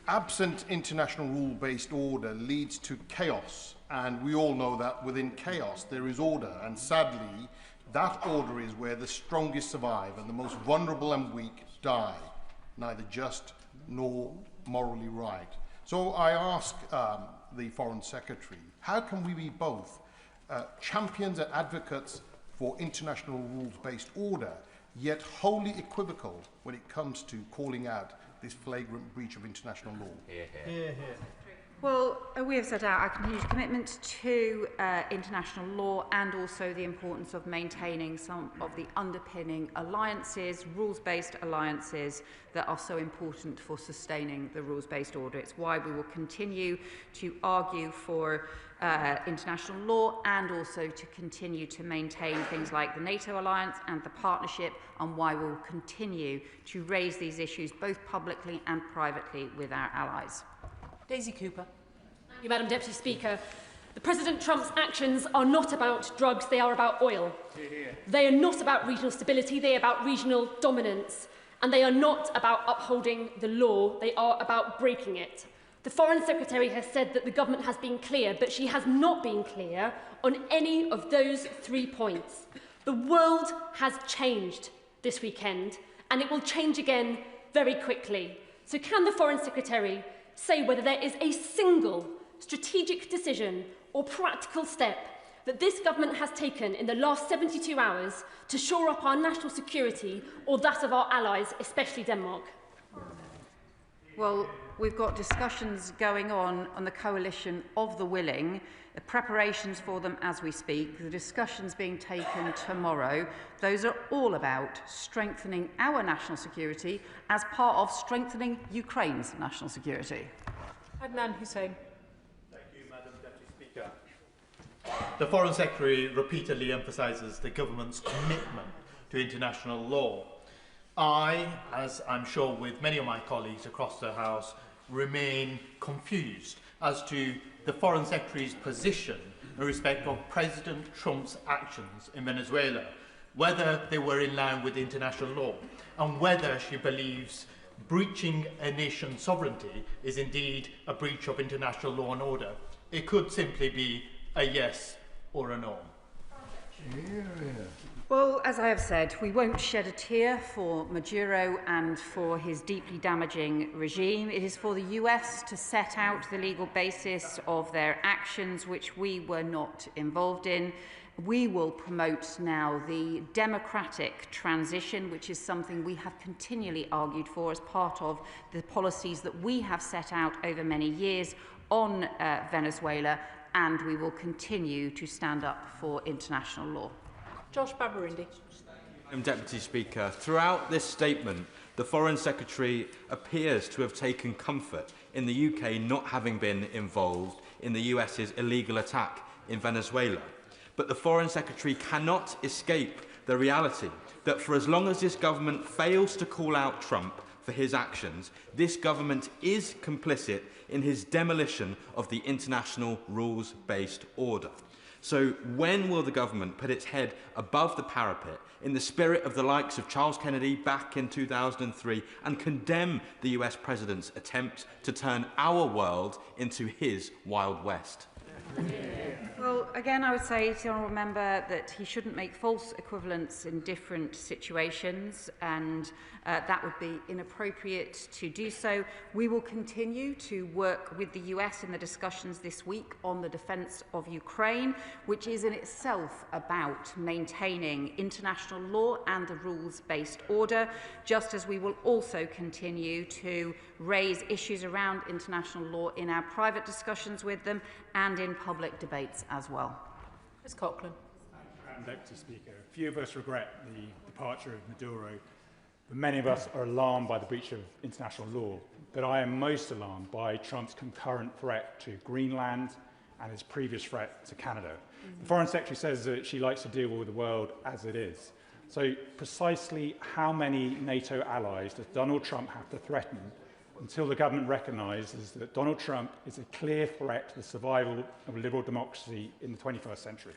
Absent international rule-based order leads to chaos, and we all know that within chaos there is order, and sadly, that order is where the strongest survive and the most vulnerable and weak die, neither just nor morally right. So I ask the Foreign Secretary, how can we be both champions and advocates for international rules-based order, yet wholly equivocal when it comes to calling out this flagrant breach of international law? Hear, hear. Well, we have set out our continued commitment to international law and also the importance of maintaining some of the underpinning alliances, rules-based alliances that are so important for sustaining the rules-based order. It's why we will continue to argue for international law and also to continue to maintain things like the NATO alliance and the partnership, and why we will continue to raise these issues both publicly and privately with our allies. Daisy Cooper. Thank you, Madam Deputy Speaker. The President Trump's actions are not about drugs, they are about oil. They are not about regional stability, they are about regional dominance. And they are not about upholding the law, they are about breaking it. The Foreign Secretary has said that the government has been clear, but she has not been clear on any of those 3 points. The world has changed this weekend, and it will change again very quickly. So can the Foreign Secretary say whether there is a single strategic decision or practical step that this government has taken in the last 72 hours to shore up our national security or that of our allies, especially Denmark? Well, we've got discussions going on the coalition of the willing, the preparations for them as we speak, the discussions being taken tomorrow. Those are all about strengthening our national security as part of strengthening Ukraine's national security. Adnan Hussain. Thank you, Madam Deputy Speaker. The Foreign Secretary repeatedly emphasises the government's commitment to international law. I, as I'm sure with many of my colleagues across the House, remain confused as to the Foreign Secretary's position in respect of President Trump's actions in Venezuela, whether they were in line with international law, and whether she believes breaching a nation's sovereignty is indeed a breach of international law and order. It could simply be a yes or a no. Well, as I have said, we won't shed a tear for Maduro and for his deeply damaging regime. It is for the US to set out the legal basis of their actions, which we were not involved in. We will promote now the democratic transition, which is something we have continually argued for as part of the policies that we have set out over many years on Venezuela, and we will continue to stand up for international law. Josh Babarindi. Madam Deputy Speaker, throughout this statement, the Foreign Secretary appears to have taken comfort in the UK not having been involved in the US's illegal attack in Venezuela. But the Foreign Secretary cannot escape the reality that for as long as this government fails to call out Trump for his actions, this government is complicit in his demolition of the international rules-based order. So when will the government put its head above the parapet in the spirit of the likes of Charles Kennedy back in 2003 and condemn the US President's attempt to turn our world into his Wild West? Well, again, I would say to the honourable member that he shouldn't make false equivalents in different situations, and that would be inappropriate to do so. We will continue to work with the US in the discussions this week on the defence of Ukraine, which is in itself about maintaining international law and the rules-based order, just as we will also continue to raise issues around international law in our private discussions with them and in public debates as well. Ms Coughlin. Madam Deputy Speaker, few of us regret the departure of Maduro, but many of us are alarmed by the breach of international law. But I am most alarmed by Trump's concurrent threat to Greenland and his previous threat to Canada. The Foreign Secretary says that she likes to deal with the world as it is. So precisely how many NATO allies does Donald Trump have to threaten until the government recognises that Donald Trump is a clear threat to the survival of liberal democracy in the 21st century?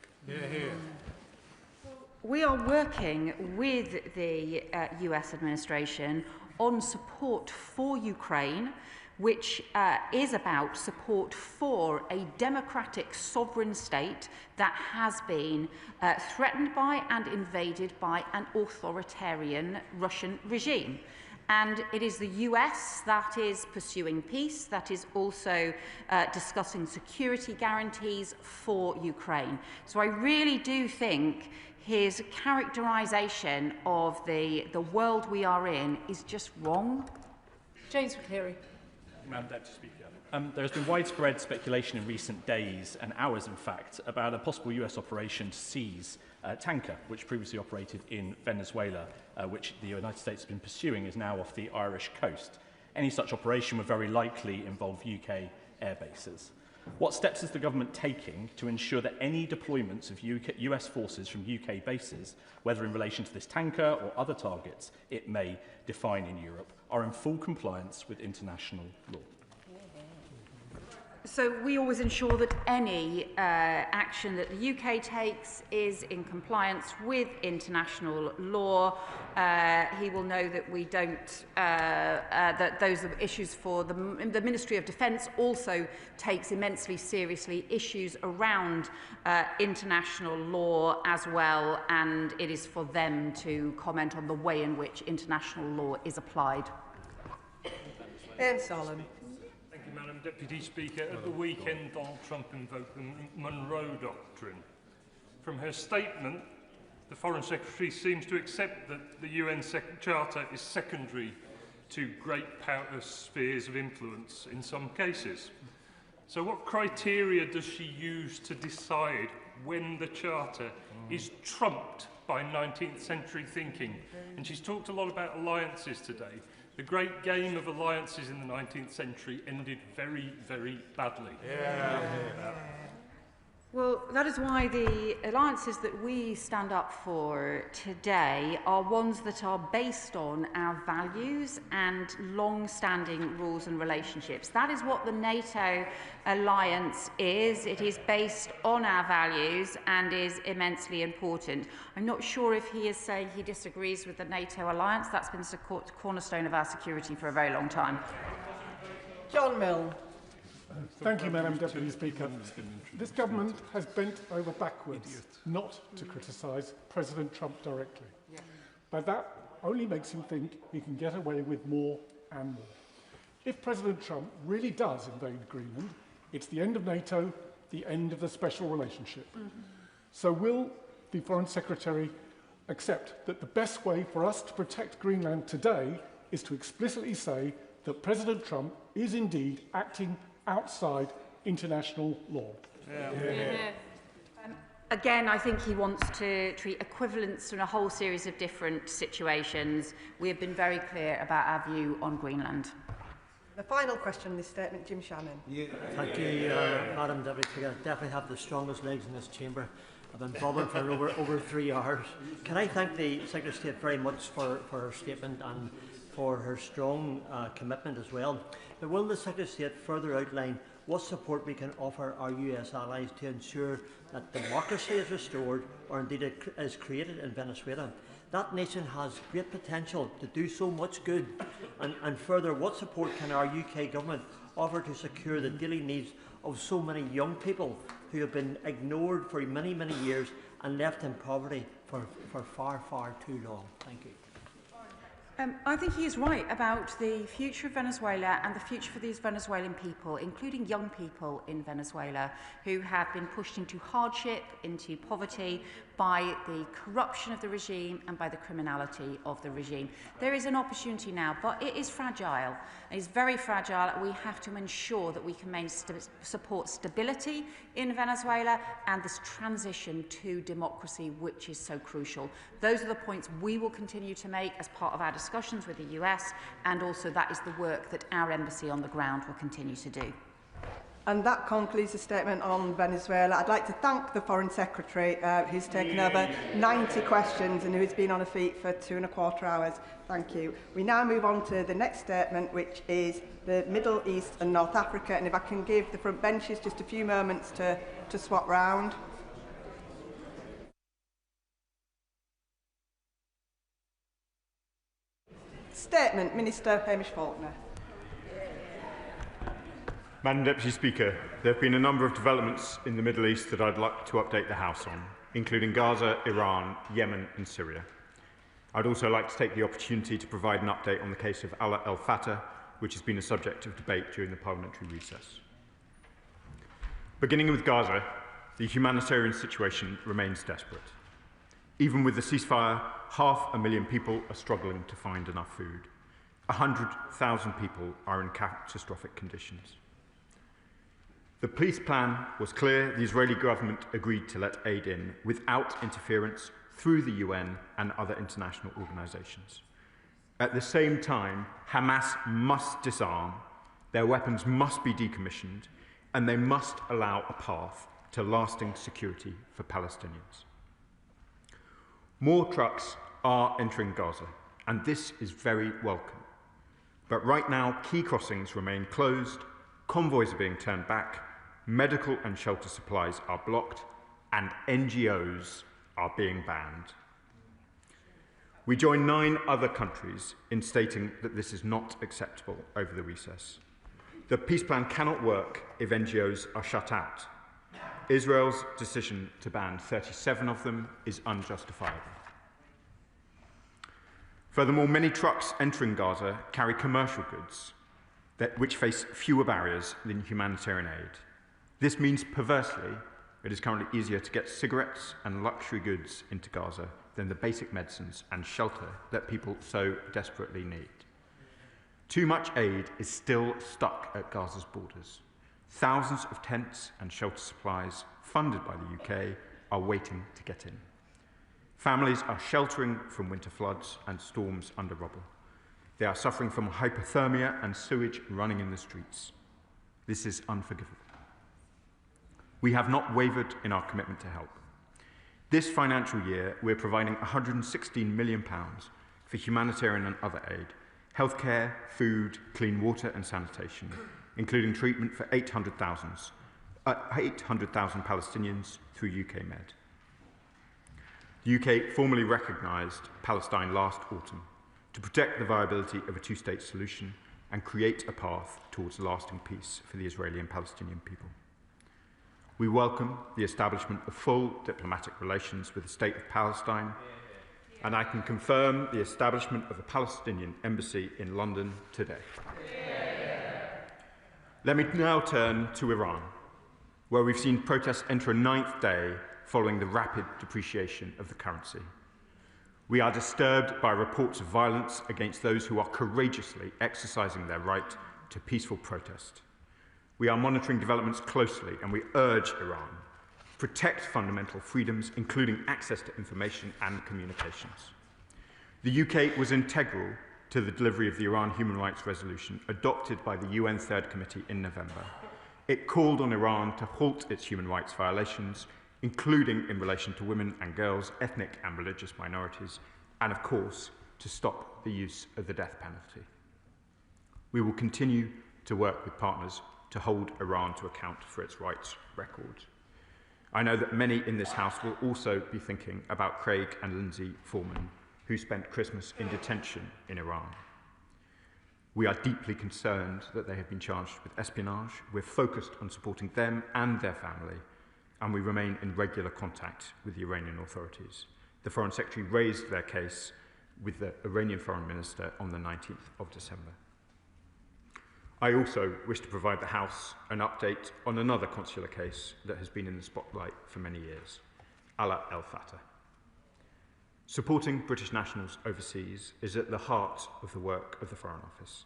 We are working with the US administration on support for Ukraine, which is about support for a democratic sovereign state that has been threatened by and invaded by an authoritarian Russian regime. And it is the US that is pursuing peace, that is also discussing security guarantees for Ukraine. So I really do think his characterisation of the world we are in is just wrong. James McCleary. Madam Deputy Speaker. There has been widespread speculation in recent days and hours, in fact, about a possible US operation to seize a tanker which previously operated in Venezuela, which the United States has been pursuing, is now off the Irish coast. Any such operation would very likely involve UK air bases. What steps is the government taking to ensure that any deployments of US forces from UK bases, whether in relation to this tanker or other targets it may define in Europe, are in full compliance with international law? So we always ensure that any action that the UK takes is in compliance with international law. He will know that we don't, that those are issues for the Ministry of Defence also takes immensely seriously issues around international law as well, and it is for them to comment on the way in which international law is applied. Ian Solomon. Madam Deputy Speaker, at the weekend Donald Trump invoked the Monroe Doctrine. From her statement, the Foreign Secretary seems to accept that the UN Charter is secondary to great power spheres of influence in some cases. So what criteria does she use to decide when the Charter is trumped by 19th century thinking? And she's talked a lot about alliances today. The great game of alliances in the 19th century ended very, very badly. Well, that is why the alliances that we stand up for today are ones that are based on our values and long-standing rules and relationships. That is what the NATO alliance is. It is based on our values and is immensely important. I'm not sure if he is saying he disagrees with the NATO alliance. That's been the cornerstone of our security for a very long time. John Milne. Thank you, Madam Deputy Speaker. This government has bent over backwards not to criticise President Trump directly. But that only makes him think he can get away with more and more. If President Trump really does invade Greenland, it's the end of NATO, the end of the special relationship. So will the Foreign Secretary accept that the best way for us to protect Greenland today is to explicitly say that President Trump is indeed acting outside international law? Again, I think he wants to treat equivalents in a whole series of different situations. We have been very clear about our view on Greenland. The final question in this statement, Jim Shannon. Thank you, Madam Deputy Speaker. I definitely have the strongest legs in this chamber. I've been bothered for over 3 hours. Can I thank the Secretary of State very much for her statement and for her strong commitment as well. But will the Secretary of State further outline what support we can offer our US allies to ensure that democracy is restored or indeed is created in Venezuela? That nation has great potential to do so much good. And further, what support can our UK government offer to secure the daily needs of so many young people who have been ignored for many, many years and left in poverty for far, far too long? Thank you. I think he is right about the future of Venezuela and the future for these Venezuelan people, including young people in Venezuela who have been pushed into hardship, into poverty by the corruption of the regime and by the criminality of the regime. There is an opportunity now, but it is fragile. It is very fragile. We have to ensure that we can support stability in Venezuela and this transition to democracy, which is so crucial. Those are the points we will continue to make as part of our discussions with the US, and also that is the work that our embassy on the ground will continue to do. And that concludes the statement on Venezuela. I'd like to thank the Foreign Secretary who's taken over 90 questions and who's been on her feet for 2¼ hours. Thank you. We now move on to the next statement, which is the Middle East and North Africa. And if I can give the front benches just a few moments to swap round. Statement, Minister Hamish Faulkner. Madam Deputy Speaker, there have been a number of developments in the Middle East that I'd like to update the House on, including Gaza, Iran, Yemen and Syria. I'd also like to take the opportunity to provide an update on the case of Alaa al-Fatah, which has been a subject of debate during the parliamentary recess. Beginning with Gaza, the humanitarian situation remains desperate. Even with the ceasefire, 500,000 people are struggling to find enough food. 100,000 people are in catastrophic conditions. The peace plan was clear. The Israeli government agreed to let aid in without interference through the UN and other international organisations. At the same time, Hamas must disarm, their weapons must be decommissioned, and they must allow a path to lasting security for Palestinians. More trucks are entering Gaza, and this is very welcome. But right now, key crossings remain closed, convoys are being turned back, medical and shelter supplies are blocked, and NGOs are being banned. We join 9 other countries in stating that this is not acceptable over the recess. The peace plan cannot work if NGOs are shut out. Israel's decision to ban 37 of them is unjustifiable. Furthermore, many trucks entering Gaza carry commercial goods which face fewer barriers than humanitarian aid. This means, perversely, it is currently easier to get cigarettes and luxury goods into Gaza than the basic medicines and shelter that people so desperately need. Too much aid is still stuck at Gaza's borders. Thousands of tents and shelter supplies, funded by the UK, are waiting to get in. Families are sheltering from winter floods and storms under rubble. They are suffering from hypothermia and sewage running in the streets. This is unforgivable. We have not wavered in our commitment to help. This financial year, we're providing £116 million for humanitarian and other aid, healthcare, food, clean water and sanitation, including treatment for 800,000 Palestinians through UK Med. The UK formally recognised Palestine last autumn to protect the viability of a two-state solution and create a path towards lasting peace for the Israeli and Palestinian people. We welcome the establishment of full diplomatic relations with the State of Palestine, and I can confirm the establishment of a Palestinian embassy in London today. Let me now turn to Iran, where we've seen protests enter a 9th day following the rapid depreciation of the currency. We are disturbed by reports of violence against those who are courageously exercising their right to peaceful protest. We are monitoring developments closely, and we urge Iran to protect fundamental freedoms, including access to information and communications. The UK was integral to the delivery of the Iran Human Rights Resolution adopted by the UN Third Committee in November. It called on Iran to halt its human rights violations, including in relation to women and girls, ethnic and religious minorities, and of course, to stop the use of the death penalty. We will continue to work with partners to hold Iran to account for its rights record. I know that many in this House will also be thinking about Craig and Lindsay Foreman, who spent Christmas in detention in Iran. We are deeply concerned that they have been charged with espionage. We're focused on supporting them and their family, and we remain in regular contact with the Iranian authorities. The Foreign Secretary raised their case with the Iranian Foreign Minister on the 19th of December. I also wish to provide the House an update on another consular case that has been in the spotlight for many years, Alaa El-Fatah. Supporting British nationals overseas is at the heart of the work of the Foreign Office,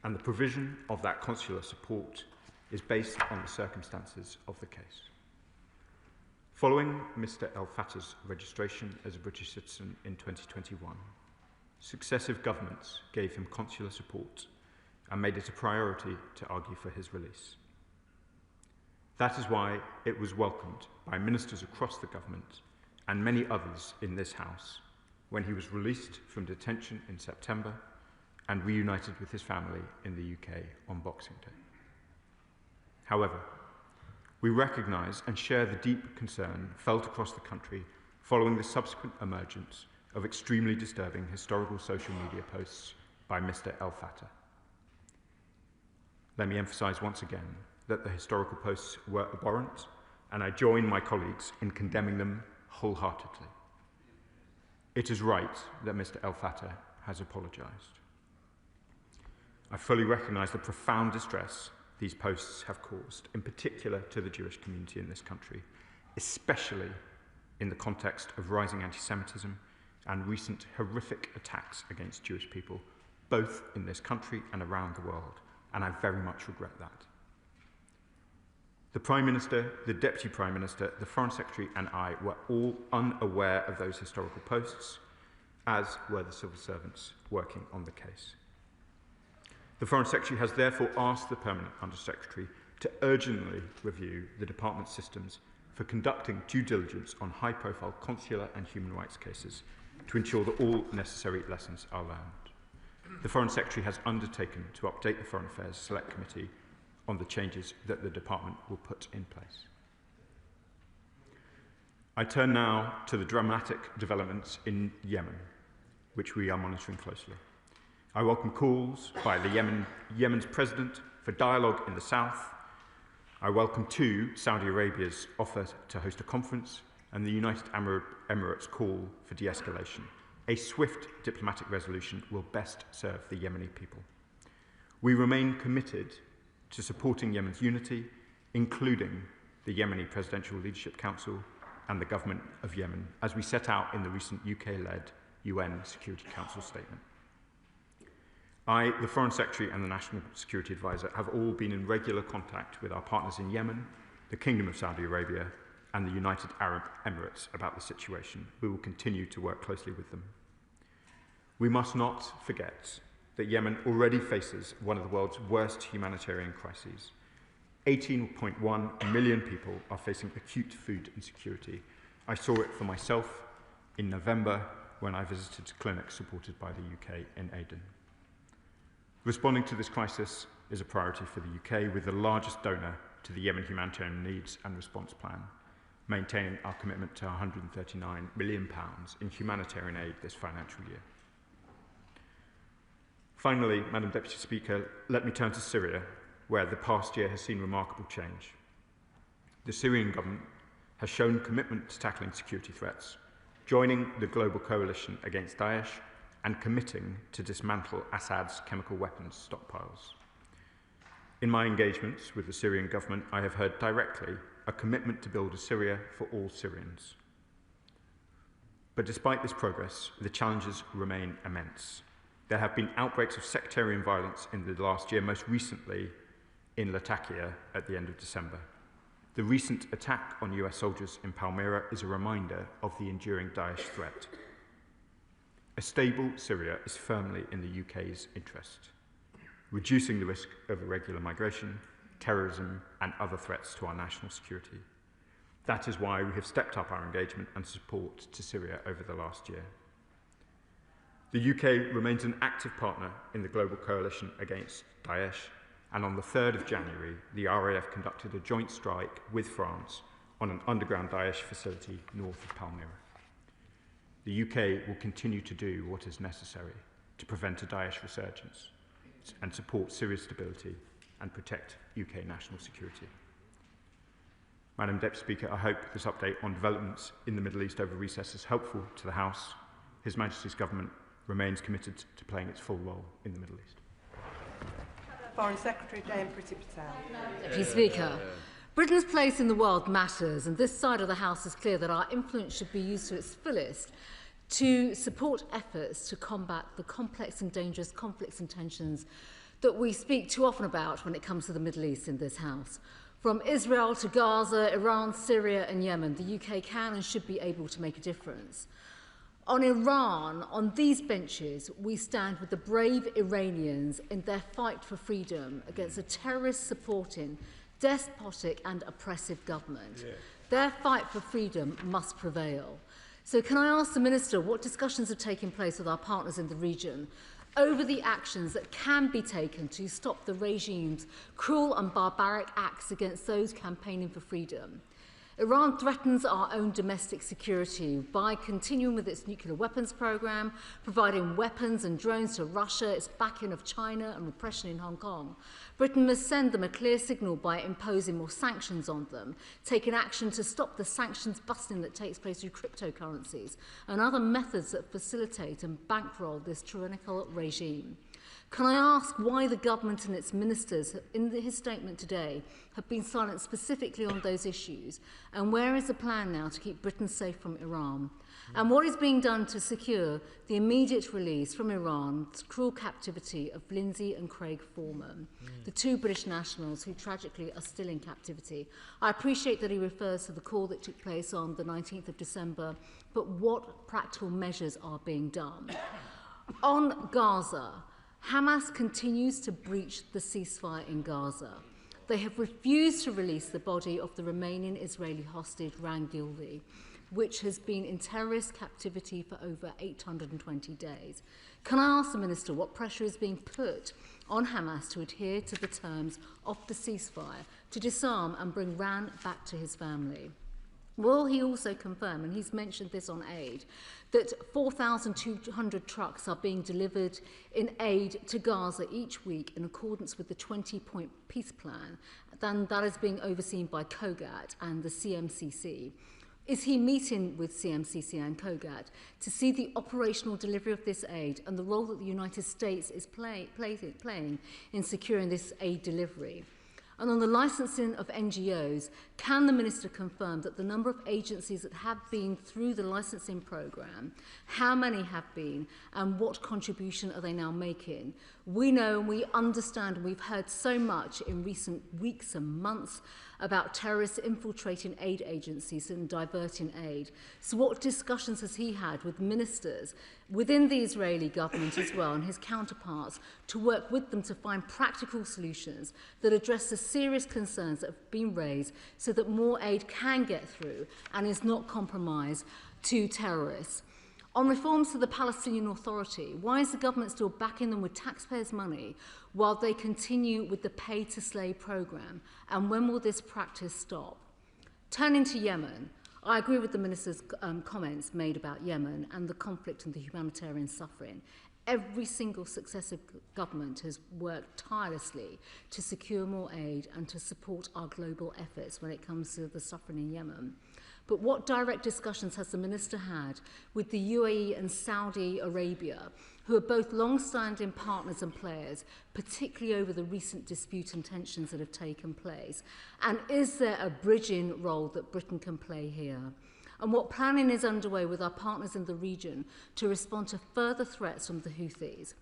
and the provision of that consular support is based on the circumstances of the case. Following Mr. El-Fatah's registration as a British citizen in 2021, successive governments gave him consular support and made it a priority to argue for his release. That is why it was welcomed by ministers across the government and many others in this House when he was released from detention in September and reunited with his family in the UK on Boxing Day. However, we recognise and share the deep concern felt across the country following the subsequent emergence of extremely disturbing historical social media posts by Mr. El-Fatah. Let me emphasise once again that the historical posts were abhorrent, and I join my colleagues in condemning them wholeheartedly. It is right that Mr. El-Fatah has apologised. I fully recognise the profound distress these posts have caused, in particular to the Jewish community in this country, especially in the context of rising anti-Semitism and recent horrific attacks against Jewish people, both in this country and around the world, and I very much regret that. The Prime Minister, the Deputy Prime Minister, the Foreign Secretary and I were all unaware of those historical posts, as were the civil servants working on the case. The Foreign Secretary has therefore asked the Permanent Undersecretary to urgently review the Department's systems for conducting due diligence on high-profile consular and human rights cases to ensure that all necessary lessons are learned. The Foreign Secretary has undertaken to update the Foreign Affairs Select Committee on the changes that the Department will put in place. I turn now to the dramatic developments in Yemen, which we are monitoring closely. I welcome calls by Yemen's president for dialogue in the south. I welcome too Saudi Arabia's offer to host a conference and the United Arab Emirates' call for de-escalation. A swift diplomatic resolution will best serve the Yemeni people. We remain committed to supporting Yemen's unity, including the Yemeni Presidential Leadership Council and the Government of Yemen, as we set out in the recent UK-led UN Security Council statement. I, the Foreign Secretary and the National Security Advisor have all been in regular contact with our partners in Yemen, the Kingdom of Saudi Arabia and the United Arab Emirates about the situation. We will continue to work closely with them. We must not forget that Yemen already faces one of the world's worst humanitarian crises. 18.1 million people are facing acute food insecurity. I saw it for myself in November when I visited clinics supported by the UK in Aden. Responding to this crisis is a priority for the UK, with the largest donor to the Yemen Humanitarian Needs and Response Plan, maintaining our commitment to £139 million in humanitarian aid this financial year. Finally, Madam Deputy Speaker, let me turn to Syria, where the past year has seen remarkable change. The Syrian government has shown commitment to tackling security threats, joining the global coalition against Daesh and committing to dismantle Assad's chemical weapons stockpiles. In my engagements with the Syrian government, I have heard directly a commitment to build a Syria for all Syrians. But despite this progress, the challenges remain immense. There have been outbreaks of sectarian violence in the last year, most recently in Latakia at the end of December. The recent attack on US soldiers in Palmyra is a reminder of the enduring Daesh threat. A stable Syria is firmly in the UK's interest, reducing the risk of irregular migration, terrorism, and other threats to our national security. That is why we have stepped up our engagement and support to Syria over the last year. The UK remains an active partner in the global coalition against Daesh, and on the 3rd of January, the RAF conducted a joint strike with France on an underground Daesh facility north of Palmyra. The UK will continue to do what is necessary to prevent a Daesh resurgence and support Syria's stability and protect UK national security. Madam Deputy Speaker, I hope this update on developments in the Middle East over recess is helpful to the House. His Majesty's Government remains committed to playing its full role in the Middle East. Foreign Secretary Jane Patel. Deputy Speaker, Britain's place in the world matters, and this side of the House is clear that our influence should be used to its fullest to support efforts to combat the complex and dangerous conflicts and tensions that we speak too often about when it comes to the Middle East in this House. From Israel to Gaza, Iran, Syria and Yemen, the UK can and should be able to make a difference. On Iran, on these benches, we stand with the brave Iranians in their fight for freedom against a terrorist-supporting, despotic and oppressive government. Yeah. Their fight for freedom must prevail. So can I ask the Minister what discussions have taken place with our partners in the region over the actions that can be taken to stop the regime's cruel and barbaric acts against those campaigning for freedom? Iran threatens our own domestic security by continuing with its nuclear weapons program, providing weapons and drones to Russia, its backing of China and repression in Hong Kong. Britain must send them a clear signal by imposing more sanctions on them, taking action to stop the sanctions busting that takes place through cryptocurrencies and other methods that facilitate and bankroll this tyrannical regime. Can I ask why the government and its ministers, in his statement today, have been silent specifically on those issues? And where is the plan now to keep Britain safe from Iran? And what is being done to secure the immediate release from Iran's cruel captivity of Lindsay and Craig Foreman, the two British nationals who tragically are still in captivity? I appreciate that he refers to the call that took place on the 19th of December, but what practical measures are being done? On Gaza, Hamas continues to breach the ceasefire in Gaza. They have refused to release the body of the remaining Israeli hostage, Ran Gildi, which has been in terrorist captivity for over 820 days. Can I ask the Minister what pressure is being put on Hamas to adhere to the terms of the ceasefire, to disarm and bring Ran back to his family? Will he also confirm, and he's mentioned this on aid, that 4,200 trucks are being delivered in aid to Gaza each week in accordance with the 20-point peace plan, then that is being overseen by COGAT and the CMCC? Is he meeting with CMCC and COGAT to see the operational delivery of this aid and the role that the United States is playing in securing this aid delivery? And on the licensing of NGOs, can the Minister confirm that the number of agencies that have been through the licensing programme, how many have been, and what contribution are they now making? We know and we understand, and we've heard so much in recent weeks and months about terrorists infiltrating aid agencies and diverting aid. So what discussions has he had with ministers within the Israeli government as well and his counterparts to work with them to find practical solutions that address the serious concerns that have been raised so that more aid can get through and is not compromised to terrorists? On reforms to the Palestinian Authority, why is the government still backing them with taxpayers' money while they continue with the pay-to-slay programme? And when will this practice stop? Turning to Yemen, I agree with the Minister's comments made about Yemen and the conflict and the humanitarian suffering. Every single successive government has worked tirelessly to secure more aid and to support our global efforts when it comes to the suffering in Yemen. But what direct discussions has the Minister had with the UAE and Saudi Arabia, who are both long-standing partners and players, particularly over the recent dispute and tensions that have taken place? And is there a bridging role that Britain can play here? And what planning is underway with our partners in the region to respond to further threats from the Houthis?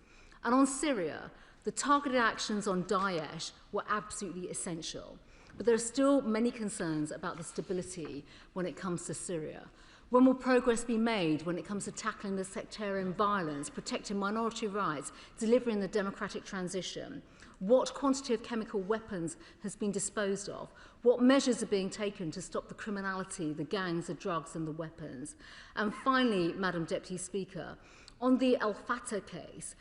And on Syria, the targeted actions on Daesh were absolutely essential. But there are still many concerns about the stability when it comes to Syria. When will progress be made when it comes to tackling the sectarian violence, protecting minority rights, delivering the democratic transition? What quantity of chemical weapons has been disposed of? What measures are being taken to stop the criminality, the gangs, the drugs and the weapons? And finally, Madam Deputy Speaker, on the Al Fatah case,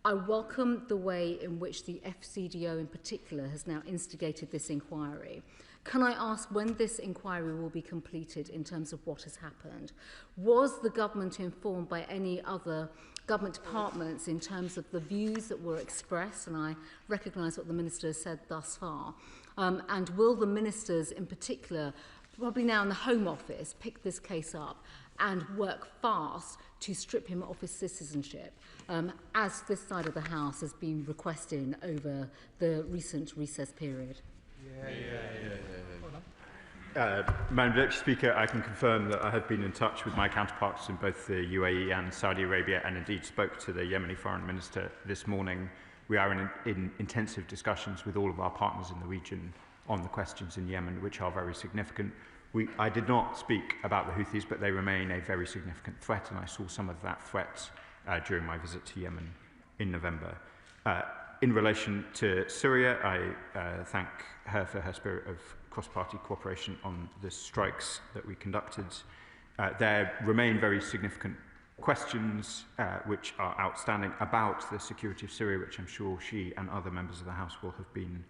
I welcome the way in which the FCDO in particular has now instigated this inquiry. Can I ask when this inquiry will be completed in terms of what has happened? Was the government informed by any other government departments in terms of the views that were expressed? And I recognise what the Minister has said thus far. And will the ministers in particular, probably now in the Home Office, pick this case up and work fast to strip him of his citizenship, as this side of the House has been requesting over the recent recess period? Madam Deputy Speaker, I can confirm that I have been in touch with my counterparts in both the UAE and Saudi Arabia, and indeed spoke to the Yemeni Foreign Minister this morning. We are in intensive discussions with all of our partners in the region on the questions in Yemen, which are very significant. I did not speak about the Houthis, but they remain a very significant threat, and I saw some of that threat during my visit to Yemen in November. In relation to Syria, I thank her for her spirit of cross-party cooperation on the strikes that we conducted. There remain very significant questions which are outstanding about the security of Syria, which I'm sure she and other members of the House will have been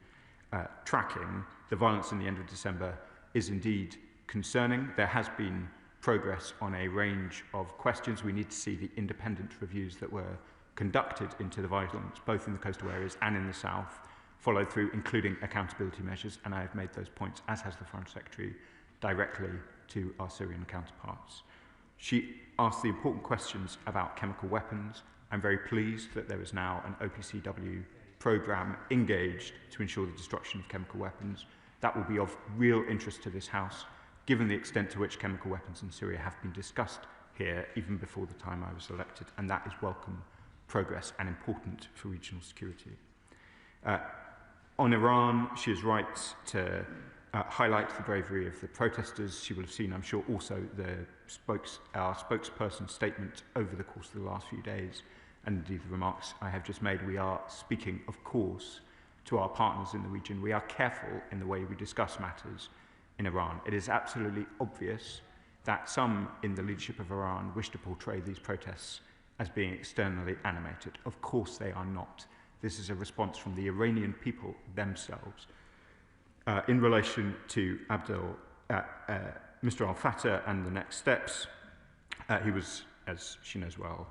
tracking. The violence in the end of December is indeed concerning. There has been progress on a range of questions. We need to see the independent reviews that were conducted into the violence, both in the coastal areas and in the south, followed through, including accountability measures, and I have made those points, as has the Foreign Secretary, directly to our Syrian counterparts. She asked the important questions about chemical weapons. I'm very pleased that there is now an OPCW programme engaged to ensure the destruction of chemical weapons. That will be of real interest to this House, given the extent to which chemical weapons in Syria have been discussed here even before the time I was elected, and that is welcome progress and important for regional security. On Iran, she is right to highlight the bravery of the protesters. She will have seen, I'm sure, also our spokesperson's statement over the course of the last few days, and indeed the remarks I have just made. We are speaking, of course, to our partners in the region. We are careful in the way we discuss matters in Iran. It is absolutely obvious that some in the leadership of Iran wish to portray these protests as being externally animated. Of course they are not. This is a response from the Iranian people themselves. In relation to Mr. Al-Fatah and the next steps, he was, as she knows well,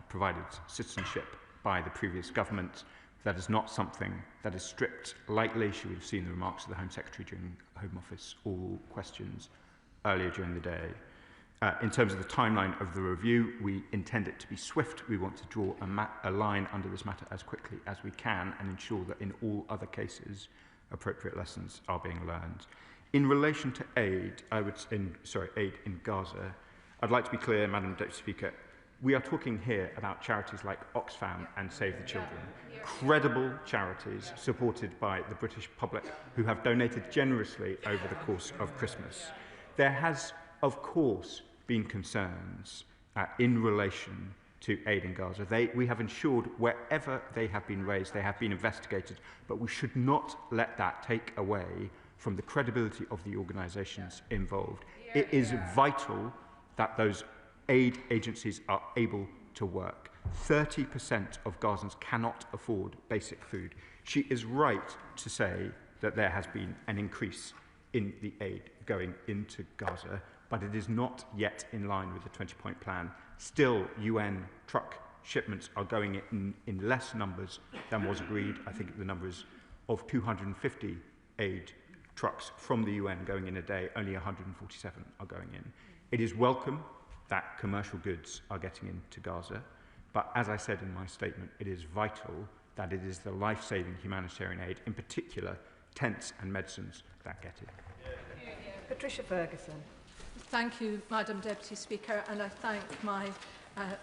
provided citizenship by the previous government. That is not something that is stripped lightly. She would have seen the remarks of the Home Secretary during Home Office, all questions earlier during the day. In terms of the timeline of the review, we intend it to be swift. We want to draw a line under this matter as quickly as we can and ensure that in all other cases, appropriate lessons are being learned. In relation to aid, aid in Gaza, I'd like to be clear, Madam Deputy Speaker, we are talking here about charities like Oxfam and Save the Children, credible charities supported by the British public who have donated generously over the course of Christmas. There has, of course, been concerns in relation to aid in Gaza. We have ensured wherever they have been raised, they have been investigated, but we should not let that take away from the credibility of the organisations involved. It is vital that those aid agencies are able to work. 30% of Gazans cannot afford basic food. She is right to say that there has been an increase in the aid going into Gaza, but it is not yet in line with the 20-point plan. Still, UN truck shipments are going in less numbers than was agreed. I think the number is of 250 aid trucks from the UN going in a day, only 147 are going in. It is welcome that commercial goods are getting into Gaza, but as I said in my statement, it is vital that it is the life-saving humanitarian aid, in particular tents and medicines, that get it. Patricia Ferguson. Thank you, Madam Deputy Speaker, and I thank my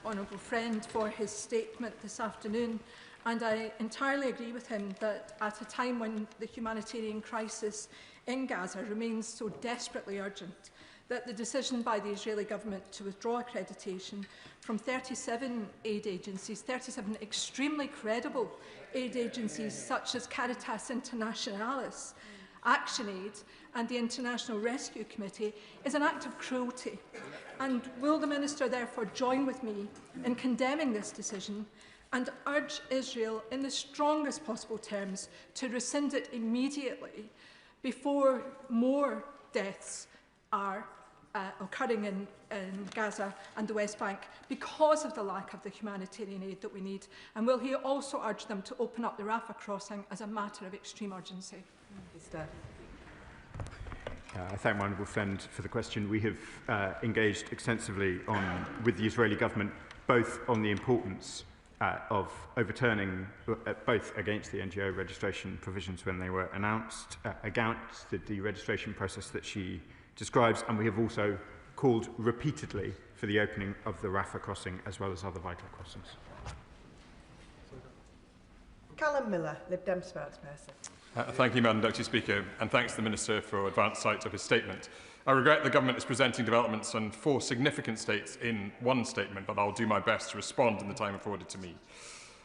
honourable friend for his statement this afternoon. And I entirely agree with him that at a time when the humanitarian crisis in Gaza remains so desperately urgent, that the decision by the Israeli government to withdraw accreditation from 37 aid agencies, 37 extremely credible aid agencies such as Caritas Internationalis, ActionAid and the International Rescue Committee, is an act of cruelty. And will the Minister therefore join with me in condemning this decision and urge Israel in the strongest possible terms to rescind it immediately before more deaths are occurring in Gaza and the West Bank because of the lack of the humanitarian aid that we need? And will he also urge them to open up the Rafah crossing as a matter of extreme urgency? I thank my honourable friend for the question. We have engaged extensively with the Israeli government, both on the importance of overturning, both against the NGO registration provisions when they were announced, against the deregistration process that she describes, and we have also called repeatedly for the opening of the Rafah crossing as well as other vital crossings. Callum Miller, Lib Dem spokesperson. Thank you, Madam Deputy Speaker, and thanks to the Minister for advance sight of his statement. I regret the Government is presenting developments on 4 significant states in one statement, but I'll do my best to respond in the time afforded to me.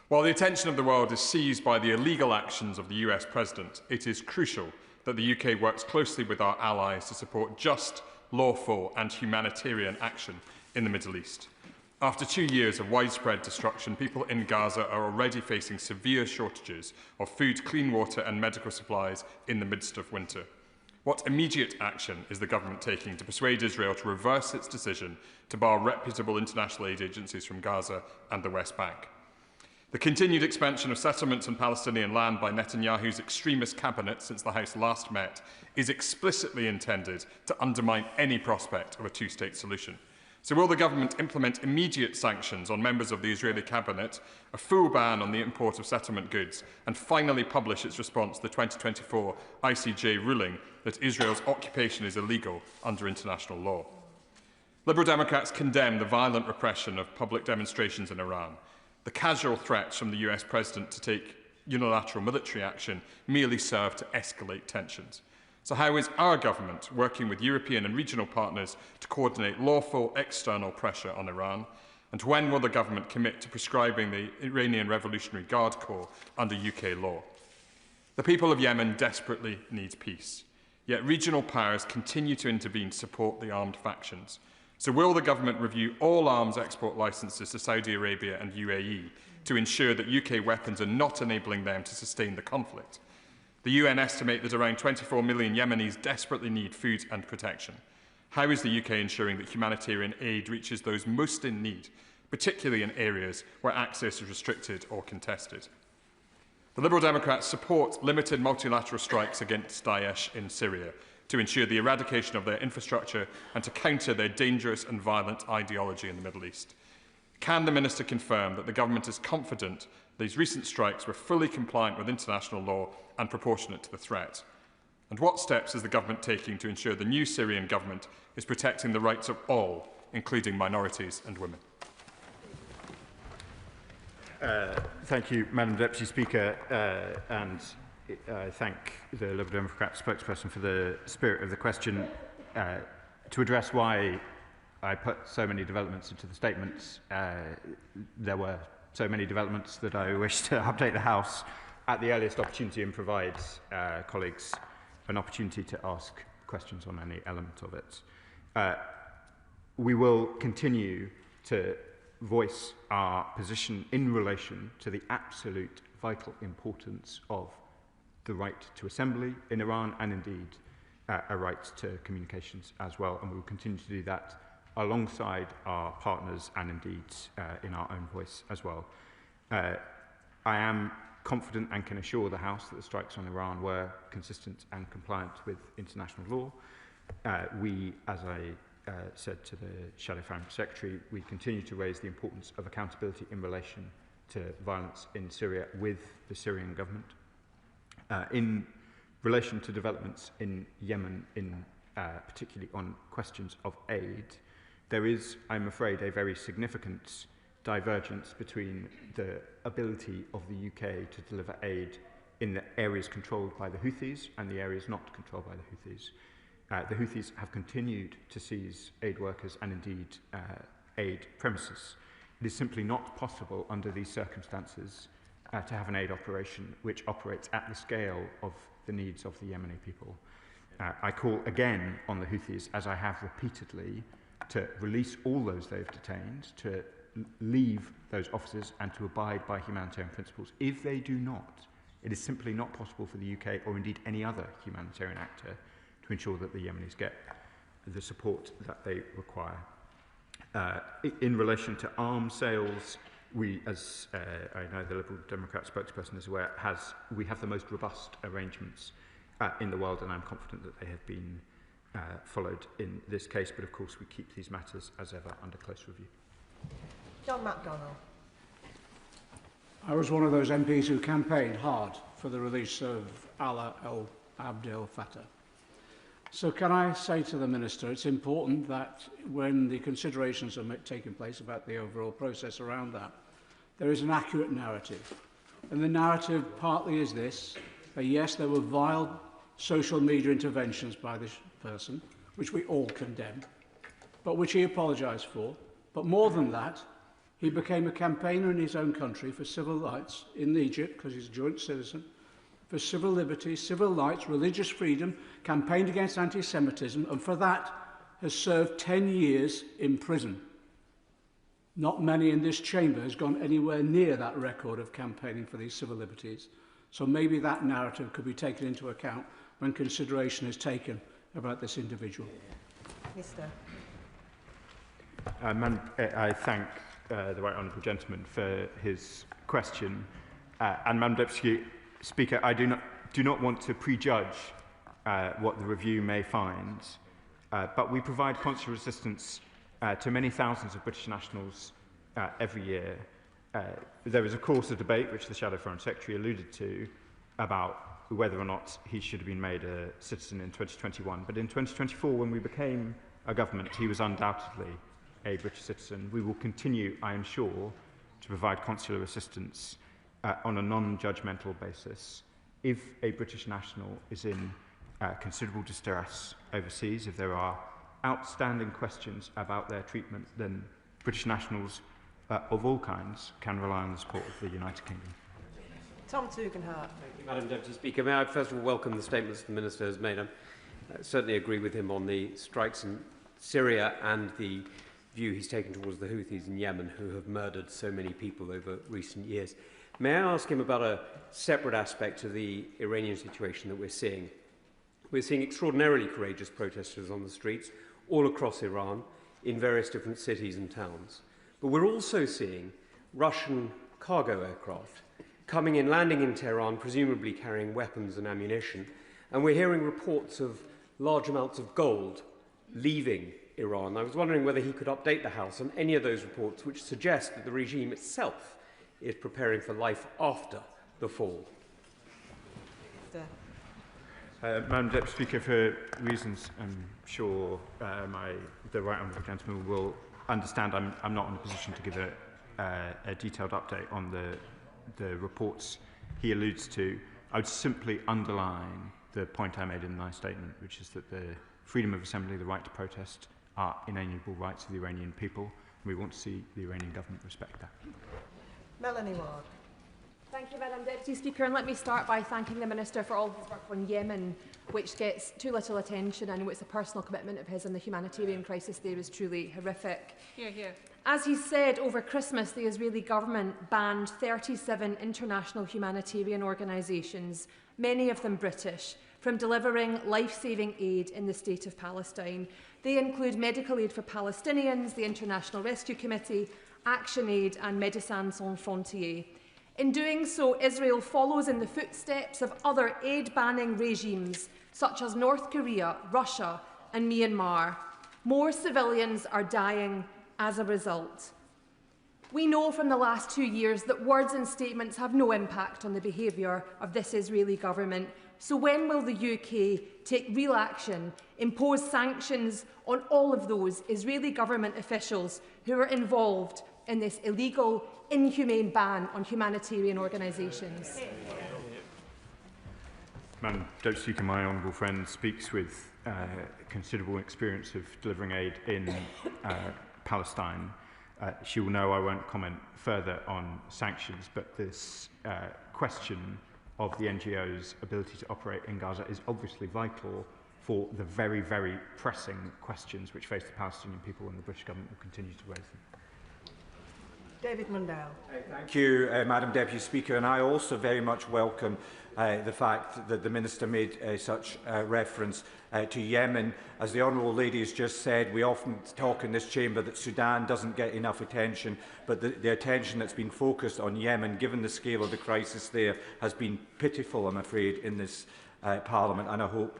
While the attention of the world is seized by the illegal actions of the US President, it is crucial that the UK works closely with our allies to support just, lawful and humanitarian action in the Middle East. After 2 years of widespread destruction, people in Gaza are already facing severe shortages of food, clean water and medical supplies in the midst of winter. What immediate action is the government taking to persuade Israel to reverse its decision to bar reputable international aid agencies from Gaza and the West Bank? The continued expansion of settlements on Palestinian land by Netanyahu's extremist cabinet since the House last met is explicitly intended to undermine any prospect of a two-state solution. So will the government implement immediate sanctions on members of the Israeli cabinet, a full ban on the import of settlement goods, and finally publish its response to the 2024 ICJ ruling that Israel's occupation is illegal under international law? Liberal Democrats condemn the violent repression of public demonstrations in Iran. The casual threats from the US President to take unilateral military action merely serve to escalate tensions. So how is our government working with European and regional partners to coordinate lawful external pressure on Iran? And when will the government commit to prescribing the Iranian Revolutionary Guard Corps under UK law? The people of Yemen desperately need peace, yet regional powers continue to intervene to support the armed factions. So will the government review all arms export licences to Saudi Arabia and UAE to ensure that UK weapons are not enabling them to sustain the conflict? The UN estimate that around 24 million Yemenis desperately need food and protection. How is the UK ensuring that humanitarian aid reaches those most in need, particularly in areas where access is restricted or contested? The Liberal Democrats support limited multilateral strikes against Daesh in Syria to ensure the eradication of their infrastructure and to counter their dangerous and violent ideology in the Middle East. Can the Minister confirm that the government is confident these recent strikes were fully compliant with international law and proportionate to the threat? And what steps is the government taking to ensure the new Syrian government is protecting the rights of all, including minorities and women? Thank you, Madam Deputy Speaker, and I thank the Liberal Democrat spokesperson for the spirit of the question. To address why I put so many developments into the statements, there were so many developments that I wish to update the House at the earliest opportunity and provide colleagues an opportunity to ask questions on any element of it. We will continue to voice our position in relation to the absolute vital importance of the right to assembly in Iran and indeed a right to communications as well, and we will continue to do that alongside our partners and indeed in our own voice as well. I am confident and can assure the House that the strikes on Iran were consistent and compliant with international law. We, as I said to the Shadow Foreign Secretary, we continue to raise the importance of accountability in relation to violence in Syria with the Syrian government. In relation to developments in Yemen, particularly on questions of aid, there is, I'm afraid, a very significant divergence between the ability of the UK to deliver aid in the areas controlled by the Houthis and the areas not controlled by the Houthis. The Houthis have continued to seize aid workers and indeed aid premises. It is simply not possible under these circumstances to have an aid operation which operates at the scale of the needs of the Yemeni people. I call again on the Houthis, as I have repeatedly, to release all those they've detained, to leave those officers and to abide by humanitarian principles. If they do not, it is simply not possible for the UK or indeed any other humanitarian actor to ensure that the Yemenis get the support that they require. In relation to arms sales, we, as I know the Liberal Democrat spokesperson is aware, we have the most robust arrangements in the world, and I'm confident that they have been followed in this case, but of course we keep these matters as ever under close review. John MacDonald. I was one of those MPs who campaigned hard for the release of Alaa Abd el Fattah. So can I say to the Minister, it's important that when the considerations are taking place about the overall process around that, there is an accurate narrative. And the narrative partly is this, that yes, there were vile social media interventions by this person, which we all condemn, but which he apologised for. But more than that, he became a campaigner in his own country for civil rights in Egypt, because he's a joint citizen, for civil liberties, civil rights, religious freedom, campaigned against anti-Semitism, and for that has served 10 years in prison. Not many in this chamber has gone anywhere near that record of campaigning for these civil liberties. So maybe that narrative could be taken into account when consideration is taken about this individual. Mr. I thank the Right Honourable Gentleman for his question. And Madam Deputy Speaker, I do not want to prejudge what the review may find, but we provide consular assistance to many thousands of British nationals every year. There is, of course, a debate, which the Shadow Foreign Secretary alluded to, about whether or not he should have been made a citizen in 2021. But in 2024, when we became a government, he was undoubtedly a British citizen. We will continue, I am sure, to provide consular assistance on a non-judgmental basis. If a British national is in considerable distress overseas, if there are outstanding questions about their treatment, then British nationals of all kinds can rely on the support of the United Kingdom. Tom Tugendhat. Thank you, Madam Deputy Speaker. May I first of all welcome the statements the Minister has made. I certainly agree with him on the strikes in Syria and the view he's taken towards the Houthis in Yemen, who have murdered so many people over recent years. May I ask him about a separate aspect of the Iranian situation that we're seeing? We're seeing extraordinarily courageous protesters on the streets all across Iran, in various different cities and towns. But we're also seeing Russian cargo aircraft coming in, landing in Tehran, presumably carrying weapons and ammunition. And we're hearing reports of large amounts of gold leaving Iran. I was wondering whether he could update the House on any of those reports which suggest that the regime itself is preparing for life after the fall. Madam Deputy Speaker, for reasons I'm sure the Right Honourable Gentleman will understand, I'm not in a position to give a detailed update on the reports he alludes to. I would simply underline the point I made in my statement, which is that the freedom of assembly, the right to protest, are inalienable rights of the Iranian people, and we want to see the Iranian government respect that. Melanie Ward. Thank you, Madam Deputy Speaker, and let me start by thanking the Minister for all his work on Yemen, which gets too little attention. I know it's a personal commitment of his, and the humanitarian crisis there is truly horrific. Hear, hear. As he said, over Christmas, the Israeli government banned 37 international humanitarian organisations, many of them British, from delivering life-saving aid in the state of Palestine. They include medical aid for Palestinians, the International Rescue Committee, Action Aid and Médecins Sans Frontières. In doing so, Israel follows in the footsteps of other aid-banning regimes such as North Korea, Russia and Myanmar. More civilians are dying as a result. We know from the last 2 years that words and statements have no impact on the behaviour of this Israeli government. So when will the UK take real action, impose sanctions on all of those Israeli government officials who are involved in this illegal, inhumane ban on humanitarian organisations? Madam Deputy Speaker, my honourable friend speaks with considerable experience of delivering aid in Palestine. She will know I won't comment further on sanctions, but this question of the NGO's ability to operate in Gaza is obviously vital for the very, very pressing questions which face the Palestinian people, and the British government will continue to raise them. David Mundell. Thank you, Madam Deputy Speaker, and I also very much welcome the fact that the Minister made such reference to Yemen. As the Honourable Lady has just said, we often talk in this chamber that Sudan doesn't get enough attention, but the attention that's been focused on Yemen, given the scale of the crisis there, has been pitiful, I'm afraid, in this Parliament, and I hope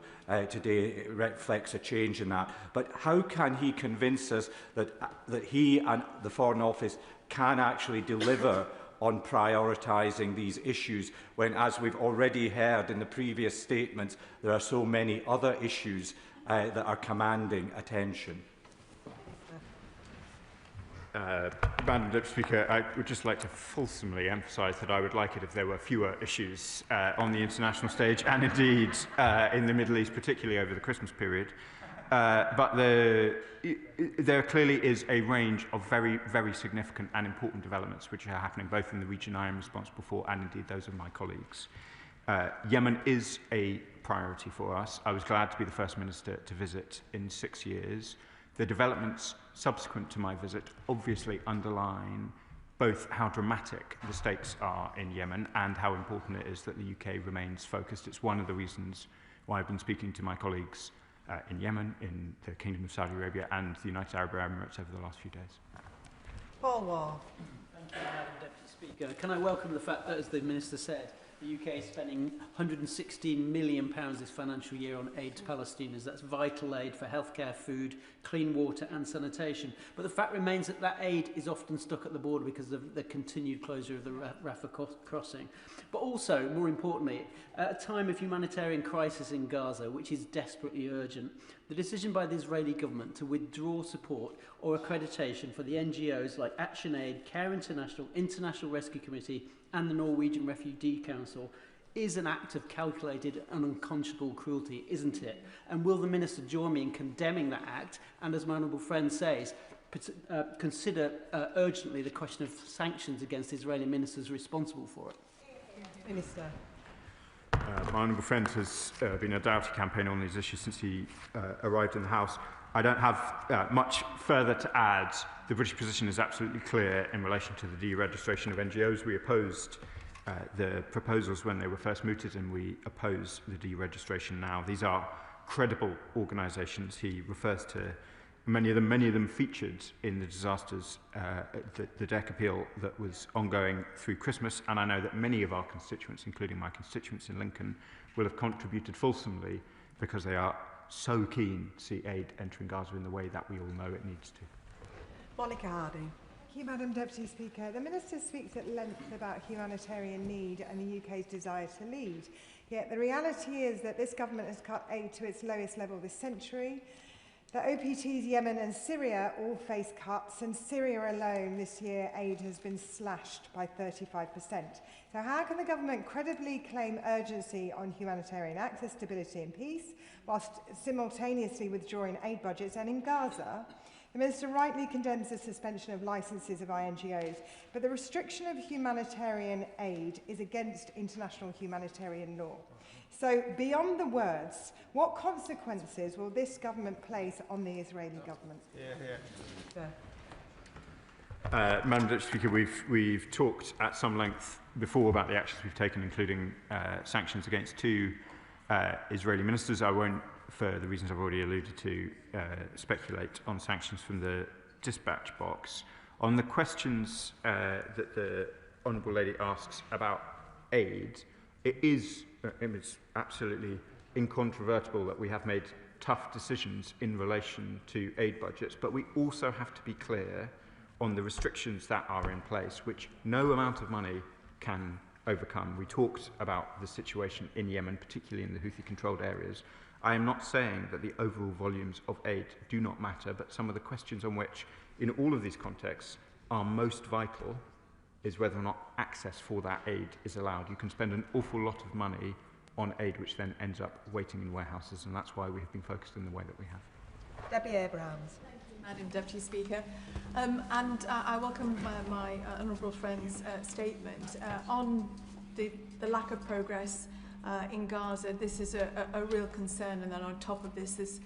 today it reflects a change in that. But how can he convince us that he and the Foreign Office can actually deliver on prioritising these issues when, as we've already heard in the previous statements, there are so many other issues that are commanding attention? Madam Deputy Speaker, I would just like to fulsomely emphasise that I would like it if there were fewer issues on the international stage and indeed in the Middle East, particularly over the Christmas period. But there clearly is a range of very, very significant and important developments which are happening both in the region I am responsible for and indeed those of my colleagues. Yemen is a priority for us. I was glad to be the first minister to visit in 6 years. The developments subsequent to my visit obviously underline both how dramatic the stakes are in Yemen and how important it is that the UK remains focused. It's one of the reasons why I've been speaking to my colleagues in Yemen, in the Kingdom of Saudi Arabia and the United Arab Emirates over the last few days. Paul Wall. Thank you, Madam Deputy Speaker. Can I welcome the fact that, as the Minister said, the UK is spending £116 million this financial year on aid to Palestinians. That's vital aid for healthcare, food, clean water and sanitation. But the fact remains that that aid is often stuck at the border because of the continued closure of the Rafah crossing. But also, more importantly, at a time of humanitarian crisis in Gaza, which is desperately urgent, the decision by the Israeli government to withdraw support or accreditation for the NGOs like Action Aid, Care International, International Rescue Committee and the Norwegian Refugee Council is an act of calculated and unconscionable cruelty, isn't it? And will the Minister join me in condemning that act and, as my honourable friend says, consider urgently the question of sanctions against Israeli ministers responsible for it? Minister. My honourable friend has been a doughty campaigner on these issues since he arrived in the House. I don't have much further to add. The British position is absolutely clear in relation to the deregistration of NGOs. We opposed the proposals when they were first mooted, and we oppose the deregistration now. These are credible organisations. He refers to many of them featured in the disasters, the deck appeal that was ongoing through Christmas, and I know that many of our constituents, including my constituents in Lincoln, will have contributed fulsomely because they are so keen to see aid entering Gaza in the way that we all know it needs to. Monica Harding. Thank you, Madam Deputy Speaker. The Minister speaks at length about humanitarian need and the UK's desire to lead. Yet the reality is that this government has cut aid to its lowest level this century. The OPTs Yemen and Syria all face cuts, and Syria alone this year aid has been slashed by 35%. So how can the government credibly claim urgency on humanitarian access, stability and peace, whilst simultaneously withdrawing aid budgets? And in Gaza, the Minister rightly condemns the suspension of licences of INGOs, but the restriction of humanitarian aid is against international humanitarian law. So, beyond the words, what consequences will this government place on the Israeli government? Madam Deputy Speaker, we've talked at some length before about the actions we've taken, including sanctions against two Israeli ministers. I won't for the reasons I've already alluded to, speculate on sanctions from the dispatch box. On the questions that the Honourable Lady asks about aid, it's absolutely incontrovertible that we have made tough decisions in relation to aid budgets, but we also have to be clear on the restrictions that are in place, which no amount of money can overcome. We talked about the situation in Yemen, particularly in the Houthi-controlled areas. I am not saying that the overall volumes of aid do not matter, but some of the questions on which, in all of these contexts, are most vital is whether or not access for that aid is allowed. You can spend an awful lot of money on aid which then ends up waiting in warehouses, and that's why we have been focused in the way that we have. Debbie Abrahams. Madam Deputy Speaker, I welcome my honourable friend's statement on the lack of progress in Gaza. This is a real concern, and then on top of this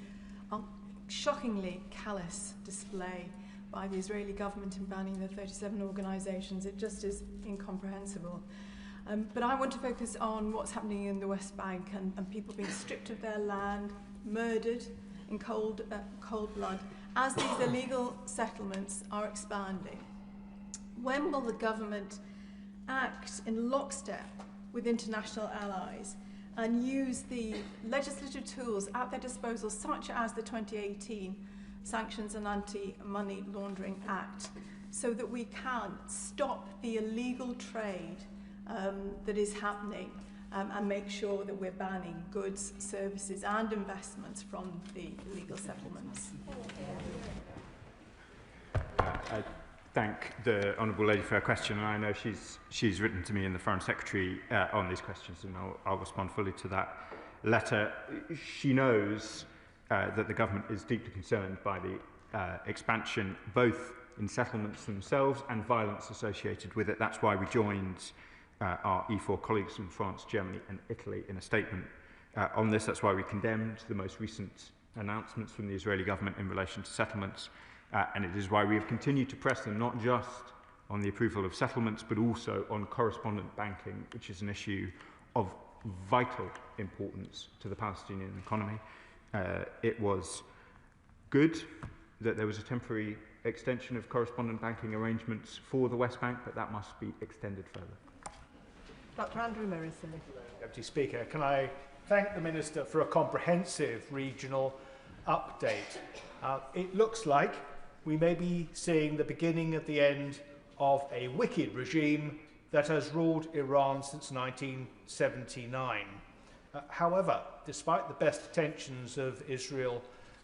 shockingly callous display by the Israeli government in banning the 37 organisations. It just is incomprehensible. But I want to focus on what's happening in the West Bank and people being stripped of their land, murdered in cold blood, as these illegal settlements are expanding. When will the government act in lockstep with international allies and use the legislative tools at their disposal, such as the 2018 Sanctions and Anti-Money Laundering Act, so that we can stop the illegal trade that is happening and make sure that we're banning goods, services and investments from the illegal settlements? I thank the Honourable Lady for her question, and I know she's written to me and the Foreign Secretary on these questions, and I'll respond fully to that letter. She knows that the government is deeply concerned by the expansion, both in settlements themselves and violence associated with it. That's why we joined our E4 colleagues from France, Germany and Italy in a statement on this. That's why we condemned the most recent announcements from the Israeli government in relation to settlements, and it is why we have continued to press them not just on the approval of settlements but also on correspondent banking, which is an issue of vital importance to the Palestinian economy. It was good that there was a temporary extension of correspondent banking arrangements for the West Bank, but that must be extended further. Dr. Andrew Morrison. Deputy Speaker, can I thank the Minister for a comprehensive regional update. It looks like we may be seeing the beginning of the end of a wicked regime that has ruled Iran since 1979. However, despite the best intentions of Israel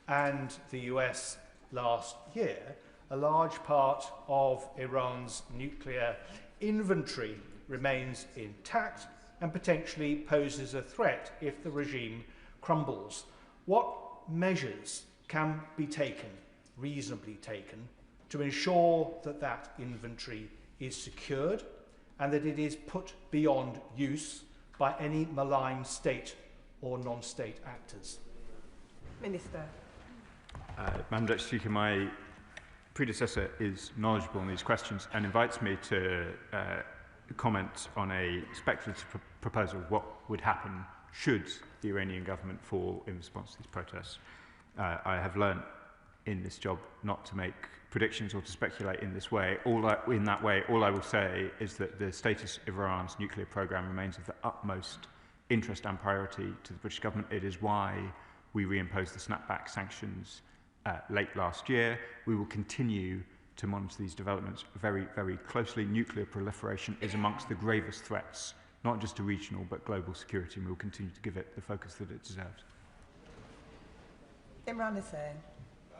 and the US last year, a large part of Iran's nuclear inventory remains intact and potentially poses a threat if the regime crumbles. What measures can be taken, reasonably taken, to ensure that that inventory is secured and that it is put beyond use by any malign state or non-state actors? Minister. Madam Deputy Speaker, my predecessor is knowledgeable on these questions and invites me to comment on a speculative proposal of what would happen should the Iranian government fall in response to these protests. I have learned in this job not to make predictions or to speculate in this way. All I will say is that the status of Iran's nuclear program remains of the utmost interest and priority to the British government. It is why we reimposed the snapback sanctions late last year. We will continue to monitor these developments very, very closely. Nuclear proliferation is amongst the gravest threats, not just to regional but global security, and we will continue to give it the focus that it deserves. Imran Hussain.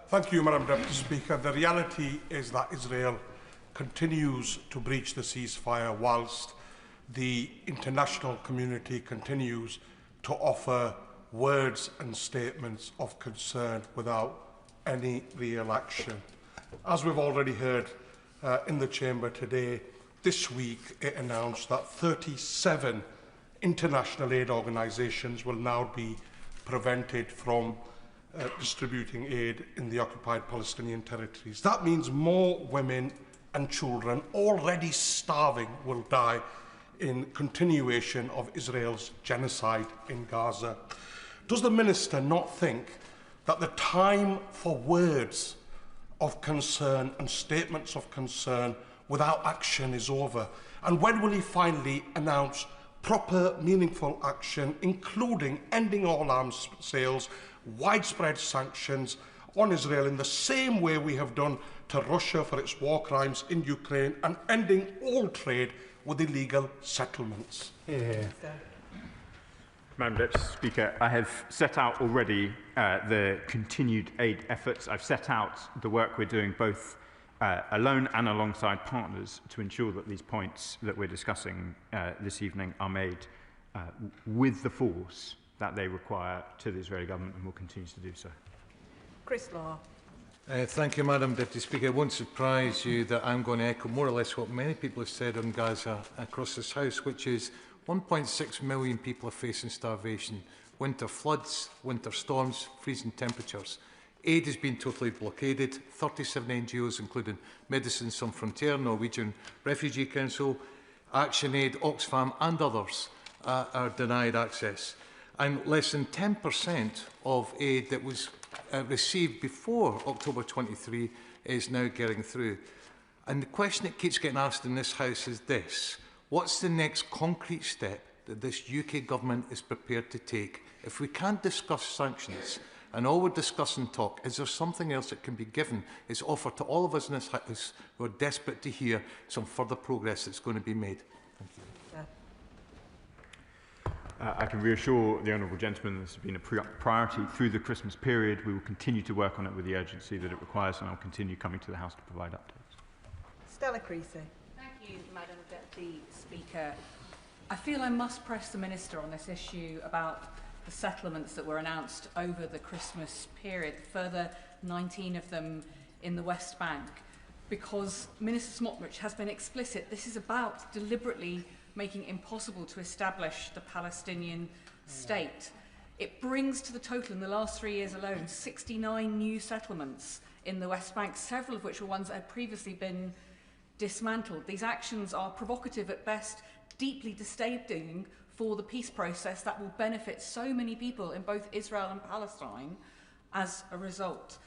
Thank you, Madam Deputy Speaker. The reality is that Israel continues to breach the ceasefire whilst the international community continues to offer words and statements of concern without any real action. As we've already heard in the Chamber today, this week it announced that 37 international aid organisations will now be prevented from distributing aid in the occupied Palestinian territories. That means more women and children already starving will die in continuation of Israel's genocide in Gaza. does the Minister not think that the time for words of concern and statements of concern without action is over? And when will he finally announce proper, meaningful action, including ending all arms sales, widespread sanctions on Israel in the same way we have done to Russia for its war crimes in Ukraine, and ending all trade with illegal settlements? Madam Deputy Speaker, I have set out already the continued aid efforts. I've set out the work we're doing both alone and alongside partners to ensure that these points that we're discussing this evening are made with the force that they require to the Israeli government, and will continue to do so. Chris Law. Thank you, Madam Deputy Speaker. It won't surprise you that I'm going to echo more or less what many people have said on Gaza across this House, which is 1.6 million people are facing starvation, winter floods, winter storms, freezing temperatures. Aid has been totally blockaded. 37 NGOs, including Médecins Sans Frontières, Norwegian Refugee Council, ActionAid, Oxfam and others are denied access. And less than 10% of aid that was received before October 23 is now getting through. And the question that keeps getting asked in this House is this: what's the next concrete step that this UK government is prepared to take? If we can't discuss sanctions and all we're discussing talk, is there something else that can be given, is offered to all of us in this House who are desperate to hear some further progress that's going to be made? Thank you. I can reassure the honourable gentleman this has been a priority through the Christmas period. We will continue to work on it with the urgency that it requires, and I'll continue coming to the House to provide updates. Stella Creasy. Thank you, Madam Deputy Speaker. I feel I must press the Minister on this issue about the settlements that were announced over the Christmas period, further 19 of them in the West Bank, because Minister Smotrich has been explicit. This is about deliberately making it impossible to establish the Palestinian state. It brings to the total in the last 3 years alone 69 new settlements in the West Bank, several of which were ones that had previously been dismantled. These actions are provocative at best, deeply destabilising for the peace process that will benefit so many people in both Israel and Palestine as a result.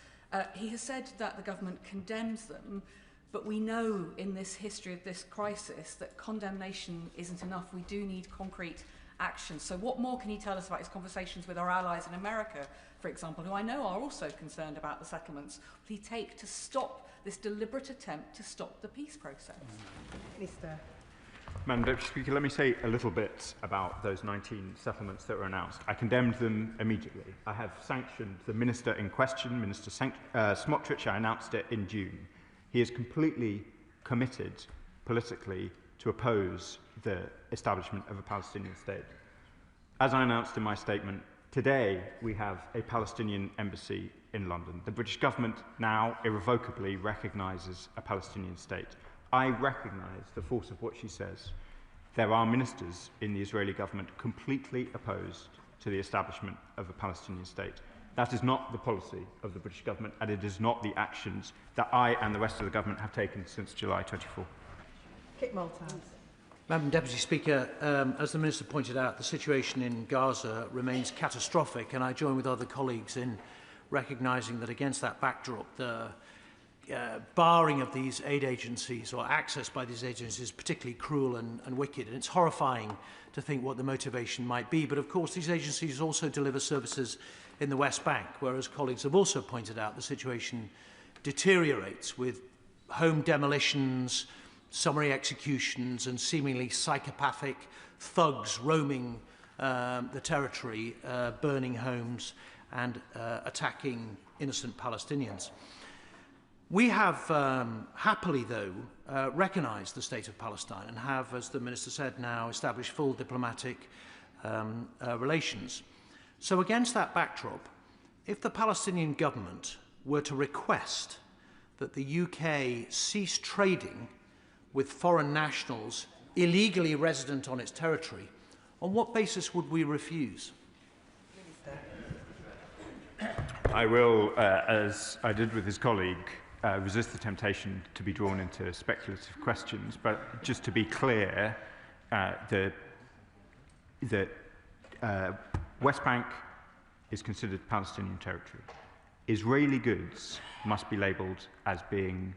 He has said that the government condemns them, but we know in this history of this crisis that condemnation isn't enough. We do need concrete action. So what more can he tell us about his conversations with our allies in America, for example, who I know are also concerned about the settlements? Will he take to stop this deliberate attempt to stop the peace process? Minister. Madam Deputy Speaker, let me say a little bit about those 19 settlements that were announced. I condemned them immediately. I have sanctioned the Minister in question, Minister Smotrich. I announced it in June. He is completely committed politically to oppose the establishment of a Palestinian state. As I announced in my statement, today we have a Palestinian embassy in London. The British government now irrevocably recognises a Palestinian state. I recognise the force of what she says. There are ministers in the Israeli government completely opposed to the establishment of a Palestinian state. That is not the policy of the British government, and it is not the actions that I and the rest of the government have taken since July 24. Kit Malthouse. Madam Deputy Speaker, as the Minister pointed out, the situation in Gaza remains catastrophic, and I join with other colleagues in recognising that against that backdrop, the barring of these aid agencies or access by these agencies is particularly cruel and wicked, and it's horrifying to think what the motivation might be. But of course, these agencies also deliver services in the West Bank, where, as colleagues have also pointed out, the situation deteriorates with home demolitions, summary executions and seemingly psychopathic thugs roaming the territory, burning homes and attacking innocent Palestinians. We have happily, though, recognised the state of Palestine and have, as the Minister said, now established full diplomatic relations. So against that backdrop, if the Palestinian government were to request that the UK cease trading with foreign nationals illegally resident on its territory, on what basis would we refuse? I will, as I did with his colleague, resist the temptation to be drawn into speculative questions, but just to be clear, the West Bank is considered Palestinian territory. Israeli goods must be labelled as being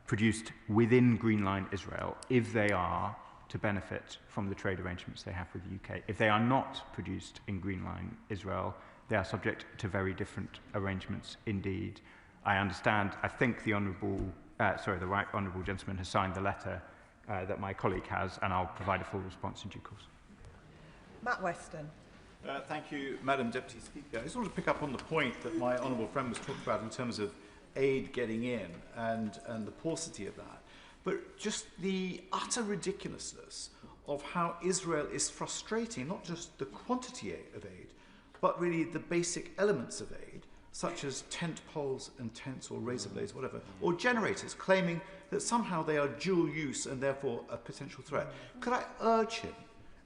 produced within Green Line Israel if they are to benefit from the trade arrangements they have with the UK. If they are not produced in Green Line Israel, they are subject to very different arrangements indeed. I understand, I think the right honourable gentleman has signed the letter that my colleague has, and I'll provide a full response in due course. Matt Weston. Thank you, Madam Deputy Speaker. I just want to pick up on the point that my honourable friend was talking about in terms of aid getting in and the paucity of that. But just the utter ridiculousness of how Israel is frustrating not just the quantity of aid, but really the basic elements of aid, such as tent poles and tents or razor blades, whatever, or generators, claiming that somehow they are dual use and therefore a potential threat. Could I urge him,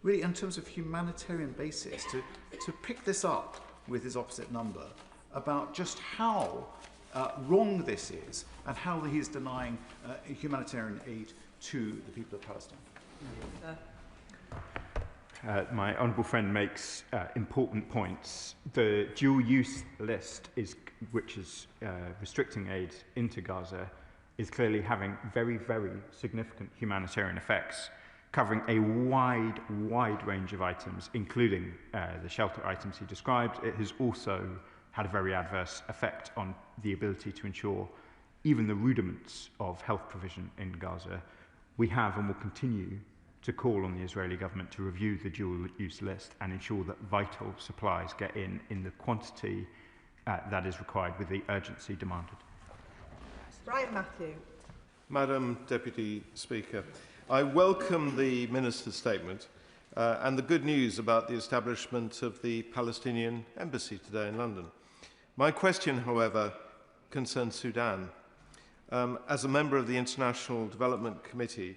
really in terms of humanitarian basis, to pick this up with his opposite number about just how wrong this is and how he is denying humanitarian aid to the people of Palestine? My honourable friend makes important points. The dual-use list, which is restricting aid into Gaza, is clearly having very, very significant humanitarian effects, covering a wide range of items, including the shelter items he described. It has also had a very adverse effect on the ability to ensure even the rudiments of health provision in Gaza. We have and will continue to call on the Israeli government to review the dual-use list and ensure that vital supplies get in the quantity that is required with the urgency demanded. Brian Matthew. Madam Deputy Speaker, I welcome the Minister's statement and the good news about the establishment of the Palestinian Embassy today in London. My question, however, concerns Sudan. As a member of the International Development Committee,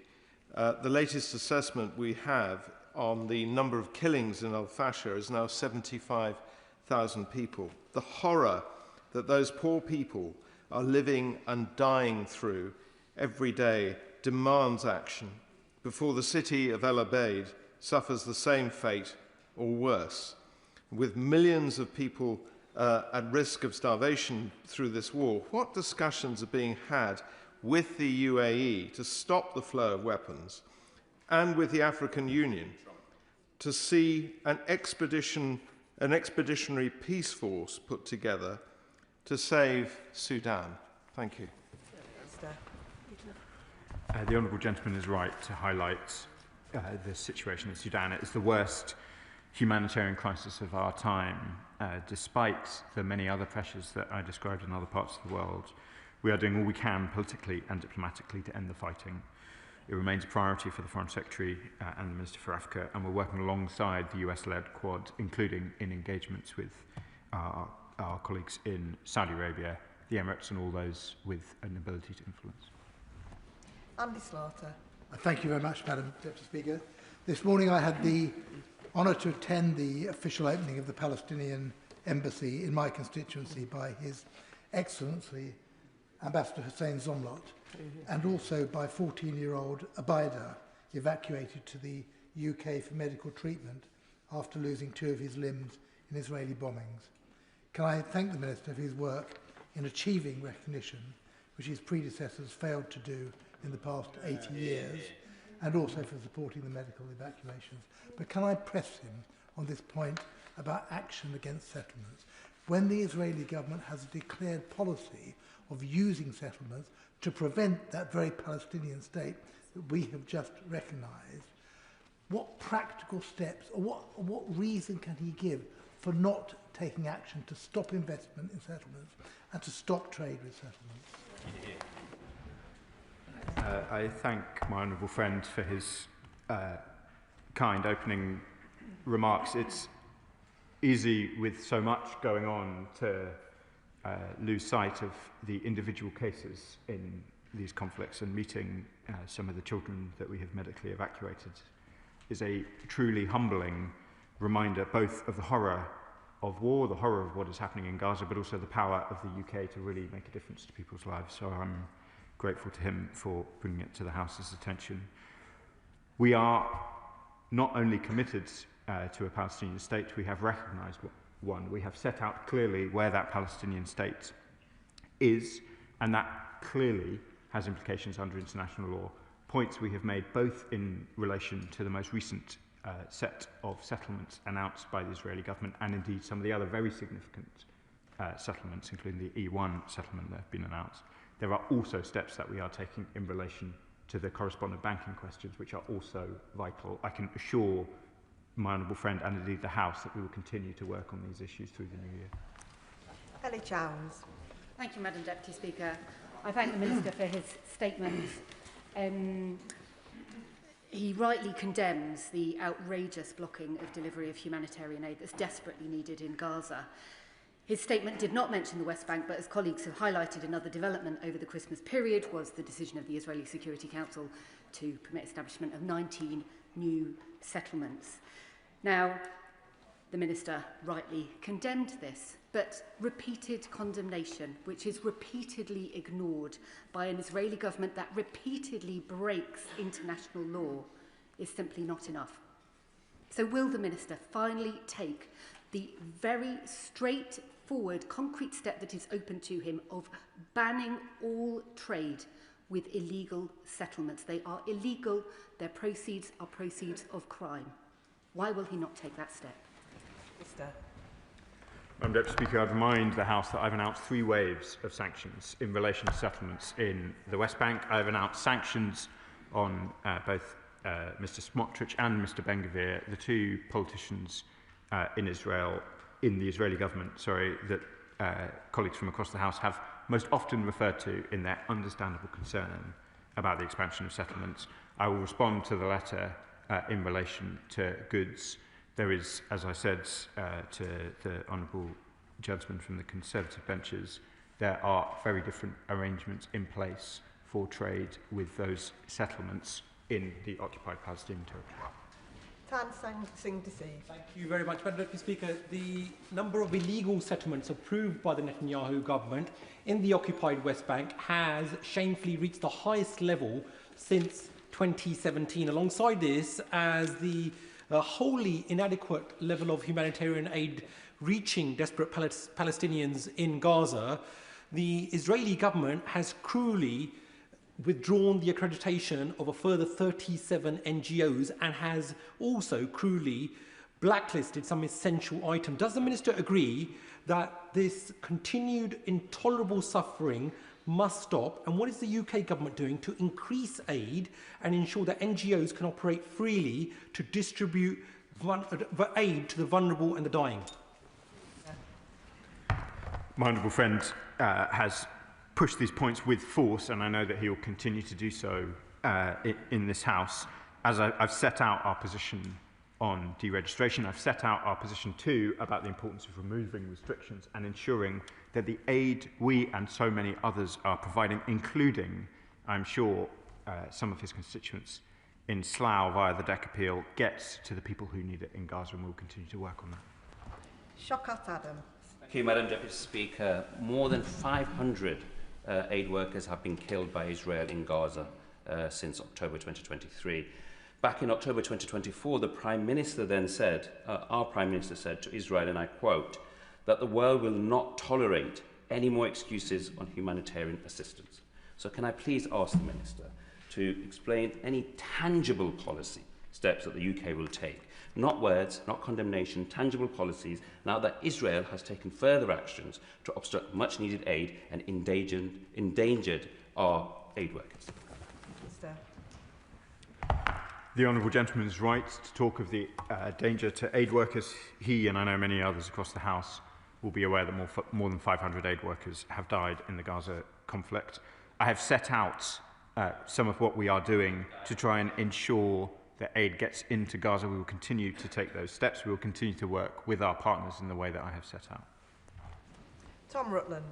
the latest assessment we have on the number of killings in Al-Fasher is now 75,000 people. The horror that those poor people are living and dying through every day demands action before the city of El Obeid suffers the same fate or worse. With millions of people at risk of starvation through this war, what discussions are being had with the UAE to stop the flow of weapons and with the African Union to see an expeditionary peace force put together to save Sudan? Thank you. The honourable gentleman is right to highlight the situation in Sudan. It is the worst humanitarian crisis of our time, despite the many other pressures that I described in other parts of the world. We are doing all we can politically and diplomatically to end the fighting. It remains a priority for the Foreign Secretary and the Minister for Africa, and we're working alongside the US-led Quad, including in engagements with our colleagues in Saudi Arabia, the Emirates, and all those with an ability to influence. Andy Slaughter. Thank you very much, Madam Deputy Speaker. This morning I had the honour to attend the official opening of the Palestinian Embassy in my constituency by His Excellency Ambassador Hussein Zomlot, and also by 14-year-old Abida, evacuated to the UK for medical treatment after losing 2 of his limbs in Israeli bombings. Can I thank the Minister for his work in achieving recognition, which his predecessors failed to do in the past 80 years, and also for supporting the medical evacuations. But can I press him on this point about action against settlements? When the Israeli government has a declared policy of using settlements to prevent that very Palestinian state that we have just recognised, what practical steps or what reason can he give for not taking action to stop investment in settlements and to stop trade with settlements? I thank my honourable friend for his kind opening remarks. It's easy with so much going on to lose sight of the individual cases in these conflicts, and meeting some of the children that we have medically evacuated is a truly humbling reminder both of the horror of war, the horror of what is happening in Gaza, but also the power of the UK to really make a difference to people's lives. So I'm grateful to him for bringing it to the House's attention. We are not only committed to a Palestinian state, we have recognised one. We have set out clearly where that Palestinian state is, and that clearly has implications under international law. Points we have made both in relation to the most recent set of settlements announced by the Israeli government, and indeed some of the other very significant settlements, including the E1 settlement that have been announced. There are also steps that we are taking in relation to the correspondent banking questions, which are also vital. I can assure my honourable friend and indeed the House that we will continue to work on these issues through the new year. Ellie Chowns. Thank you, Madam Deputy Speaker. I thank the Minister for his statement. He rightly condemns the outrageous blocking of delivery of humanitarian aid that's desperately needed in Gaza. His statement did not mention the West Bank, but as colleagues have highlighted, another development over the Christmas period was the decision of the Israeli Security Council to permit establishment of 19 new settlements. Now, the Minister rightly condemned this, but repeated condemnation, which is repeatedly ignored by an Israeli government that repeatedly breaks international law, is simply not enough. So will the Minister finally take the very straightforward, concrete step that is open to him of banning all trade with illegal settlements? They are illegal, their proceeds are proceeds of crime. Why will he not take that step? Mr. Madam Deputy Speaker, I'd remind the House that I've announced 3 waves of sanctions in relation to settlements in the West Bank. I've announced sanctions on both Mr. Smotrich and Mr. Ben-Gvir, the 2 politicians in Israel, in the Israeli government, that colleagues from across the House have most often referred to in their understandable concern about the expansion of settlements. I will respond to the letter in relation to goods. There is, as I said to the honourable gentleman from the Conservative benches, there are very different arrangements in place for trade with those settlements in the occupied Palestinian territory. Tan Singh Desi. Thank you very much, Madam Deputy Speaker. The number of illegal settlements approved by the Netanyahu government in the occupied West Bank has shamefully reached the highest level since 2017. Alongside this, as the wholly inadequate level of humanitarian aid reaching desperate Palestinians in Gaza, the Israeli government has cruelly withdrawn the accreditation of a further 37 NGOs and has also cruelly blacklisted some essential items. Does the Minister agree that this continued intolerable suffering must stop? And what is the UK government doing to increase aid and ensure that NGOs can operate freely to distribute aid to the vulnerable and the dying? My honourable friend has pushed these points with force, and I know that he will continue to do so in this House. As I've set out our position on deregistration, I've set out our position too about the importance of removing restrictions and ensuring that the aid we and so many others are providing, including, I'm sure, some of his constituents in Slough via the DEC appeal, gets to the people who need it in Gaza, and we'll continue to work on that. Shawkat Adam. Thank you, Madam Deputy Speaker. More than 500 aid workers have been killed by Israel in Gaza since October 2023. Back in October 2024, the Prime Minister then said, our Prime Minister said to Israel, and I quote, that the world will not tolerate any more excuses on humanitarian assistance. So can I please ask the Minister to explain any tangible policy steps that the UK will take? Not words, not condemnation, tangible policies, now that Israel has taken further actions to obstruct much-needed aid and endangered our aid workers. Mr. The honourable gentleman is right to talk of the danger to aid workers. He, and I know many others across the House, will be aware that more than 500 aid workers have died in the Gaza conflict. I have set out some of what we are doing to try and ensure that aid gets into Gaza. We will continue to take those steps. We will continue to work with our partners in the way that I have set out. Tom Rutland.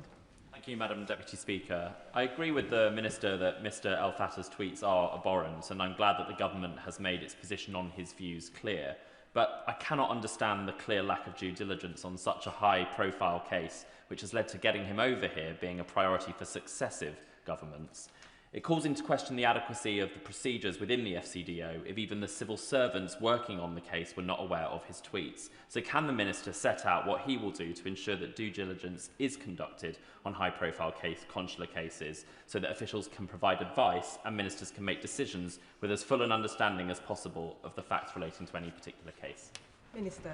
Thank you, Madam Deputy Speaker. I agree with the Minister that Mr El-Fattah's tweets are abhorrent, and I'm glad that the government has made its position on his views clear. But I cannot understand the clear lack of due diligence on such a high-profile case, which has led to getting him over here being a priority for successive governments. It calls into question the adequacy of the procedures within the FCDO if even the civil servants working on the case were not aware of his tweets. So can the Minister set out what he will do to ensure that due diligence is conducted on high-profile consular cases so that officials can provide advice and ministers can make decisions with as full an understanding as possible of the facts relating to any particular case? Minister.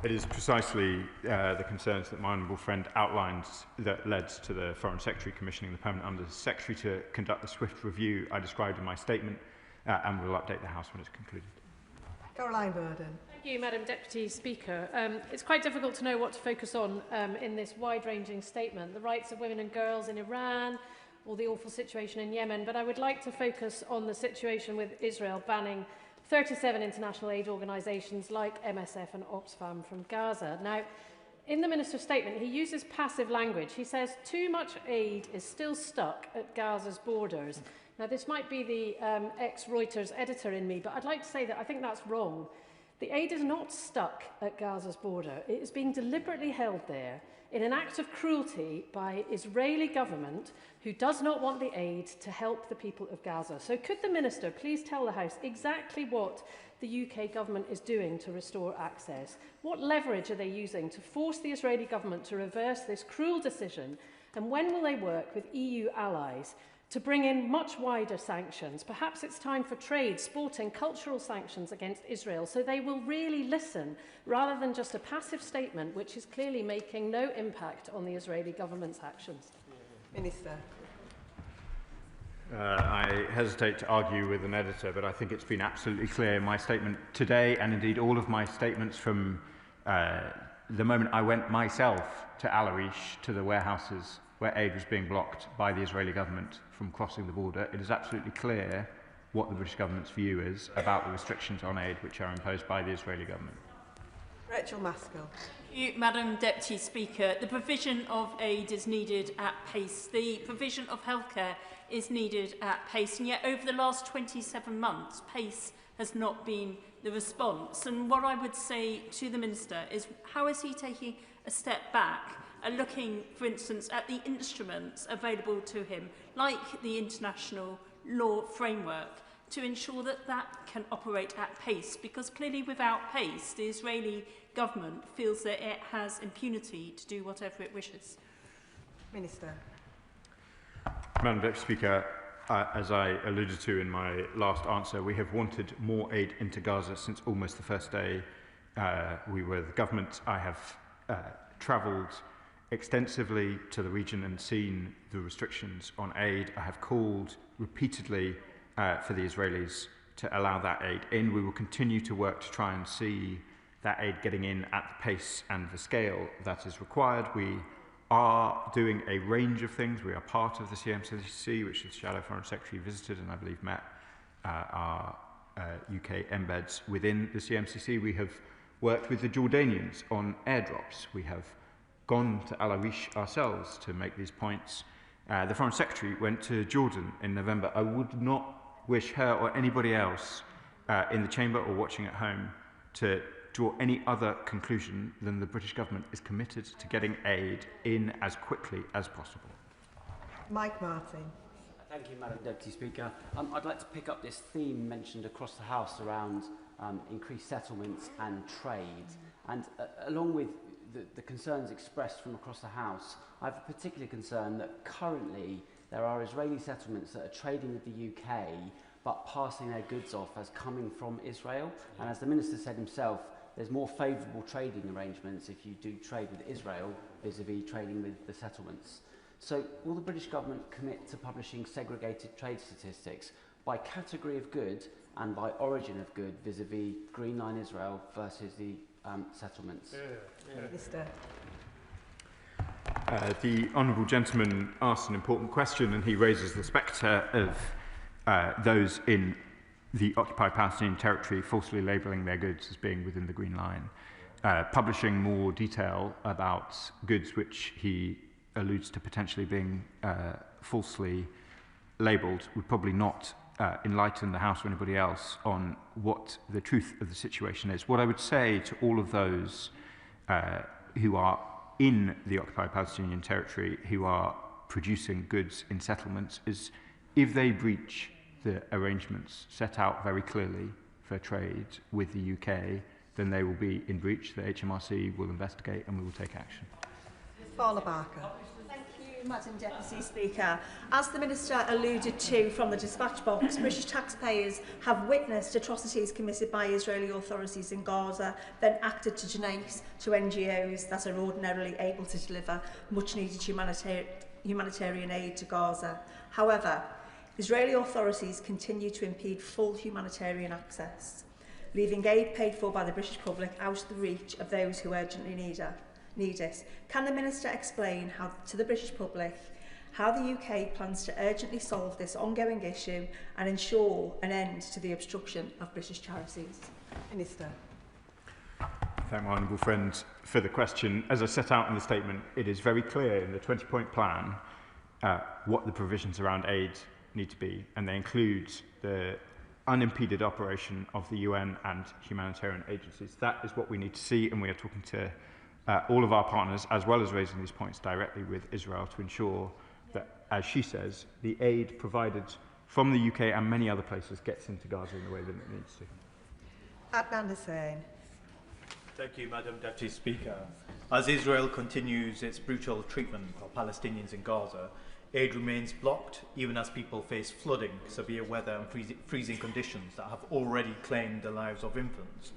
It is precisely the concerns that my honourable friend outlined that led to the Foreign Secretary commissioning the Permanent Under-Secretary to conduct the swift review I described in my statement, and will update the House when it's concluded. Caroline Burden. Thank you, Madam Deputy Speaker. It's quite difficult to know what to focus on in this wide-ranging statement. The rights of women and girls in Iran, or the awful situation in Yemen, but I would like to focus on the situation with Israel banning 37 international aid organisations like MSF and Oxfam from Gaza. Now, in the Minister's statement, he uses passive language. He says too much aid is still stuck at Gaza's borders. Now, this might be the ex-Reuters editor in me, but I'd like to say that I think that's wrong. The aid is not stuck at Gaza's border. It is being deliberately held there in an act of cruelty by Israeli government who does not want the aid to help the people of Gaza. So could the Minister please tell the House exactly what the UK government is doing to restore access? What leverage are they using to force the Israeli government to reverse this cruel decision? And when will they work with EU allies to bring in much wider sanctions? Perhaps it's time for trade, sporting, cultural sanctions against Israel, so they will really listen, rather than just a passive statement which is clearly making no impact on the Israeli government's actions. Minister. I hesitate to argue with an editor, but I think it's been absolutely clear in my statement today, and indeed all of my statements from the moment I went myself to Al Arish, to the warehouses where aid was being blocked by the Israeli government from crossing the border. It is absolutely clear what the British government's view is about the restrictions on aid which are imposed by the Israeli government. Rachel Maskell. Thank you, Madam Deputy Speaker. The provision of aid is needed at pace. The provision of healthcare is needed at pace. And yet over the last 27 months, pace has not been the response. And what I would say to the Minister is, how is he taking a step back and looking, for instance, at the instruments available to him, like the international law framework, to ensure that that can operate at pace? Because clearly without pace, the Israeli government feels that it has impunity to do whatever it wishes. Minister. Madam Deputy Speaker, as I alluded to in my last answer, we have wanted more aid into Gaza since almost the first day we were the government. I have travelled extensively to the region and seen the restrictions on aid. I have called repeatedly for the Israelis to allow that aid in. We will continue to work to try and see that aid getting in at the pace and the scale that is required. We are doing a range of things. We are part of the CMCC, which the Shadow Foreign Secretary visited and I believe met our UK embeds within the CMCC. We have worked with the Jordanians on airdrops. We have gone to Al Arish ourselves to make these points. The Foreign Secretary went to Jordan in November. I would not wish her or anybody else in the chamber or watching at home to draw any other conclusion than the British government is committed to getting aid in as quickly as possible. Mike Martin. Thank you, Madam Deputy Speaker. I'd like to pick up this theme mentioned across the House around increased settlements and trade. And along with the concerns expressed from across the House, I have a particular concern that currently there are Israeli settlements that are trading with the UK but passing their goods off as coming from Israel. And as the Minister said himself, there's more favourable trading arrangements if you do trade with Israel vis-à-vis trading with the settlements. So will the British government commit to publishing segregated trade statistics by category of good and by origin of good vis-à-vis Green Line Israel versus the settlements? Minister. The honourable gentleman asked an important question, and he raises the spectre of those in the occupied Palestinian territory falsely labelling their goods as being within the Green Line, publishing more detail about goods which he alludes to potentially being falsely labelled would probably not enlighten the House or anybody else on what the truth of the situation is. What I would say to all of those who are in the occupied Palestinian territory, who are producing goods in settlements, is if they breach the arrangements set out very clearly for trade with the UK, then they will be in breach. The HMRC will investigate and we will take action. Paula Barker. Thank you, Madam Deputy Speaker. As the Minister alluded to from the dispatch box, British taxpayers have witnessed atrocities committed by Israeli authorities in Gaza, then acted to donate to NGOs that are ordinarily able to deliver much-needed humanitarian aid to Gaza. However, Israeli authorities continue to impede full humanitarian access, leaving aid paid for by the British public out of the reach of those who urgently need it. Can the Minister explain to the British public how the UK plans to urgently solve this ongoing issue and ensure an end to the obstruction of British charities? Minister. I thank my honourable friend for the question. As I set out in the statement, it is very clear in the 20-point plan what the provisions around aid need to be, and they include the unimpeded operation of the UN and humanitarian agencies. That is what we need to see, and we are talking to all of our partners, as well as raising these points directly with Israel to ensure that, as she says, the aid provided from the UK and many other places gets into Gaza in the way that it needs to. Adnan Hussain. Thank you, Madam Deputy Speaker. As Israel continues its brutal treatment of Palestinians in Gaza, aid remains blocked, even as people face flooding, severe weather and freezing conditions that have already claimed the lives of infants.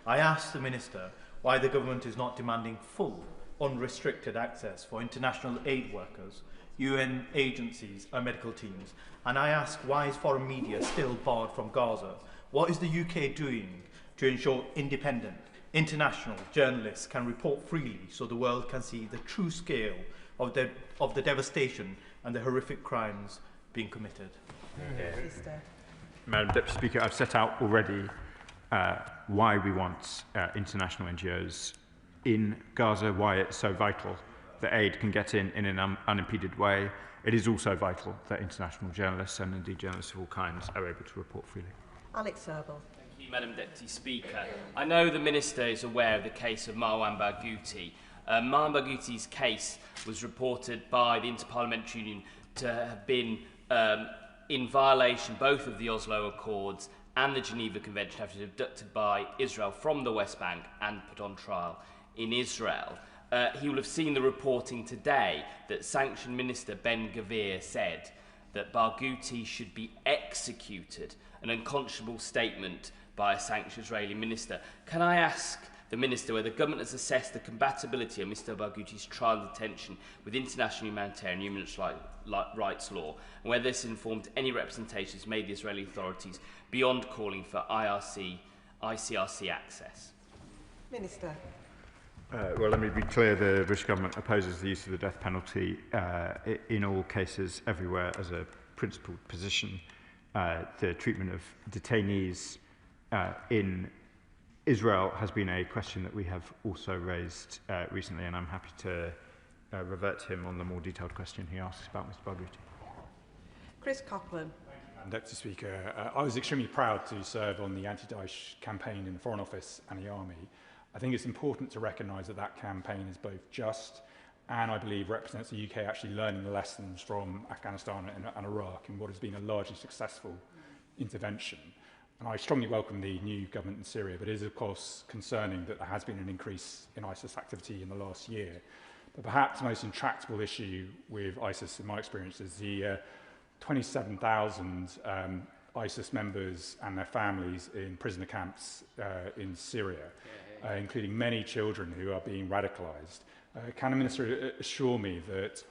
I ask the Minister why the government is not demanding full, unrestricted access for international aid workers, UN agencies and medical teams. And I ask, why is foreign media still barred from Gaza? What is the UK doing to ensure independent, international journalists can report freely so the world can see the true scale of the devastation and the horrific crimes being committed? Madam Deputy Speaker, I've set out already why we want international NGOs in Gaza, why it's so vital that aid can get in an unimpeded way. It is also vital that international journalists and indeed journalists of all kinds are able to report freely. Alex Serble. Thank you, Madam Deputy Speaker. I know the Minister is aware of the case of Marwan Barghouti. Marwan Barghouti's case was reported by the Interparliamentary Union to have been in violation both of the Oslo Accords and the Geneva Convention, having been abducted by Israel from the West Bank and put on trial in Israel. He will have seen the reporting today that Sanction Minister Ben Gvir said that Barghouti should be executed, an unconscionable statement by a sanctioned Israeli minister. Can I ask the Minister whether the government has assessed the compatibility of Mr Barghouti's trial and detention with international humanitarian and human rights law, and whether this informed any representations made the Israeli authorities beyond calling for ICRC access? Minister. Well, let me be clear, the British government opposes the use of the death penalty in all cases, everywhere, as a principled position. The treatment of detainees in Israel has been a question that we have also raised recently, and I'm happy to revert to him on the more detailed question he asks about Mr Barghouti. Chris Coughlin. Deputy Speaker, I was extremely proud to serve on the anti-Daesh campaign in the Foreign Office and the Army. I think it's important to recognise that that campaign is both just and, I believe, represents the UK actually learning the lessons from Afghanistan and Iraq in what has been a largely successful intervention. And I strongly welcome the new government in Syria, but it is, of course, concerning that there has been an increase in ISIS activity in the last year. But perhaps the most intractable issue with ISIS, in my experience, is the 27,000 ISIS members and their families in prisoner camps in Syria, including many children who are being radicalised. Can the Minister assure me that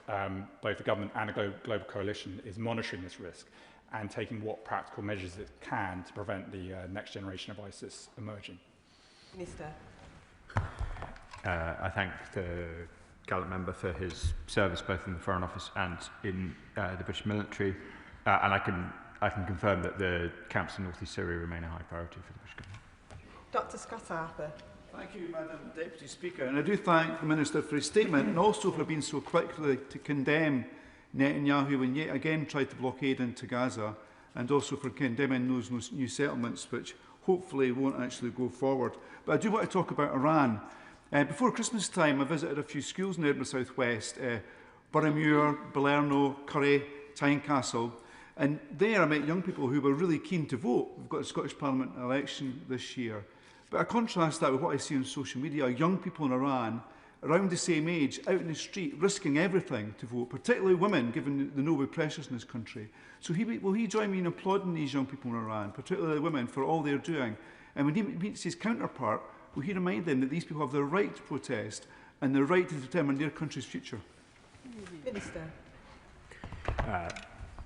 both the government and a global coalition is monitoring this risk and taking what practical measures it can to prevent the next generation of ISIS emerging? Minister. I thank the gallant member for his service both in the Foreign Office and in the British military, and I can confirm that the camps in North East Syria remain a high priority for the British government. Dr Scott Harper. Thank you, Madam Deputy Speaker, and I do thank the Minister for his statement and also for being so quickly to condemn Netanyahu when yet again tried to blockade into Gaza, and also for condemning those new settlements which hopefully won't actually go forward. But I do want to talk about Iran. Before Christmas time, I visited a few schools in the South West, Boroughmuir, Balerno, Curry, Tynecastle, And there I met young people who were really keen to vote. We've got a Scottish Parliament election this year. But I contrast that with what I see on social media, young people in Iran, around the same age, out in the street, risking everything to vote, particularly women, given the noble pressures in this country. So will he join me in applauding these young people in Iran, particularly women, for all they're doing? And when he meets his counterpart, will he remind them that these people have the right to protest and the right to determine their country's future? Minister.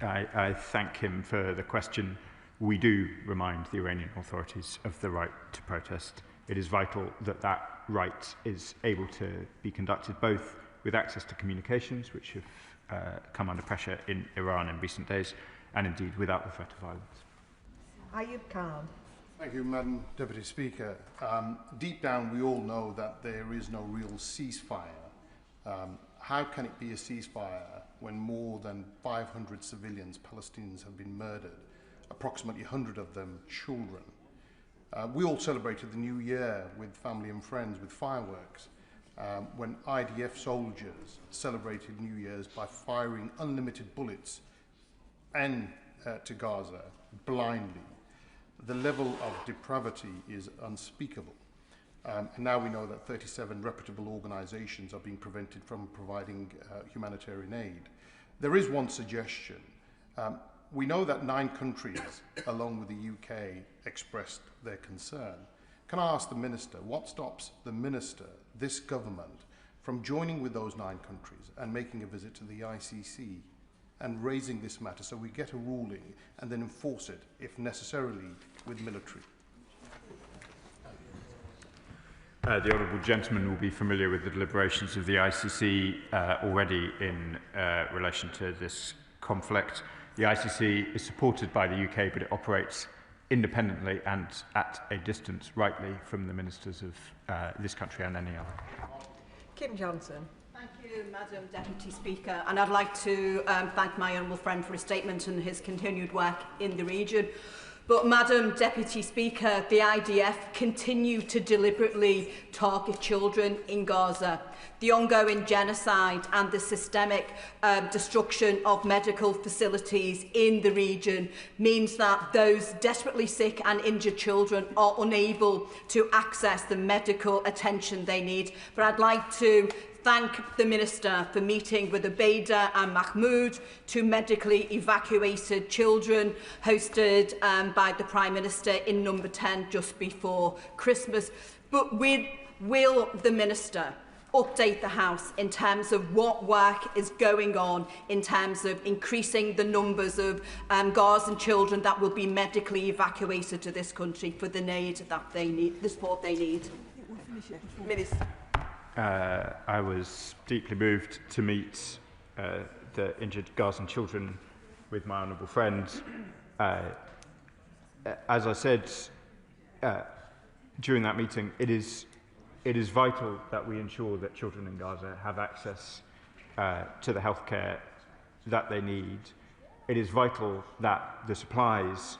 I thank him for the question. We do remind the Iranian authorities of the right to protest. It is vital that that right is able to be conducted both with access to communications, which have come under pressure in Iran in recent days, and indeed without the threat of violence. Ayub Khan. Thank you, Madam Deputy Speaker. Deep down, we all know that there is no real ceasefire. How can it be a ceasefire when more than 500 civilians, Palestinians, have been murdered, approximately 100 of them children? We all celebrated the New Year with family and friends with fireworks when IDF soldiers celebrated New Year's by firing unlimited bullets to Gaza blindly. The level of depravity is unspeakable. And now we know that 37 reputable organisations are being prevented from providing humanitarian aid. There is one suggestion. We know that 9 countries, along with the UK, expressed their concern. Can I ask the Minister, what stops the Minister, this government, from joining with those 9 countries and making a visit to the ICC and raising this matter so we get a ruling and then enforce it, if necessarily, with military? The Honourable Gentleman will be familiar with the deliberations of the ICC already in relation to this conflict. The ICC is supported by the UK, but it operates independently and at a distance, rightly, from the ministers of this country and any other. Kim Johnson. Thank you, Madam Deputy Speaker. And I'd like to thank my honourable friend for his statement and his continued work in the region. But, Madam Deputy Speaker, the IDF continue to deliberately target children in Gaza. The ongoing genocide and the systemic destruction of medical facilities in the region means that those desperately sick and injured children are unable to access the medical attention they need. But I'd like to thank the Minister for meeting with Ubaida and Mahmoud, 2 medically evacuated children hosted by the Prime Minister in Number 10 just before Christmas. But will the Minister update the House in terms of what work is going on in terms of increasing the numbers of Gazan children that will be medically evacuated to this country for the need that they need, the support they need? Minister. I was deeply moved to meet the injured Gazan children with my honourable friend. As I said during that meeting, it is vital that we ensure that children in Gaza have access to the healthcare that they need. It is vital that the supplies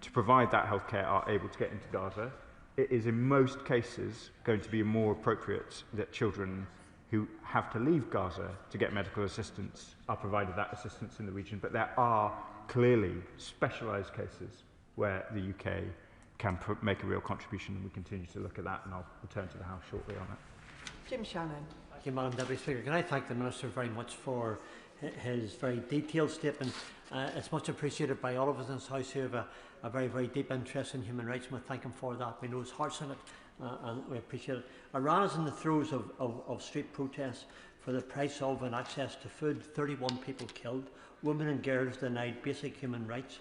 to provide that healthcare are able to get into Gaza. It is in most cases going to be more appropriate that children who have to leave Gaza to get medical assistance are provided that assistance in the region, but there are clearly specialised cases where the UK can make a real contribution, and we continue to look at that, and I'll return to the House shortly on it. Jim Shannon. Thank you, Madam Deputy Speaker. Can I thank the Minister very much for his very detailed statement. It's much appreciated by all of us in this House who have a very, very deep interest in human rights, and we thank him for that. We know his heart's in it, and we appreciate it. Iran is in the throes of street protests for the price of and access to food. 31 people killed, women and girls denied basic human rights.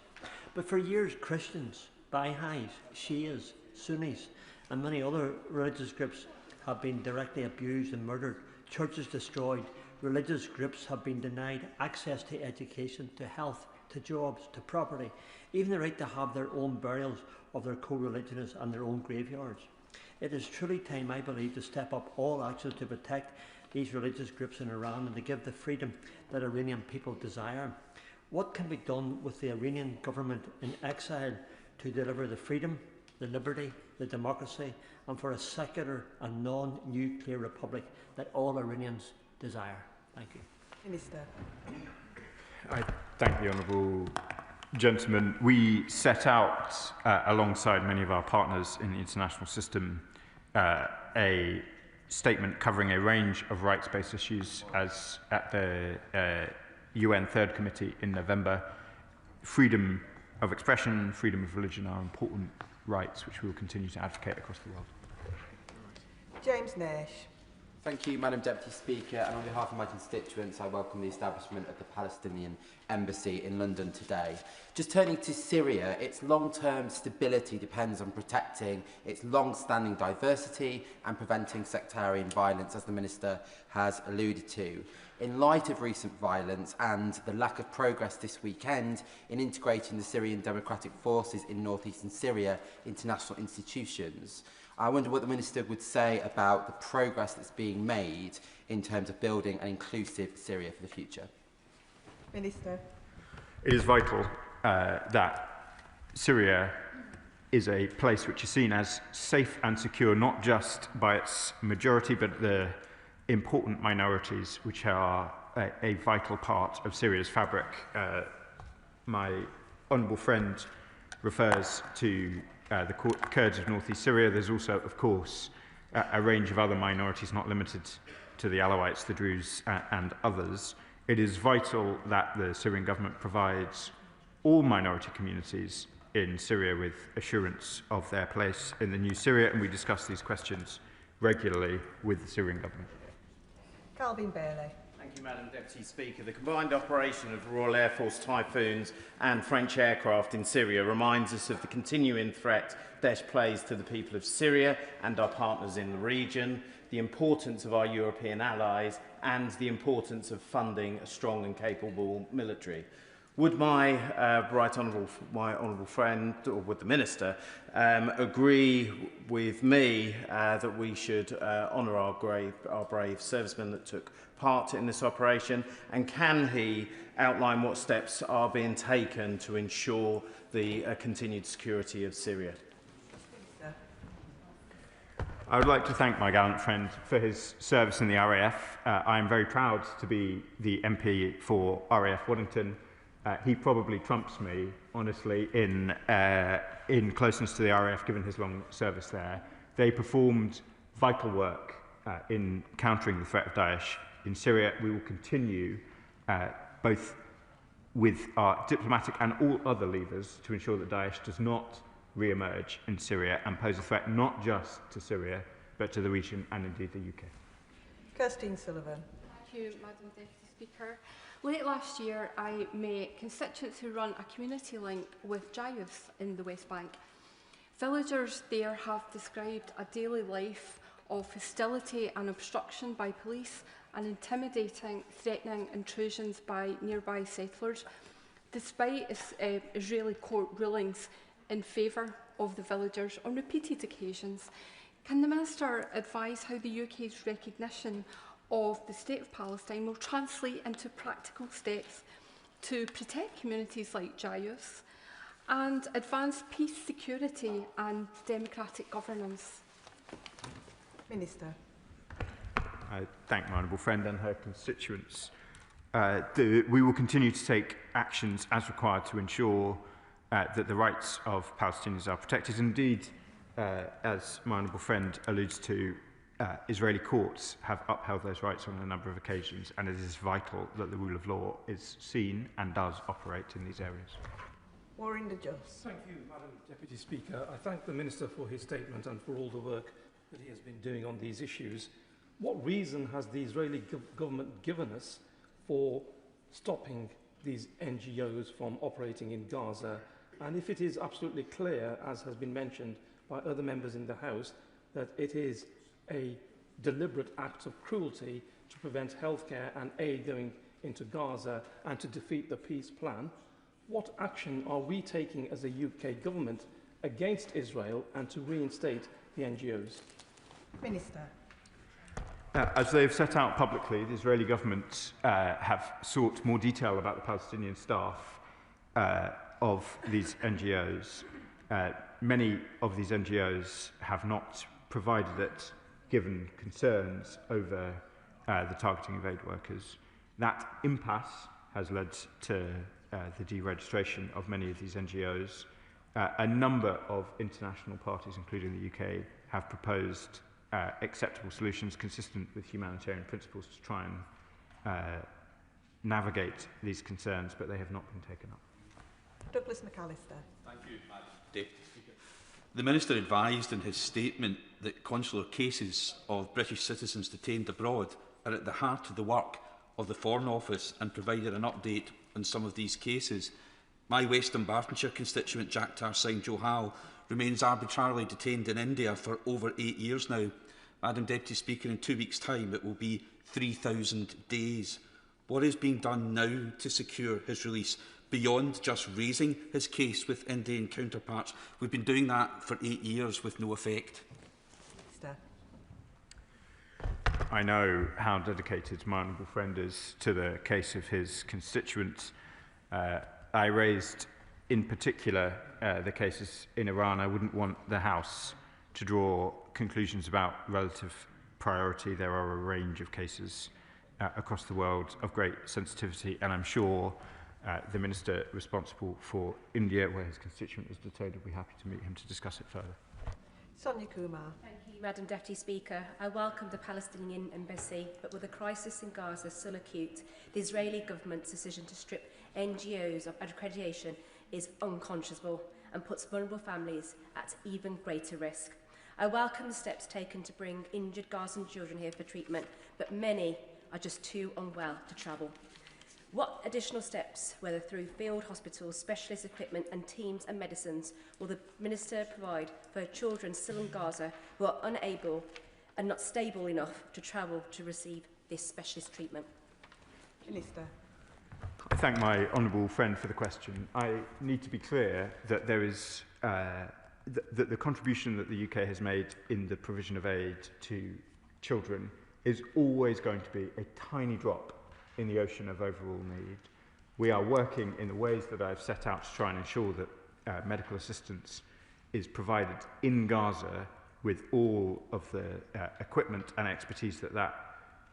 But for years, Christians, Baha'is, Shias, Sunnis, and many other religious groups have been directly abused and murdered, churches destroyed. Religious groups have been denied access to education, to health, to jobs, to property, even the right to have their own burials of their co-religionists and their own graveyards. It is truly time, I believe, to step up all actions to protect these religious groups in Iran and to give the freedom that Iranian people desire. What can be done with the Iranian government in exile to deliver the freedom, the liberty, the democracy, and for a secular and non-nuclear republic that all Iranians desire? Thank you. Minister. I thank the Honourable gentlemen, we set out, alongside many of our partners in the international system, a statement covering a range of rights-based issues as at the UN Third Committee in November. Freedom of expression, freedom of religion are important rights which we will continue to advocate across the world. James Nash. Thank you, Madam Deputy Speaker, and on behalf of my constituents, I welcome the establishment of the Palestinian Embassy in London today. Just turning to Syria, its long-term stability depends on protecting its long-standing diversity and preventing sectarian violence, as the Minister has alluded to. In light of recent violence and the lack of progress this weekend in integrating the Syrian Democratic Forces in northeastern Syria into national institutions, I wonder what the Minister would say about the progress that's being made in terms of building an inclusive Syria for the future. Minister. It is vital that Syria is a place which is seen as safe and secure, not just by its majority, but the important minorities which are a vital part of Syria's fabric. My honourable friend refers to the Kurds of northeast Syria. There's also, of course, a range of other minorities, not limited to the Alawites, the Druze, and others. It is vital that the Syrian government provides all minority communities in Syria with assurance of their place in the new Syria, and we discuss these questions regularly with the Syrian government. Calvin Bailey. Thank you, Madam Deputy Speaker. The combined operation of Royal Air Force Typhoons and French aircraft in Syria reminds us of the continuing threat Daesh plays to the people of Syria and our partners in the region, the importance of our European allies, and the importance of funding a strong and capable military. Would my honourable friend, or would the Minister, agree with me that we should honour our brave servicemen that took part in this operation? And can he outline what steps are being taken to ensure the continued security of Syria? I would like to thank my gallant friend for his service in the RAF. I am very proud to be the MP for RAF Waddington. He probably trumps me, honestly, in closeness to the RAF, given his long service there. They performed vital work in countering the threat of Daesh in Syria. We will continue, both with our diplomatic and all other levers, to ensure that Daesh does not re-emerge in Syria and pose a threat not just to Syria, but to the region and indeed the UK. Kirstine Sullivan. Thank you, Madam Deputy Speaker. Late last year, I met constituents who run a community link with Jayus in the West Bank. Villagers there have described a daily life of hostility and obstruction by police and intimidating, threatening intrusions by nearby settlers, despite Israeli court rulings in favour of the villagers on repeated occasions. Can the Minister advise how the UK's recognition of the State of Palestine will translate into practical steps to protect communities like Jayus and advance peace, security and democratic governance? Minister. I thank my honourable friend and her constituents. We will continue to take actions as required to ensure that the rights of Palestinians are protected. Indeed, as my honourable friend alludes to, Israeli courts have upheld those rights on a number of occasions, and it is vital that the rule of law is seen and does operate in these areas. Warren de Just. Thank you, Madam Deputy Speaker. I thank the Minister for his statement and for all the work that he has been doing on these issues. What reason has the Israeli government given us for stopping these NGOs from operating in Gaza? And if it is absolutely clear, as has been mentioned by other members in the House, that it is a deliberate act of cruelty to prevent healthcare and aid going into Gaza and to defeat the peace plan, what action are we taking as a UK government against Israel and to reinstate the NGOs? Minister. As they've set out publicly, the Israeli government have sought more detail about the Palestinian staff of these NGOs. Many of these NGOs have not provided it, given concerns over the targeting of aid workers. That impasse has led to the deregistration of many of these NGOs. A number of international parties, including the UK, have proposed acceptable solutions consistent with humanitarian principles to try and navigate these concerns, but they have not been taken up. Douglas McAllister. Thank you, Madam Deputy Speaker. The Minister advised in his statement that consular cases of British citizens detained abroad are at the heart of the work of the Foreign Office and provided an update on some of these cases. My Western Bartonshire constituent, Jack Singh Johal, remains arbitrarily detained in India for over 8 years now. Madam Deputy Speaker, in 2 weeks' time it will be 3,000 days. What is being done now to secure his release, beyond just raising his case with Indian counterparts? We've been doing that for 8 years with no effect. I know how dedicated my honourable friend is to the case of his constituents. I raised in particular the cases in Iran. I wouldn't want the House to draw conclusions about relative priority. There are a range of cases across the world of great sensitivity, and I'm sure the Minister responsible for India, where his constituent is detained, will be happy to meet him to discuss it further. Sonia Kumar. Thank you, Madam Deputy Speaker. I welcome the Palestinian embassy, but with the crisis in Gaza still acute, the Israeli government's decision to strip NGOs of accreditation is unconscionable and puts vulnerable families at even greater risk. I welcome the steps taken to bring injured Gazan children here for treatment, but many are just too unwell to travel. What additional steps, whether through field hospitals, specialist equipment and teams and medicines, will the Minister provide for children still in Gaza who are unable and not stable enough to travel to receive this specialist treatment? Minister. I thank my honourable friend for the question. I need to be clear that there is that the contribution that the UK has made in the provision of aid to children is always going to be a tiny drop in the ocean of overall need. We are working in the ways that I've set out to try and ensure that medical assistance is provided in Gaza with all of the equipment and expertise that that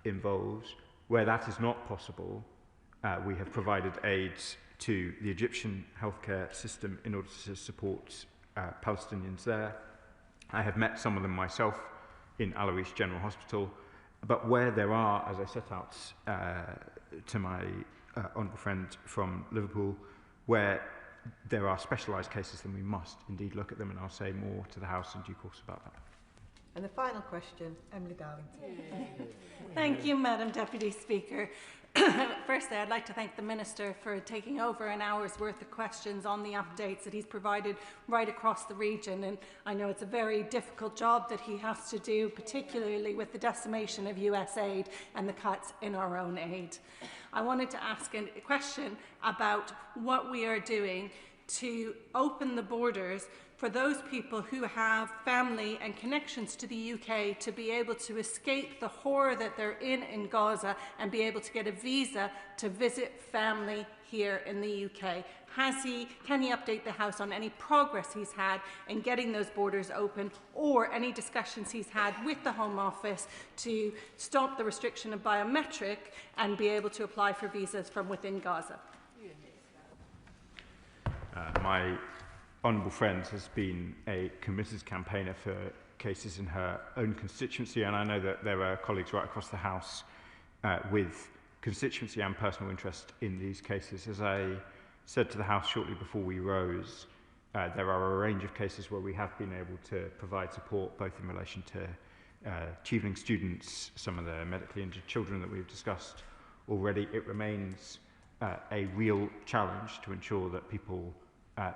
involves. Where that is not possible, we have provided aid to the Egyptian healthcare system in order to support Palestinians there. I have met some of them myself in Alois General Hospital, but where there are, as I set out to my honourable friend from Liverpool, where there are specialised cases, then we must indeed look at them, and I'll say more to the House in due course about that. And the final question, Emily Darlington. Thank you, Madam Deputy Speaker. Firstly, I'd like to thank the Minister for taking over an hour's worth of questions on the updates that he's provided right across the region. And I know it's a very difficult job that he has to do, particularly with the decimation of US aid and the cuts in our own aid. I wanted to ask a question about what we are doing to open the borders for those people who have family and connections to the UK to be able to escape the horror that they're in Gaza and be able to get a visa to visit family here in the UK. Can he update the House on any progress he's had in getting those borders open, or any discussions he's had with the Home Office to stop the restriction of biometric and be able to apply for visas from within Gaza? My honourable friend has been a committed campaigner for cases in her own constituency, and I know that there are colleagues right across the House with constituency and personal interest in these cases. As I said to the House shortly before we rose, there are a range of cases where we have been able to provide support, both in relation to Chevening students, some of the medically injured children that we've discussed already. It remains a real challenge to ensure that people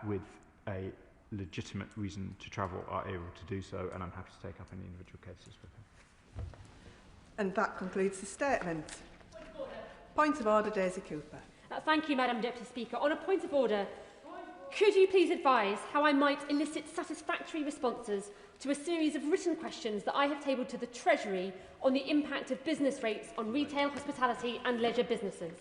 with a legitimate reason to travel are able to do so, and I'm happy to take up any individual cases with him. And that concludes the statement. Point of order, Daisy Cooper. Thank you, Madam Deputy Speaker. On a point of order, could you please advise how I might elicit satisfactory responses to a series of written questions that I have tabled to the Treasury on the impact of business rates on retail, hospitality and leisure businesses?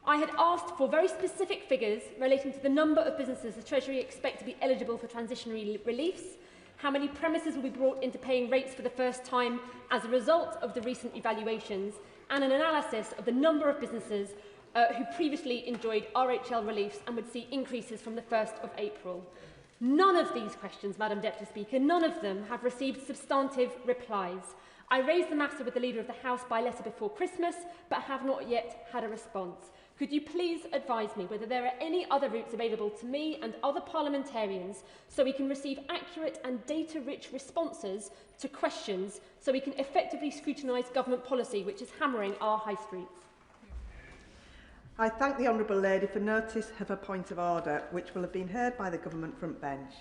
I had asked for very specific figures relating to the number of businesses the Treasury expect to be eligible for transitionary reliefs, how many premises will be brought into paying rates for the first time as a result of the recent evaluations, and an analysis of the number of businesses who previously enjoyed RHL reliefs and would see increases from the 1st of April. None of these questions, Madam Deputy Speaker, none of them have received substantive replies. I raised the matter with the Leader of the House by letter before Christmas, but have not yet had a response. Could you please advise me whether there are any other routes available to me and other parliamentarians so we can receive accurate and data-rich responses to questions so we can effectively scrutinise government policy which is hammering our high streets? I thank the Honourable Lady for notice of her point of order, which will have been heard by the government front bench.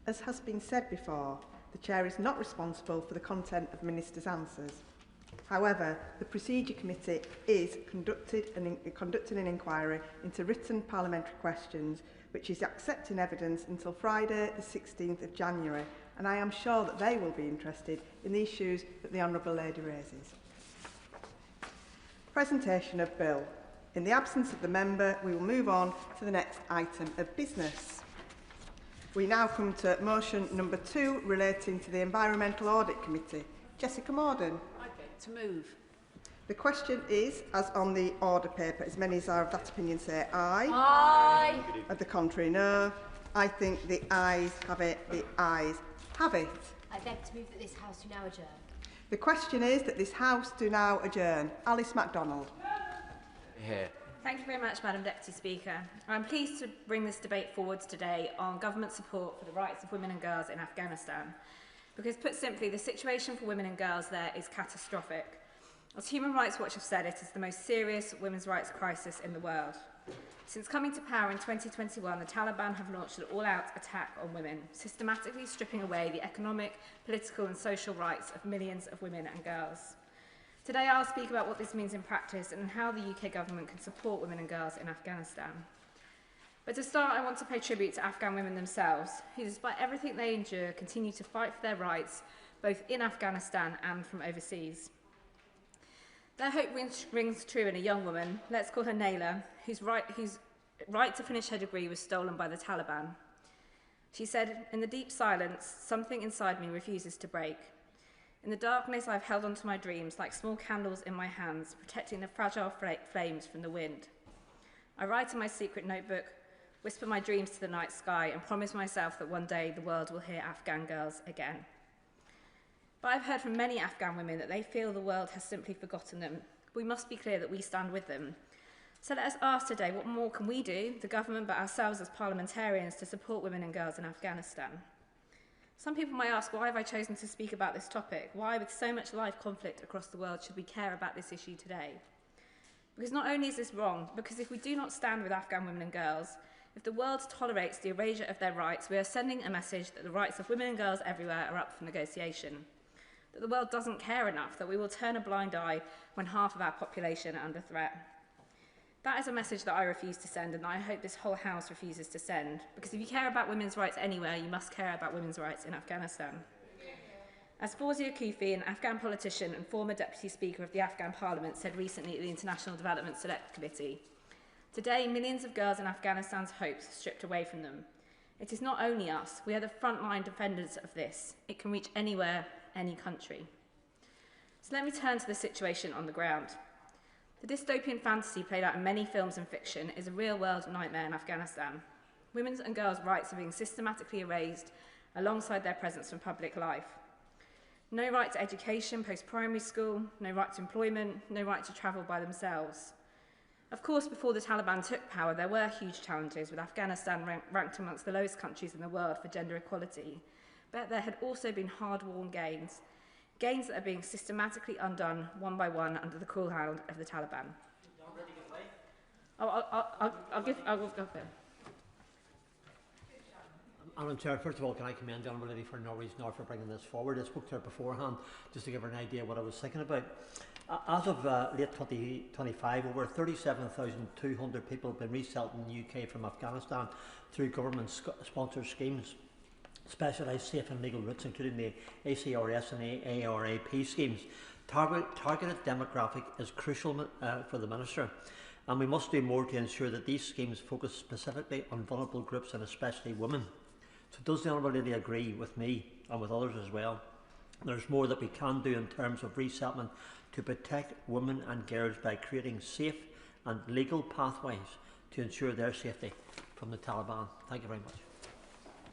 As has been said before, the Chair is not responsible for the content of Ministers' answers. However, the Procedure Committee is conducting an inquiry into written parliamentary questions, which is accepting evidence until Friday the 16th of January, and I am sure that they will be interested in the issues that the Honourable Lady raises. Presentation of Bill. In the absence of the member, we will move on to the next item of business. We now come to motion number 2 relating to the Environmental Audit Committee. Jessica Morden. To move. The question is, as on the order paper, as many as are of that opinion say aye. Aye. Of the contrary, no. I think the ayes have it. The ayes have it. I beg to move that this House do now adjourn. The question is that this House do now adjourn. Alice MacDonald. Here. Thank you very much, Madam Deputy Speaker. I'm pleased to bring this debate forward today on government support for the rights of women and girls in Afghanistan. Because, put simply, the situation for women and girls there is catastrophic. As Human Rights Watch have said, it is the most serious women's rights crisis in the world. Since coming to power in 2021, the Taliban have launched an all-out attack on women, systematically stripping away the economic, political and social rights of millions of women and girls. Today I'll speak about what this means in practice and how the UK government can support women and girls in Afghanistan. But to start, I want to pay tribute to Afghan women themselves, who, despite everything they endure, continue to fight for their rights, both in Afghanistan and from overseas. Their hope rings true in a young woman, let's call her Naila, whose right to finish her degree was stolen by the Taliban. She said, "In the deep silence, something inside me refuses to break. In the darkness, I've held onto my dreams like small candles in my hands, protecting the fragile flames from the wind. I write in my secret notebook, whisper my dreams to the night sky, and promise myself that one day the world will hear Afghan girls again." But I've heard from many Afghan women that they feel the world has simply forgotten them. We must be clear that we stand with them. So let us ask today, what more can we do, the government but ourselves as parliamentarians, to support women and girls in Afghanistan? Some people might ask, why have I chosen to speak about this topic? Why, with so much live conflict across the world, should we care about this issue today? Because not only is this wrong, because if we do not stand with Afghan women and girls, if the world tolerates the erasure of their rights, we are sending a message that the rights of women and girls everywhere are up for negotiation. That the world doesn't care enough, that we will turn a blind eye when half of our population are under threat. That is a message that I refuse to send, and I hope this whole House refuses to send, because if you care about women's rights anywhere, you must care about women's rights in Afghanistan. As Fawzia Koofi, an Afghan politician and former Deputy Speaker of the Afghan Parliament, said recently at the International Development Select Committee, today millions of girls in Afghanistan's hopes are stripped away from them. It is not only us, we are the frontline defenders of this. It can reach anywhere, any country. So let me turn to the situation on the ground. The dystopian fantasy played out in many films and fiction is a real-world nightmare in Afghanistan. Women's and girls' rights are being systematically erased alongside their presence from public life. No right to education post-primary school, no right to employment, no right to travel by themselves. Of course, before the Taliban took power, there were huge challenges, with Afghanistan ranked amongst the lowest countries in the world for gender equality. But there had also been hard-won gains that are being systematically undone one by one under the cruel hand of the Taliban. I'll go there. Madam Chair, first of all, can I commend the Honourable Lady for no reason or for bringing this forward. I spoke to her beforehand just to give her an idea what I was thinking about. As of late 2025, over 37,200 people have been resettled in the UK from Afghanistan through government-sponsored schemes, specialised safe and legal routes, including the ACRS and ARAP schemes. Targeted demographic is crucial for the Minister, and we must do more to ensure that these schemes focus specifically on vulnerable groups and especially women. So does the Honourable Lady agree with me and with others as well? There's more that we can do in terms of resettlement to protect women and girls by creating safe and legal pathways to ensure their safety from the Taliban. Thank you very much.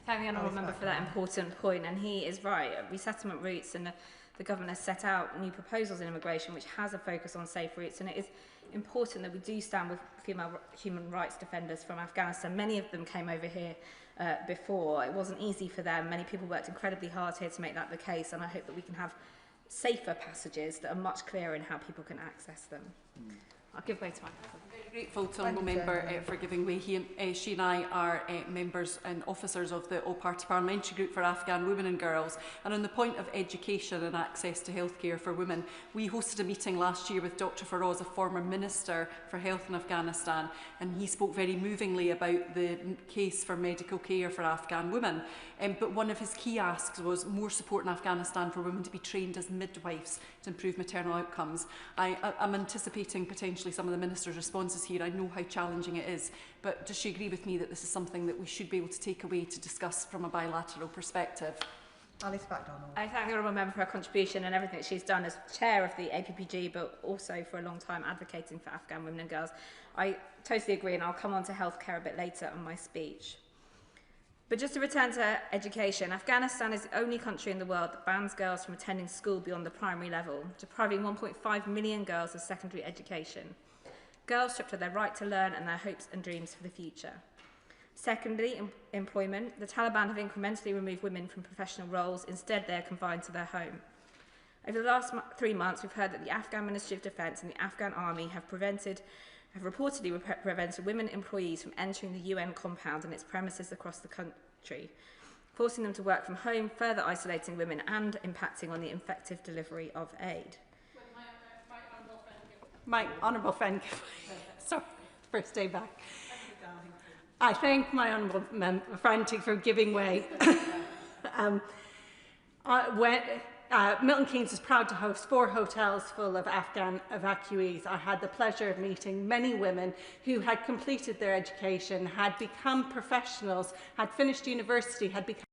Thank the Honourable Member for that important point, and he is right. Resettlement routes, and the government has set out new proposals in immigration which has a focus on safe routes, and it is important that we do stand with female human rights defenders from Afghanistan. Many of them came over here before. It wasn't easy for them. Many people worked incredibly hard here to make that the case, and I hope that we can have safer passages that are much clearer in how people can access them. I'll give way to my cousin. Very grateful to Honourable Member for giving way. She and I are members and officers of the All-Party Parliamentary Group for Afghan Women and Girls. And on the point of education and access to healthcare for women, we hosted a meeting last year with Dr Faraz, a former Minister for Health in Afghanistan, and he spoke very movingly about the case for medical care for Afghan women. But one of his key asks was more support in Afghanistan for women to be trained as midwives to improve maternal outcomes. I'm anticipating potentially some of the Minister's responses here. I know how challenging it is, but does she agree with me that this is something that we should be able to take away to discuss from a bilateral perspective? Alice MacDonald. I thank the Honourable Member for her contribution and everything that she's done as chair of the APPG, but also for a long time advocating for Afghan women and girls. I totally agree, and I'll come on to healthcare a bit later on my speech. But just to return to education, Afghanistan is the only country in the world that bans girls from attending school beyond the primary level, depriving 1.5 million girls of secondary education. Girls stripped of their right to learn and their hopes and dreams for the future. Secondly, employment. The Taliban have incrementally removed women from professional roles. Instead, they are confined to their home. Over the last 3 months, we've heard that the Afghan Ministry of Defence and the Afghan Army have reportedly prevented women employees from entering the UN compound and its premises across the country, forcing them to work from home, further isolating women and impacting on the effective delivery of aid. My honourable friend, sorry, first day back. I thank my honourable friend for giving way. Milton Keynes is proud to host 4 hotels full of Afghan evacuees. I had the pleasure of meeting many women who had completed their education, had become professionals, had finished university, had become